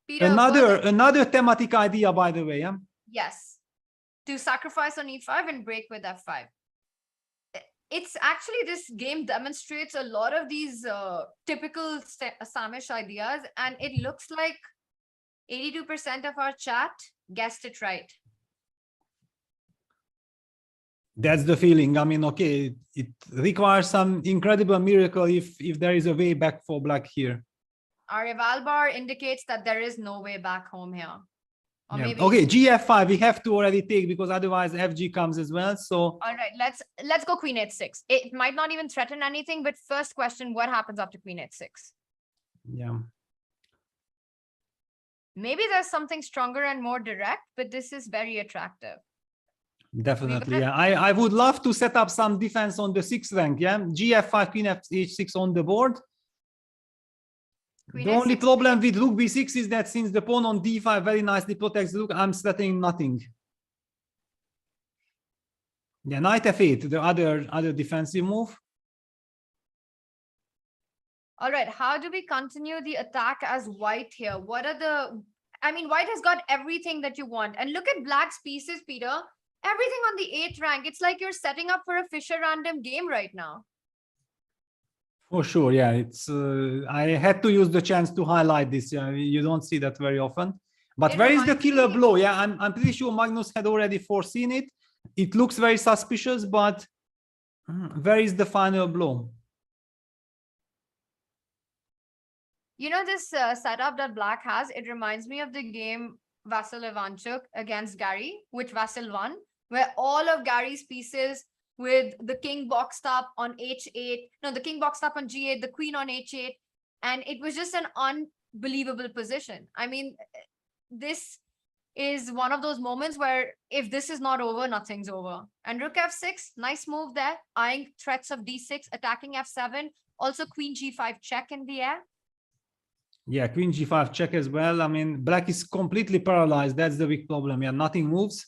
Peter, another thematic idea, by the way. Yeah. Yes, to sacrifice on e5 and break with f5. It's actually, this game demonstrates a lot of these typical Samish ideas, and it looks like 82% of our chat guessed it right. That's the feeling. I mean, okay, it requires some incredible miracle if there is a way back for Black here. Our eval bar indicates that there is no way back home here. Or maybe okay, gf5 we have to already take because otherwise fg comes as well. So all right, let's go queen h6. It might not even threaten anything, but first question, what happens after queen h6? Yeah, maybe there's something stronger and more direct, but this is very attractive. Definitely. Yeah, I would love to set up some defense on the 6th rank. Yeah, gf5, queen h6 on the board. The only problem with rook b6 is that since the pawn on d5 very nicely protects the rook, I'm threatening nothing. Yeah, knight f8, the other defensive move. All right, how do we continue the attack as White here? What are the, I mean, White has got everything that you want. And look at Black's pieces, Peter. Everything on the 8th rank. It's like you're setting up for a Fisher random game right now. For sure, yeah. It's I had to use the chance to highlight this. Yeah, you don't see that very often. But where is the killer blow? Yeah, I'm pretty sure Magnus had already foreseen it. It looks very suspicious, but where is the final blow? You know, this setup that Black has, it reminds me of the game Vasil Ivanchuk against Gary, which Vasil won, where all of Gary's pieces with the king boxed up on h8, no, the king boxed up on g8, the queen on h8, and it was just an believable position. I mean, this is one of those moments where if this is not over, nothing's over. And rook f6, nice move there, eyeing threats of d6, attacking f7, also queen g5 check in the air. Yeah, queen g5 check as well. I mean, black is completely paralyzed. That's the big problem. Yeah, nothing moves.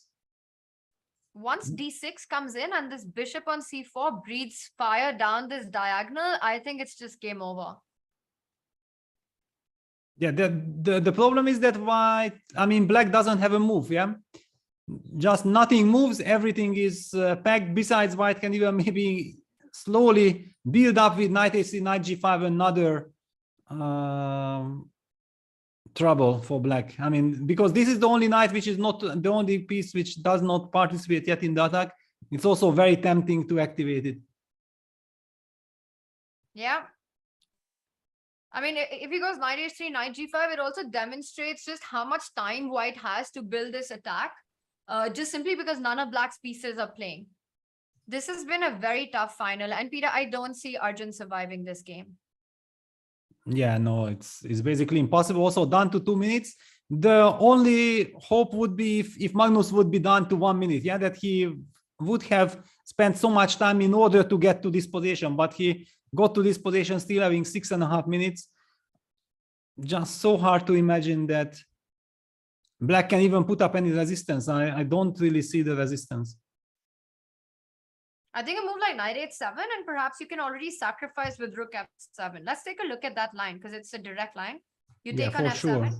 Once d6 comes in and this bishop on c4 breathes fire down this diagonal, I think it's just game over. Yeah, the problem is that black doesn't have a move. Yeah, just nothing moves. Everything is packed. Besides, white can even maybe slowly build up with knight a3, knight g5, another trouble for black. I mean, because this is the only knight which is not the only piece which does not participate yet in the attack. It's also very tempting to activate it. Yeah. I mean, if he goes knight h3, knight g5, it also demonstrates just how much time white has to build this attack, just simply because none of black's pieces are playing. This has been a very tough final. And Peter, I don't see Arjun surviving this game. Yeah, no, it's basically impossible. Also down to 2 minutes. The only hope would be if Magnus would be down to 1 minute. Yeah, that he would have spent so much time in order to get to this position, but he got to this position still having 6.5 minutes. Just so hard to imagine that black can even put up any resistance. I don't really see the resistance. I think a move like knight h7, and perhaps you can already sacrifice with rook f7. Let's take a look at that line because it's a direct line. You take on f7. Sure.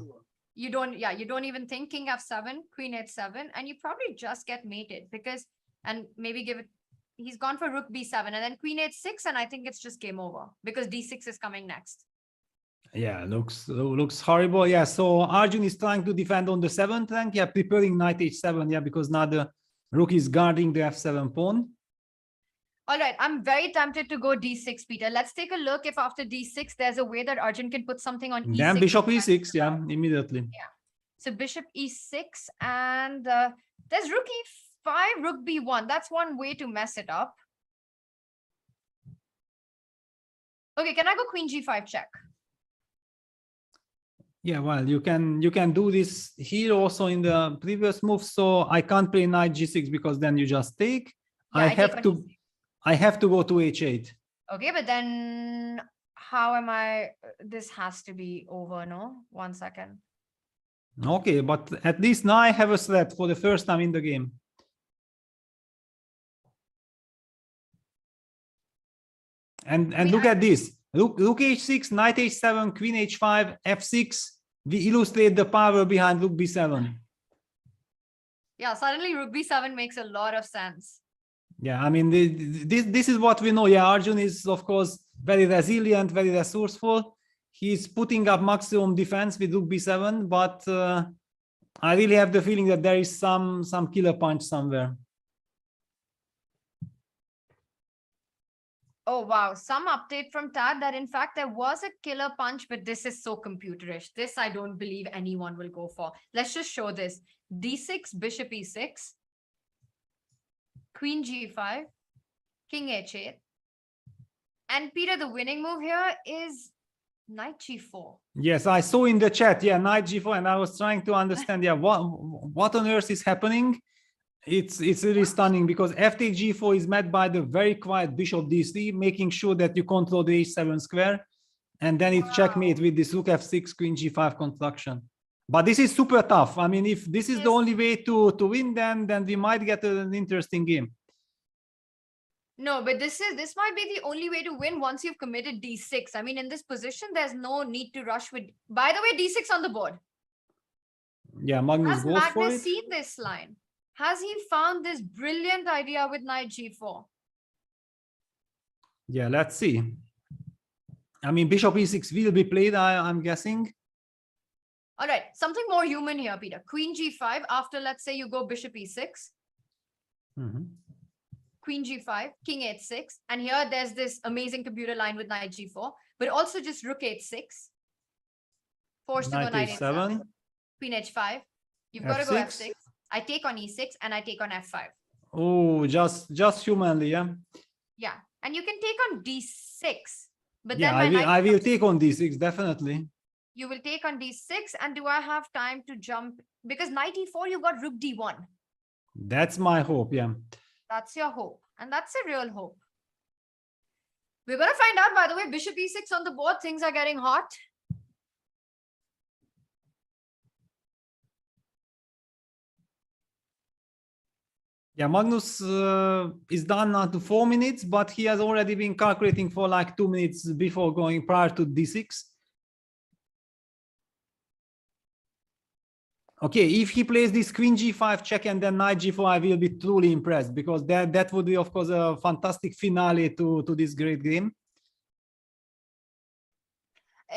You don't even think king f7, queen h7, and you probably just get mated because, and maybe give it, he's gone for rook b7 and then queen h6, and I think it's just game over because d6 is coming next. Yeah, looks horrible. Yeah, so Arjun is trying to defend on the 7th rank. Yeah, preparing knight h7. Yeah, because now the rook is guarding the f7 pawn. All right, I'm very tempted to go d6, Peter. Let's take a look if after d6 there's a way that Arjun can put something on e6. Then bishop e6, yeah, immediately. Yeah. So bishop e6 and there's rook e5, rook b1. That's one way to mess it up. Okay, can I go queen g5 check? Yeah, well, you can do this here also in the previous move. So I can't play knight g6 because then you just take. Yeah, I have to go to h8. Okay, but then how am I? This has to be over, no? 1 second. Okay, but at least now I have a threat for the first time in the game. And look at this. Rook h6, knight h7, queen h5, f6. We illustrate the power behind rook b7. Yeah, suddenly rook b7 makes a lot of sense. Yeah, I mean, this is what we know. Yeah, Arjun is, of course, very resilient, very resourceful. He's putting up maximum defense with rook b7, but I really have the feeling that there is some killer punch somewhere. Oh, wow. Some update from Tad that, in fact, there was a killer punch, but this is so computerish. This I don't believe anyone will go for. Let's just show this. d6, bishop e6, queen g5, king h8. And Peter, the winning move here is knight g4. Yes, I saw in the chat, yeah, knight g4, and I was trying to understand, yeah, what on earth is happening? It's really stunning because f takes g4 is met by the very quiet bishop d3, making sure that you control the h7 square, and then it's checkmate with this rook f6, queen g5 construction. But this is super tough. I mean, if this is the only way to win, then we might get an interesting game. No, but this might be the only way to win once you've committed d6. I mean, in this position, there's no need to rush with. By the way, d6 on the board. Yeah, Magnus goes for it. Has Magnus seen this line? Has he found this brilliant idea with knight g4? Yeah, let's see. I mean, bishop e6 will be played, I'm guessing. All right, something more human here, Peter. Queen g5 after, let's say, you go bishop e6. Mm-hmm. Queen g5, king h6. And here there's this amazing computer line with knight g4, but also just rook h6. Forced to go knight h7. Queen h5. You've got to go f6. I take on e6 and I take on f5. Oh, just humanly, yeah. Yeah, and you can take on d6, but yeah, then I will take on d6 definitely. you will take on d6. And do I have time to jump? Because knight e4, you got rook d1. That's my hope, yeah. That's your hope. And that's a real hope. We're going to find out, by the way, bishop e6 on the board. Things are getting hot. Yeah, Magnus is done now to 4 minutes, but he has already been calculating for like 2 minutes before going prior to d6. Okay, if he plays this queen g5 check and then knight g4, I will be truly impressed, because that would be, of course, a fantastic finale to this great game.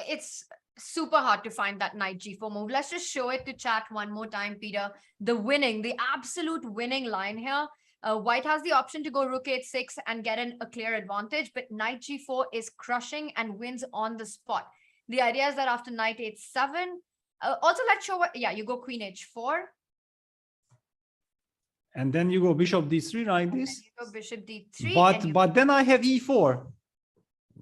It's super hard to find that knight g4 move. Let's just show it to chat one more time, Peter. The absolute winning line here. White has the option to go rook h6 and get a clear advantage, but knight g4 is crushing and wins on the spot. The idea is that after knight h7, also let's show what, yeah, you go queen h4. And then you go bishop d3 like this. You go bishop d3. But then I have e4.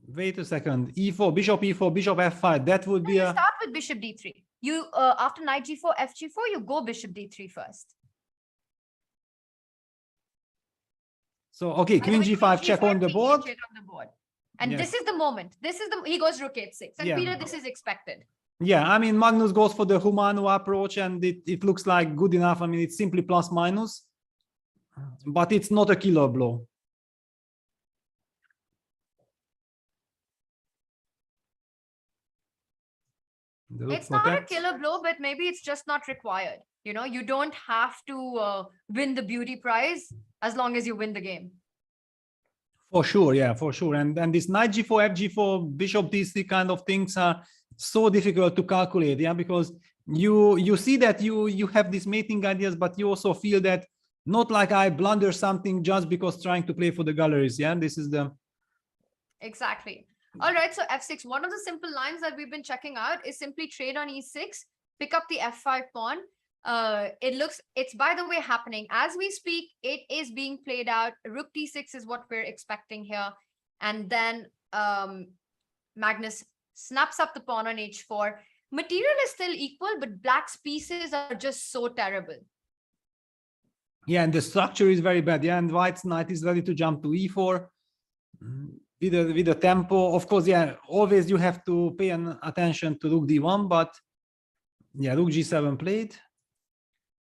Wait a second. e4, bishop e4, bishop f5. That would be a... Start with bishop d3. You after knight g4, fg4, you go bishop d3 first. So okay, queen g5 check on the board. And Yes. this is the moment. He goes rook h6. And Yeah. Peter, this is expected. Yeah, I mean, Magnus goes for the Humano approach, and it looks like good enough. I mean, it's simply plus minus, but it's not a killer blow. It's not a killer blow, but maybe it's just not required. You know, you don't have to win the beauty prize as long as you win the game. For sure, yeah, for sure. And this knight g4, fg4, bishop d3 kind of things are so difficult to calculate, yeah, because you see that you have these mating ideas, but you also feel that not like I blunder something just because trying to play for the galleries, yeah. This is the Exactly. All right, so f6. One of the simple lines that we've been checking out is simply trade on e6, pick up the f5 pawn. It's by the way happening as we speak. It is being played out. Rook d6 is what we're expecting here, and then Magnus snaps up the pawn on h4. Material is still equal, but black's pieces are just so terrible. Yeah, and the structure is very bad. Yeah, and white's knight is ready to jump to e4 with the tempo. Of course, yeah, always you have to pay attention to rook d1, but yeah, rook g7 played.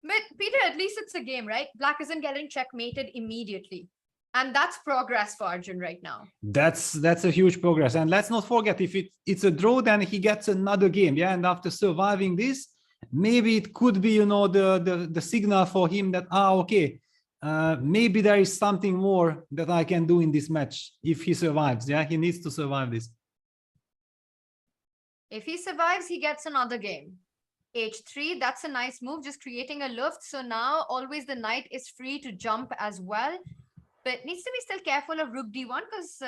But Peter, at least it's a game, right? Black isn't getting checkmated immediately. And that's progress for Arjun right now. That's a huge progress. And let's not forget, if it's a draw, then he gets another game. Yeah, and after surviving this, maybe it could be, you know, the signal for him that, okay, maybe there is something more that I can do in this match if he survives. Yeah, he needs to survive this. If he survives, he gets another game. h3, that's a nice move, just creating a luft. So now always the knight is free to jump as well, but needs to be still careful of rook d1 because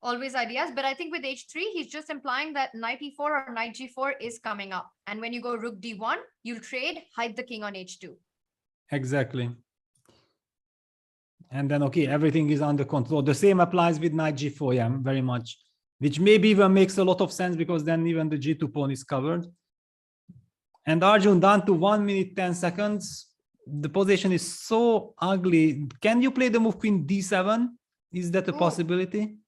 always ideas. But I think with h3, he's just implying that knight e4 or knight g4 is coming up. And when you go rook d1, you'll trade, hide the king on h2. Exactly. And then, okay, everything is under control. The same applies with knight g4, yeah, very much. Which maybe even makes a lot of sense because then even the g2 pawn is covered. And Arjun down to 1 minute 10 seconds. The position is so ugly. Can you play the move queen d7? Is that a possibility?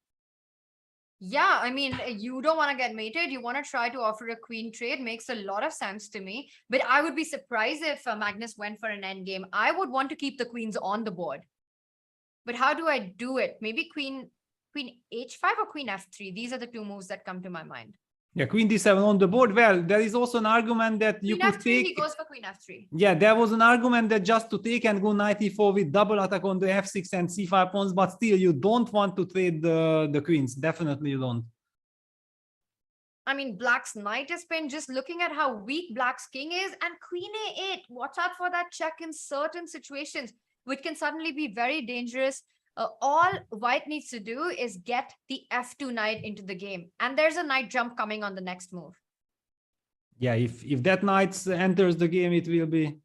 Yeah, I mean, you don't want to get mated. You want to try to offer a queen trade. Makes a lot of sense to me. But I would be surprised if Magnus went for an endgame. I would want to keep the queens on the board. But how do I do it? Maybe queen h5 or queen f3. These are the two moves that come to my mind. Yeah, queen d7 on the board. Well, there is also an argument that you Queen could f3, take. he goes for queen f3. Yeah, there was an argument that just to take and go knight e4 with double attack on the f6 and c5 pawns, but still you don't want to trade the queens. Definitely you don't. I mean, black's knight is pinned. Just looking at how weak black's king is, and queen a8. Watch out for that check in certain situations, which can suddenly be very dangerous. All white needs to do is get the f2 knight into the game. And there's a knight jump coming on the next move. Yeah, if that knight enters the game, it will be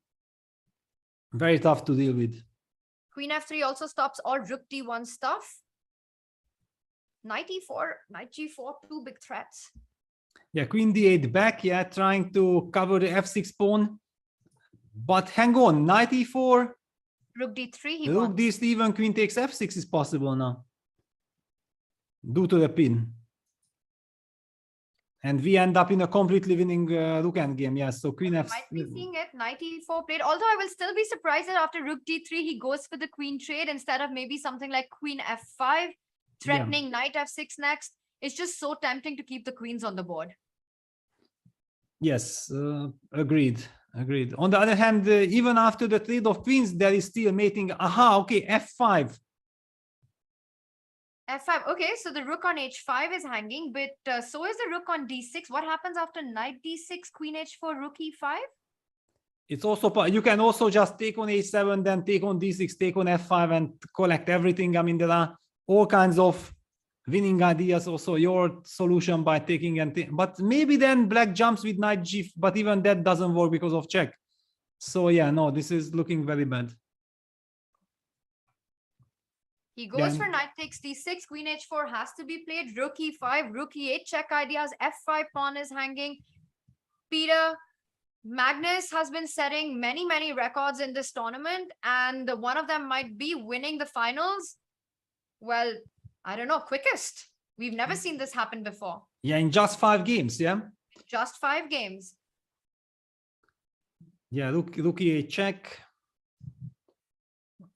very tough to deal with. Queen f3 also stops all rook d1 stuff. Knight e4, knight g4, two big threats. Yeah, queen d8 back, yeah, trying to cover the f6 pawn. But hang on, knight e4. Rook d3, he Rook wants. d3, even queen takes f6 is possible now. Due to the pin. And we end up in a completely winning rook endgame. Yeah, so queen f. Might be seeing it. Knight e4 played. Although I will still be surprised that after rook d3, he goes for the queen trade instead of maybe something like queen f5, threatening knight f6 next. It's just so tempting to keep the queens on the board. Yes, agreed. Agreed. On the other hand, even after the trade of queens, there is still mating. Aha, okay, f5. f5. Okay, so the rook on h5 is hanging, but so is the rook on d6. What happens after knight d6, queen h4, rook e5? It's also, you can also just take on h7, then take on d6, take on f5 and collect everything. I mean, there are all kinds of winning ideas. Also your solution by taking but maybe then black jumps with knight g, but even that doesn't work because of check. So yeah, no, this is looking very bad. He goes for knight takes d6, queen h4 has to be played, rook e5, rook e8 check ideas, f5 pawn is hanging. Peter, Magnus has been setting many records in this tournament, and one of them might be winning the finals. Well, I don't know, quickest. We've never seen this happen before. Yeah, in just 5 games, yeah? Just 5 games. Yeah, rook e8 check.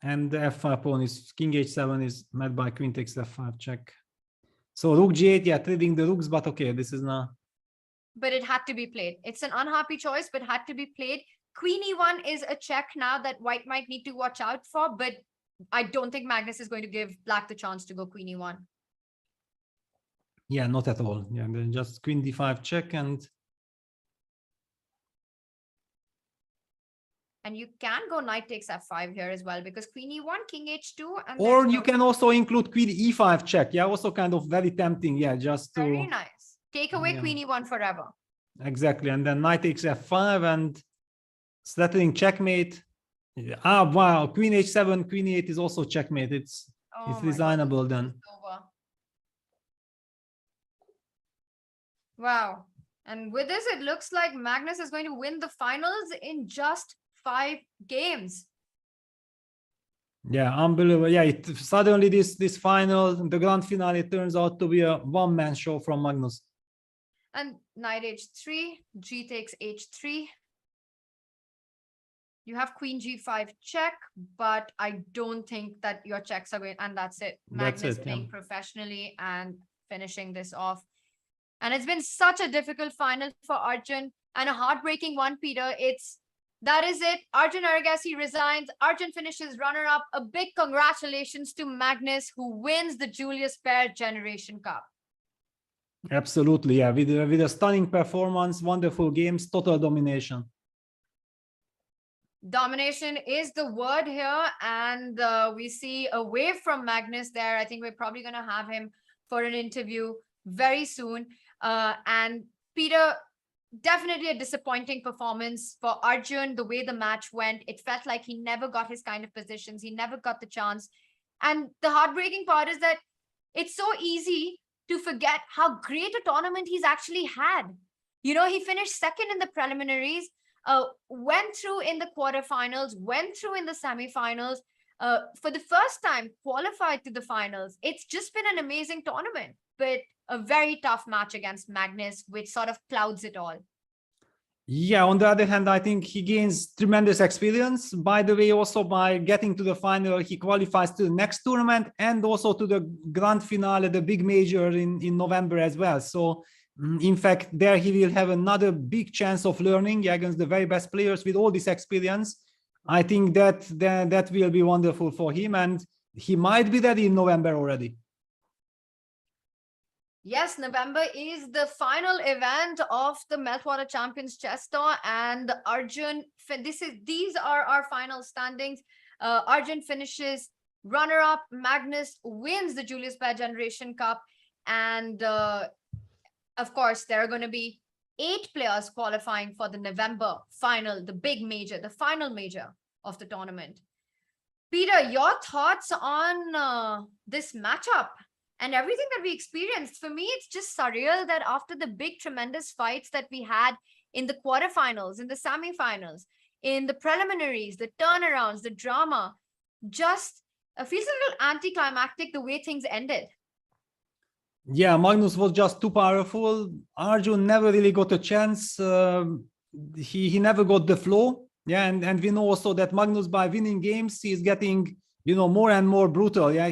And the f5 pawn is king h7 is met by queen takes f5 check. So rook g8, yeah, trading the rooks, but okay, this is not. But it had to be played. It's an unhappy choice, but had to be played. Queen e1 is a check now that white might need to watch out for, but I don't think Magnus is going to give black the chance to go queen e1. Yeah, not at all. Yeah, then just queen d5 check and you can go knight takes f5 here as well, because queen e1, king h2, and or you can also include queen e5 check. Yeah, also kind of very tempting. Yeah, just to very nice. Take away queen e1 forever. Exactly, and then knight takes f5 and settling checkmate. Ah, wow, queen h7, queen e8 is also checkmate. It's designable then. Over. Wow. And with this, it looks like Magnus is going to win the finals in just 5 games. Yeah, unbelievable. Yeah, suddenly this final, the grand finale turns out to be a one-man show from Magnus. And knight h3, g takes h3. You have queen g5 check, but I don't think that your checks are going, and that's it. Magnus playing professionally and finishing this off. And it's been such a difficult final for Arjun and a heartbreaking one, Peter. That is it. Arjun Agassi resigns. Arjun finishes runner-up. A big congratulations to Magnus, who wins the Julius Baer Generation Cup. Absolutely, yeah. With a stunning performance, wonderful games, total domination. Domination is the word here, and we see a wave from Magnus there. I think we're probably going to have him for an interview very soon. And Peter, definitely a disappointing performance for Arjun, the way the match went. It felt like he never got his kind of positions. He never got the chance. And the heartbreaking part is that it's so easy to forget how great a tournament he's actually had. You know, he finished second in the preliminaries, went through in the quarterfinals, went through in the semifinals, for the first time qualified to the finals. It's just been an amazing tournament, but a very tough match against Magnus, which sort of clouds it all. Yeah, on the other hand, I think he gains tremendous experience. By the way, also by getting to the final, he qualifies to the next tournament and also to the grand finale, the big major in November as well. So in fact, there he will have another big chance of learning against the very best players with all this experience. I think that will be wonderful for him, and he might be ready in November already. Yes, November is the final event of the Meltwater Champions Chess Tour, and Arjun, these are our final standings. Arjun finishes runner-up, Magnus wins the Julius Baer Generation Cup, and of course, there are going to be 8 players qualifying for the November final, the big major, the final major of the tournament. Peter, your thoughts on this matchup? and everything that we experienced. For me, it's just surreal that after the big, tremendous fights that we had in the quarterfinals, in the semifinals, in the preliminaries, the turnarounds, the drama, just feels a little anticlimactic the way things ended. Yeah, Magnus was just too powerful. Arjun never really got a chance. He never got the flow. Yeah, and we know also that Magnus, by winning games, he is getting, you know, more and more brutal. Yeah,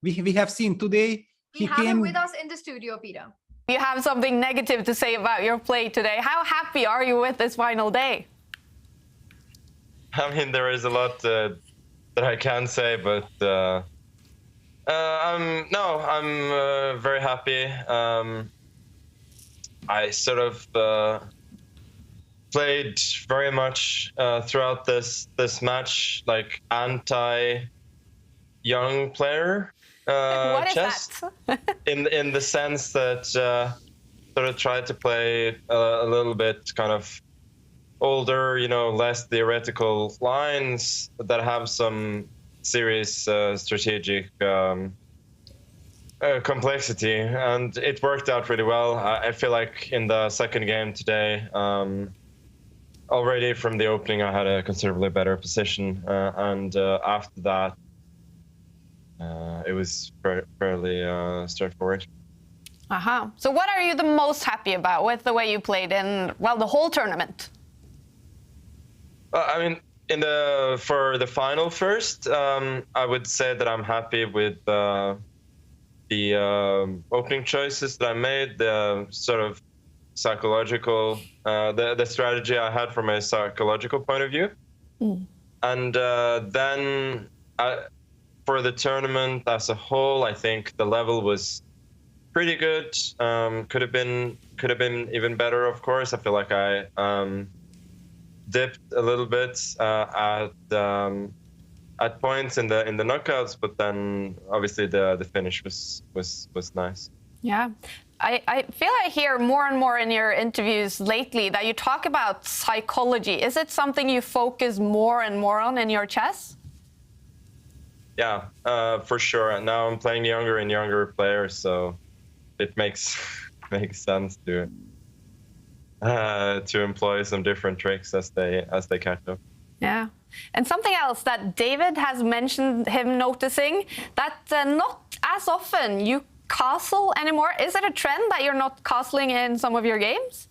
we have seen today. We have him with us in the studio, Peter. You have something negative to say about your play today. How happy are you with this final day? I mean, there is a lot that I can say, but I'm very happy. I sort of played very much throughout this match like anti-young player chess. in the sense that sort of tried to play a little bit kind of older, you know, less theoretical lines that have some serious strategic complexity, and it worked out really well. I feel like in the second game today, already from the opening, I had a considerably better position, and after that, it was fairly straightforward. So what are you the most happy about with the way you played in, well, the whole tournament? I mean, for the final first, I would say that I'm happy with the opening choices that I made, the sort of psychological, the strategy I had from a psychological point of view. And then for the tournament as a whole, I think the level was pretty good. Could have been even better, of course. I feel like I dipped a little bit at points in the knockouts, but then obviously the finish was nice. Yeah, I feel I hear more and more in your interviews lately that you talk about psychology. Is it something you focus more and more on in your chess? Yeah, for sure. And now I'm playing younger and younger players, so it makes sense to employ some different tricks as they catch up. Yeah. And something else that David has mentioned him noticing, that not as often you castle anymore. Is it a trend that you're not castling in some of your games?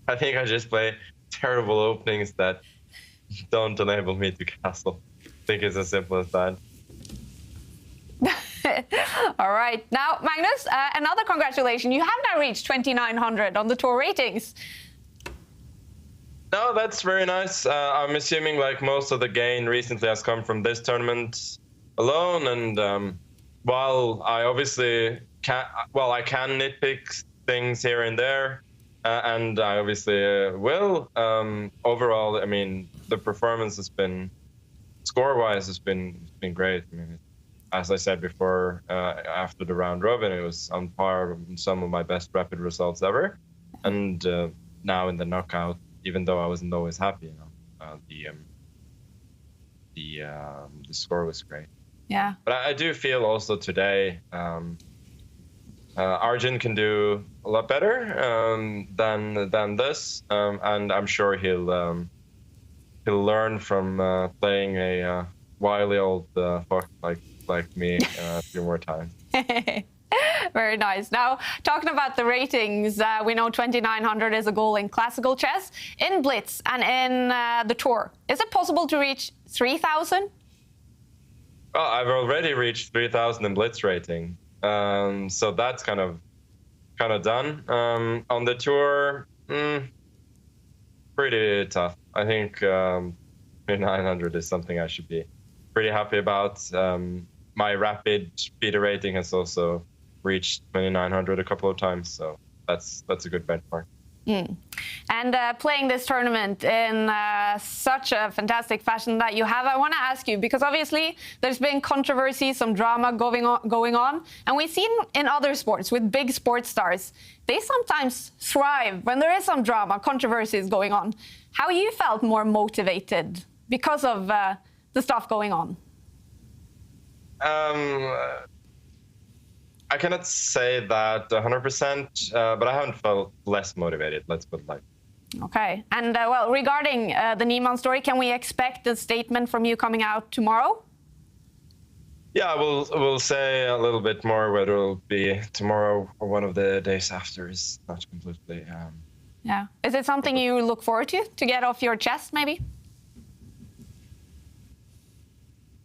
I think I just play terrible openings that don't enable me to castle. I think it's as simple as that. All right. Now, Magnus, another congratulations. You have now reached 2,900 on the tour ratings. No, that's very nice. I'm assuming like most of the gain recently has come from this tournament alone. And while I obviously I can nitpick things here and there, and I obviously will, overall, I mean, the performance has been, score-wise, has been great. I mean, as I said before, after the round robin, it was on par with some of my best rapid results ever. And now in the knockout, even though I wasn't always happy, you know, the score was great. Yeah. But I do feel also today, Arjun can do a lot better than this, and I'm sure he'll learn from playing a wily old fuck like me a few more times. Very nice. Now, talking about the ratings, we know 2,900 is a goal in classical chess, in Blitz, and in the tour. Is it possible to reach 3,000? Well, I've already reached 3,000 in Blitz rating, so that's kind of done. On the tour, pretty tough. I think 900 is something I should be pretty happy about. My rapid beta rating has also reached 2,900 a couple of times, so that's a good benchmark. And playing this tournament in such a fantastic fashion that you have, I want to ask you, because obviously there's been controversy, some drama going on, and we've seen in other sports with big sports stars, they sometimes thrive when there is some drama, controversies going on. How you felt more motivated because of the stuff going on? I cannot say that 100%, but I haven't felt less motivated. Let's put it like. Okay, and well, regarding the Niemann story, can we expect a statement from you coming out tomorrow? Yeah, we'll say a little bit more, whether it'll be tomorrow or one of the days after is not completely. Yeah, is it something you look forward to get off your chest, maybe?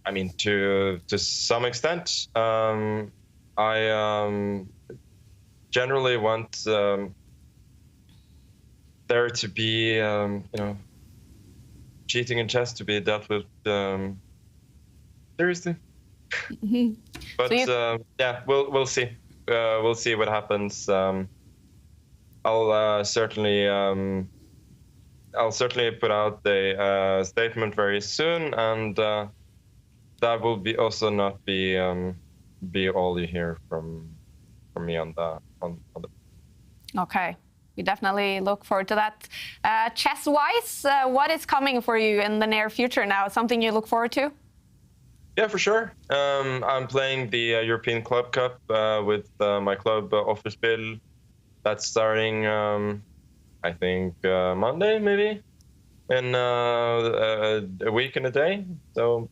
I mean, to some extent, I generally want there to be, cheating in chess to be dealt with seriously. But yeah, we'll see. We'll see what happens. I'll certainly put out a statement very soon, and that will be also not be all you hear from me on the. Okay, we definitely look forward to that. Chess-wise, what is coming for you in the near future now? Something you look forward to? Yeah, for sure. I'm playing the European Club Cup with my club Offerspill. That's starting, I think, Monday, maybe, in a week and a day. So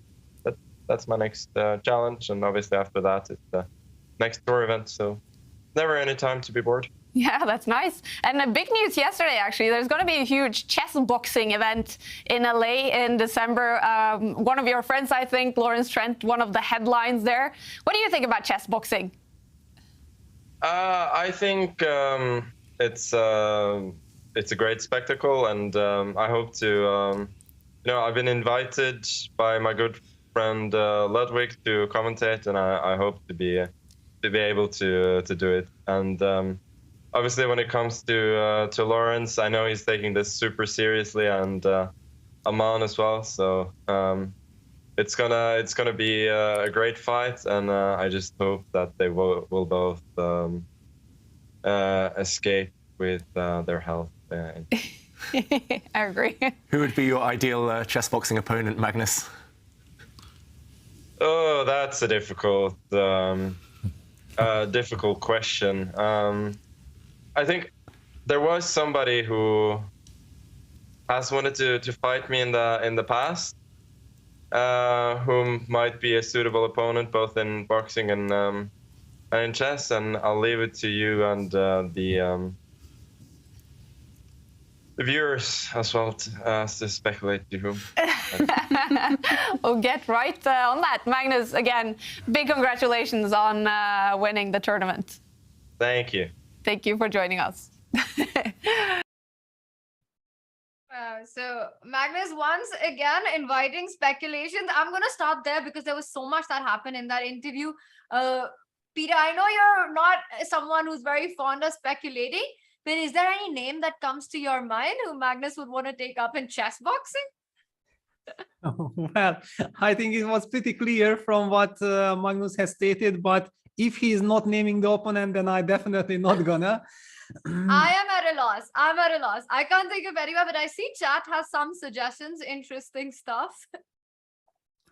that's my next challenge. And obviously after that, it's the next tour event. So never any time to be bored. Yeah, that's nice. And the big news yesterday, actually, there's going to be a huge chess boxing event in LA in December. One of your friends, I think, Lawrence Trent, one of the headlines there. What do you think about chess boxing? I think it's a great spectacle, and I hope to. I've been invited by my good friend Ludwig to commentate, and I hope to be able to do it. And obviously, when it comes to Lawrence, I know he's taking this super seriously, and Aman as well. So it's gonna be a great fight, and I just hope that they will both escape with their health. I agree. Who would be your ideal chess boxing opponent, Magnus? Oh, that's a difficult question. I think there was somebody who has wanted to fight me in the past, whom might be a suitable opponent both in boxing and in chess. And I'll leave it to you and the viewers as well to speculate to whom. We'll get right on that. Magnus, again, big congratulations on winning the tournament. Thank you. Thank you for joining us. So Magnus, once again, inviting speculations. I'm going to start there because there was so much that happened in that interview. Peter, I know you're not someone who's very fond of speculating, but is there any name that comes to your mind who Magnus would want to take up in chess boxing? Well, I think it was pretty clear from what Magnus has stated, but if he is not naming the opponent, then I definitely not gonna. I am at a loss. I can't think of anyone, but I see chat has some suggestions, interesting stuff.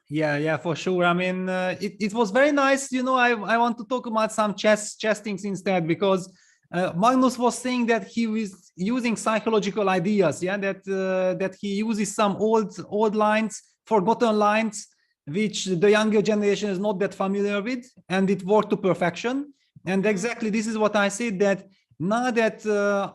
Yeah, for sure. I mean, it was very nice. I want to talk about some chess things instead, because Magnus was saying that he was using psychological ideas. Yeah, that he uses some old lines, forgotten lines, which the younger generation is not that familiar with, and it worked to perfection. And exactly this is what I said, that now that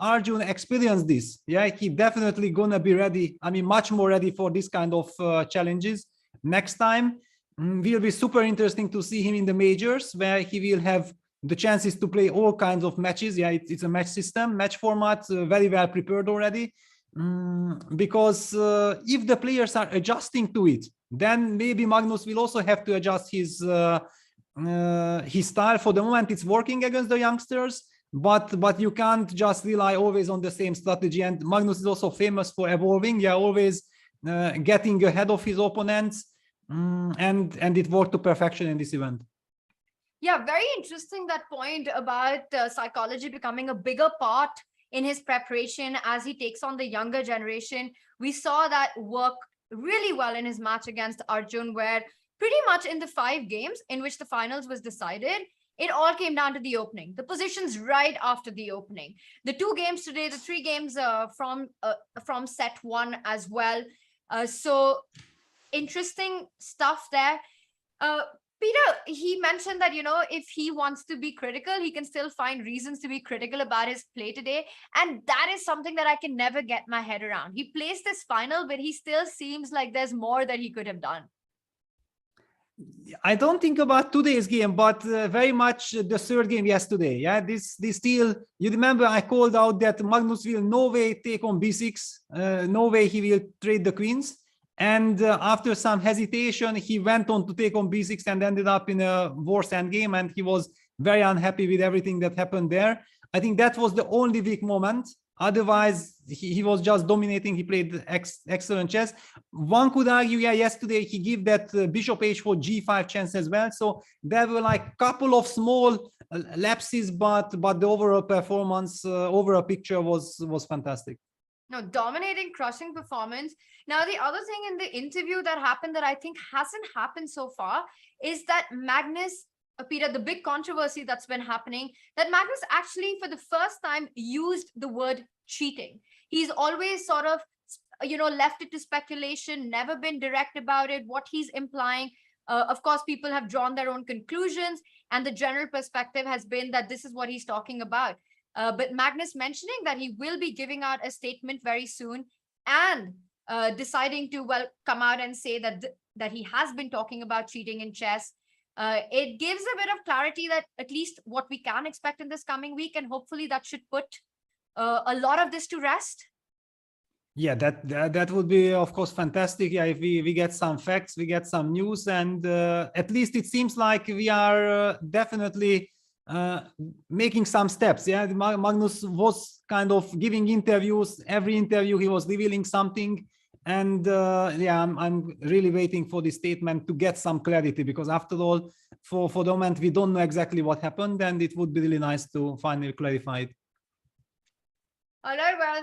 Arjun experienced this, yeah, he definitely gonna be ready. I mean, much more ready for this kind of challenges next time. Will be super interesting to see him in the majors, where he will have the chances to play all kinds of matches. Yeah, it's a match format, very well prepared already. Because if the players are adjusting to it, then maybe Magnus will also have to adjust his style. For the moment, it's working against the youngsters, but you can't just rely always on the same strategy. And Magnus is also famous for evolving. Yeah, always getting ahead of his opponents, and it worked to perfection in this event. Yeah, very interesting, that point about psychology becoming a bigger part in his preparation as he takes on the younger generation. We saw that work really well in his match against Arjun, where pretty much in the 5 games in which the finals was decided, It all came down to the opening, the positions right after the opening. The 2 games today, the 3 games from set 1 as well. So interesting stuff there. Peter, he mentioned that, if he wants to be critical, he can still find reasons to be critical about his play today. And that is something that I can never get my head around. He plays this final, but he still seems like there's more that he could have done. I don't think about today's game, but very much the 3rd game yesterday. Yeah, this still, you remember I called out that Magnus will no way take on b6, no way he will trade the queens. And after some hesitation, he went on to take on b6 and ended up in a worse endgame. And he was very unhappy with everything that happened there. I think that was the only weak moment. Otherwise, he was just dominating. He played excellent chess. One could argue, yeah, yesterday he gave that bishop h4 g5 chance as well. So there were like a couple of small lapses, but the overall performance, overall picture was fantastic. No, dominating, crushing performance. Now, the other thing in the interview that happened that I think hasn't happened so far is that Magnus, Peter, the big controversy that's been happening, that Magnus actually for the first time used the word cheating. He's always sort of, left it to speculation, never been direct about it, what he's implying. Of course, people have drawn their own conclusions, and the general perspective has been that this is what he's talking about. But Magnus mentioning that he will be giving out a statement very soon and deciding to, come out and say that he has been talking about cheating in chess. It gives a bit of clarity that at least what we can expect in this coming week, and hopefully that should put a lot of this to rest. Yeah, that would be, of course, fantastic. Yeah, if we get some facts, we get some news, and at least it seems like we are definitely making some steps. Yeah, Magnus was kind of giving interviews. Every interview he was revealing something, and yeah, I'm really waiting for this statement to get some clarity, because after all, for the moment we don't know exactly what happened, and it would be really nice to finally clarify it. All right, well,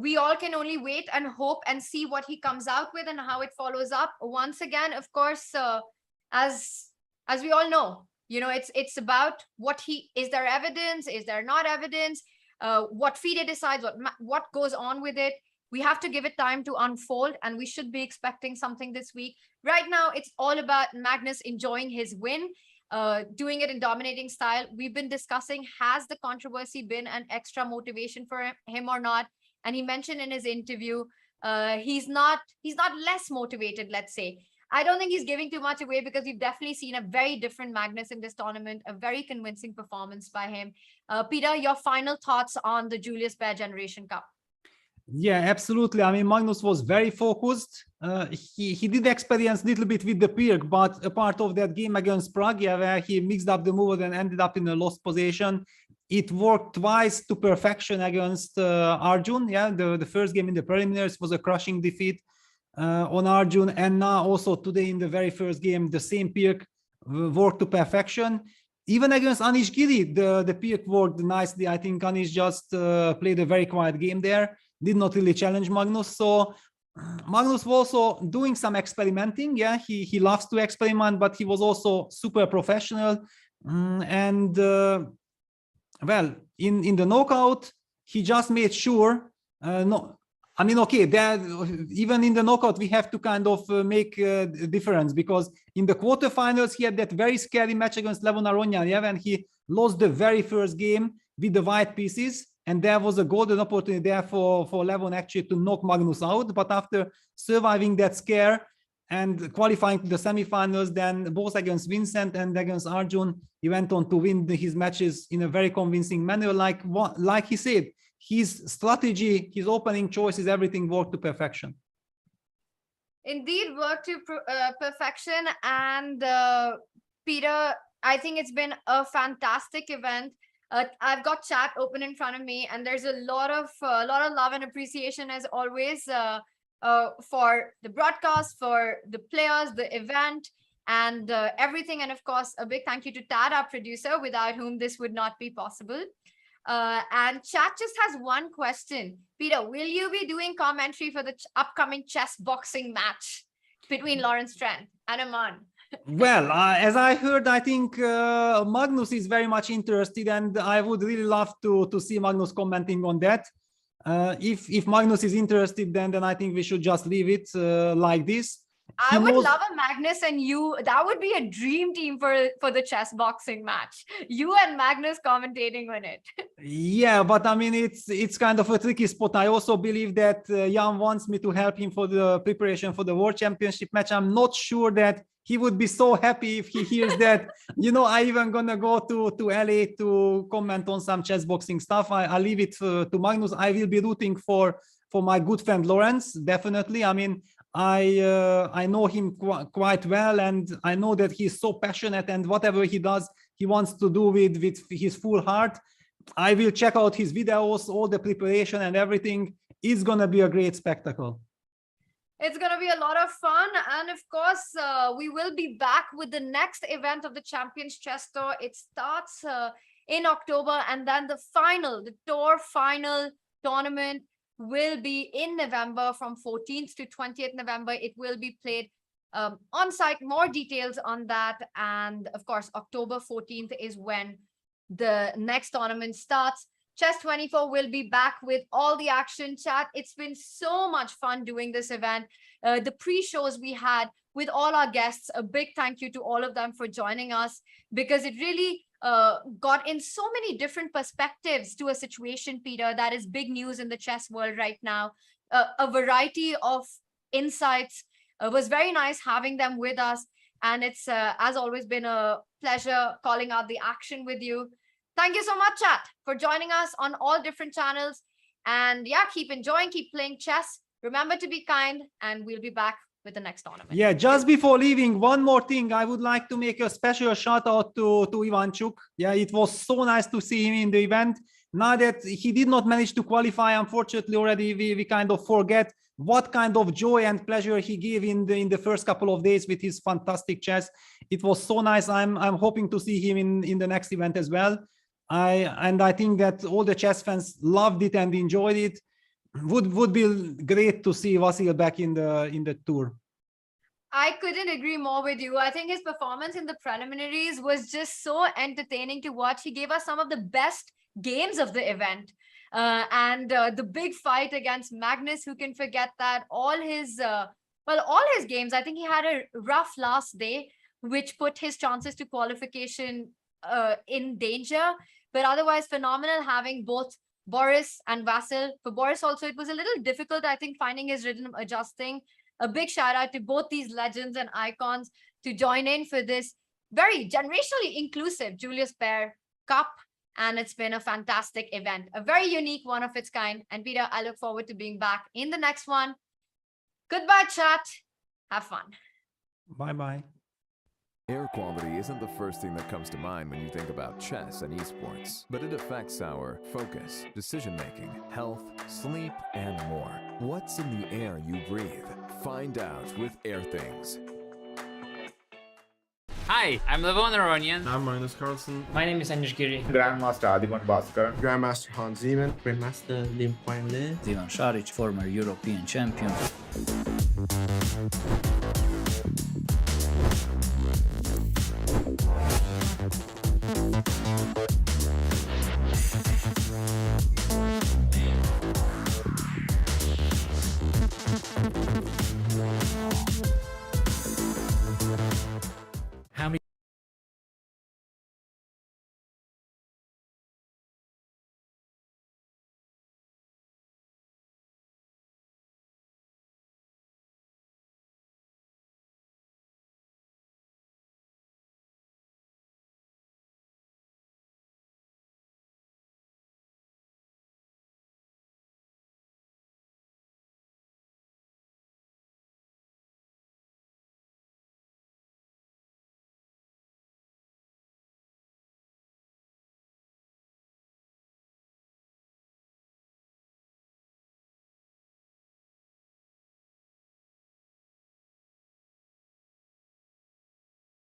we all can only wait and hope and see what he comes out with and how it follows up. Once again, of course, as we all know, it's about is there evidence, is there not evidence, what FIDE decides, what goes on with it. We have to give it time to unfold, and we should be expecting something this week. Right now, it's all about Magnus enjoying his win, doing it in dominating style. We've been discussing, has the controversy been an extra motivation for him or not? And he mentioned in his interview, he's not less motivated, let's say. I don't think he's giving too much away, because we've definitely seen a very different Magnus in this tournament, a very convincing performance by him. Peter, your final thoughts on the Julius Baer Generation Cup? Yeah, absolutely. I mean, Magnus was very focused. He did experience a little bit with the Pirk, but a part of that game against Prague, yeah, where he mixed up the move and ended up in a lost position, it worked twice to perfection against Arjun. Yeah, the first game in the preliminaries was a crushing defeat on Arjun, and now also today in the very first game, the same Pirk worked to perfection. Even against Anish Giri, the Pirk worked nicely. I think Anish just played a very quiet game there, did not really challenge Magnus. So Magnus was also doing some experimenting. Yeah, he loves to experiment, but he was also super professional. And well, in the knockout, he just made sure. I mean, okay, even in the knockout, we have to kind of make a difference, because in the quarterfinals, he had that very scary match against Levon Aronyan, yeah, when he lost the very first game with the white pieces. And there was a golden opportunity there for Levon actually to knock Magnus out. But after surviving that scare and qualifying to the semifinals, then both against Vincent and against Arjun, he went on to win his matches in a very convincing manner. Like he said, his strategy, his opening choices, everything worked to perfection. Indeed, worked to perfection. And Peter, I think it's been a fantastic event. I've got chat open in front of me, and there's a lot of love and appreciation as always for the broadcast, for the players, the event, and everything. And of course, a big thank you to Tad, our producer, without whom this would not be possible. And chat just has one question. Peter, will you be doing commentary for the upcoming chess boxing match between Lawrence Trent and Aman? Well, as I heard, I think Magnus is very much interested, and I would really love to see Magnus commenting on that. If Magnus is interested, then I think we should just leave it like this. I would love a Magnus and you. That would be a dream team for the chess boxing match. You and Magnus commentating on it. Yeah, but I mean, it's kind of a tricky spot. I also believe that Jan wants me to help him for the preparation for the World Championship match. I'm not sure that he would be so happy if he hears that, I even gonna go to LA to comment on some chess boxing stuff. I leave it to Magnus. I will be rooting for my good friend Lawrence, definitely. I mean, I know him quite well, and I know that he's so passionate, and whatever he does, he wants to do with his full heart. I will check out his videos, all the preparation and everything. It's gonna be a great spectacle. It's going to be a lot of fun. And of course, we will be back with the next event of the Champions Chess Tour. It starts in October, and then the tour final tournament will be in November from 14th to 20th November. It will be played on site. More details on that. And of course, October 14th is when the next tournament starts. Chess24 will be back with all the action, chat. It's been so much fun doing this event. The pre-shows we had with all our guests, a big thank you to all of them for joining us, because it really got in so many different perspectives to a situation, Peter, that is big news in the chess world right now. A variety of insights. It was very nice having them with us. And it's, as always, been a pleasure calling out the action with you. Thank you so much, chat, for joining us on all different channels. And yeah, keep enjoying, keep playing chess. Remember to be kind, and we'll be back with the next tournament. Yeah, just before leaving, one more thing. I would like to make a special shout out to Ivanchuk. Yeah, it was so nice to see him in the event. Now that he did not manage to qualify, unfortunately, already we kind of forget what kind of joy and pleasure he gave in the first couple of days with his fantastic chess. It was so nice. I'm hoping to see him in the next event as well. I think that all the chess fans loved it and enjoyed it. Would be great to see Vasil back in the tour. I couldn't agree more with you. I think his performance in the preliminaries was just so entertaining to watch. He gave us some of the best games of the event. And the big fight against Magnus, who can forget that? All his games, I think he had a rough last day, which put his chances to qualification in danger. But otherwise, phenomenal having both Boris and Vasil. For Boris also, it was a little difficult, I think, finding his rhythm, adjusting. A big shout out to both these legends and icons to join in for this very generationally inclusive Julius Baer Cup. And it's been a fantastic event, a very unique one of its kind. And Peter, I look forward to being back in the next one. Goodbye, chat. Have fun. Bye-bye. Air quality isn't the first thing that comes to mind when you think about chess and esports, but it affects our focus, decision-making, health, sleep, and more. What's in the air you breathe? Find out with Airthings. Hi, I'm Levon Aronian. I'm Magnus Carlsen. My name is Anish Giri. Grandmaster Adiman Bhaskar. Grandmaster Hans Niemann. Grandmaster Lim Le. Ivan Šarić, former European champion.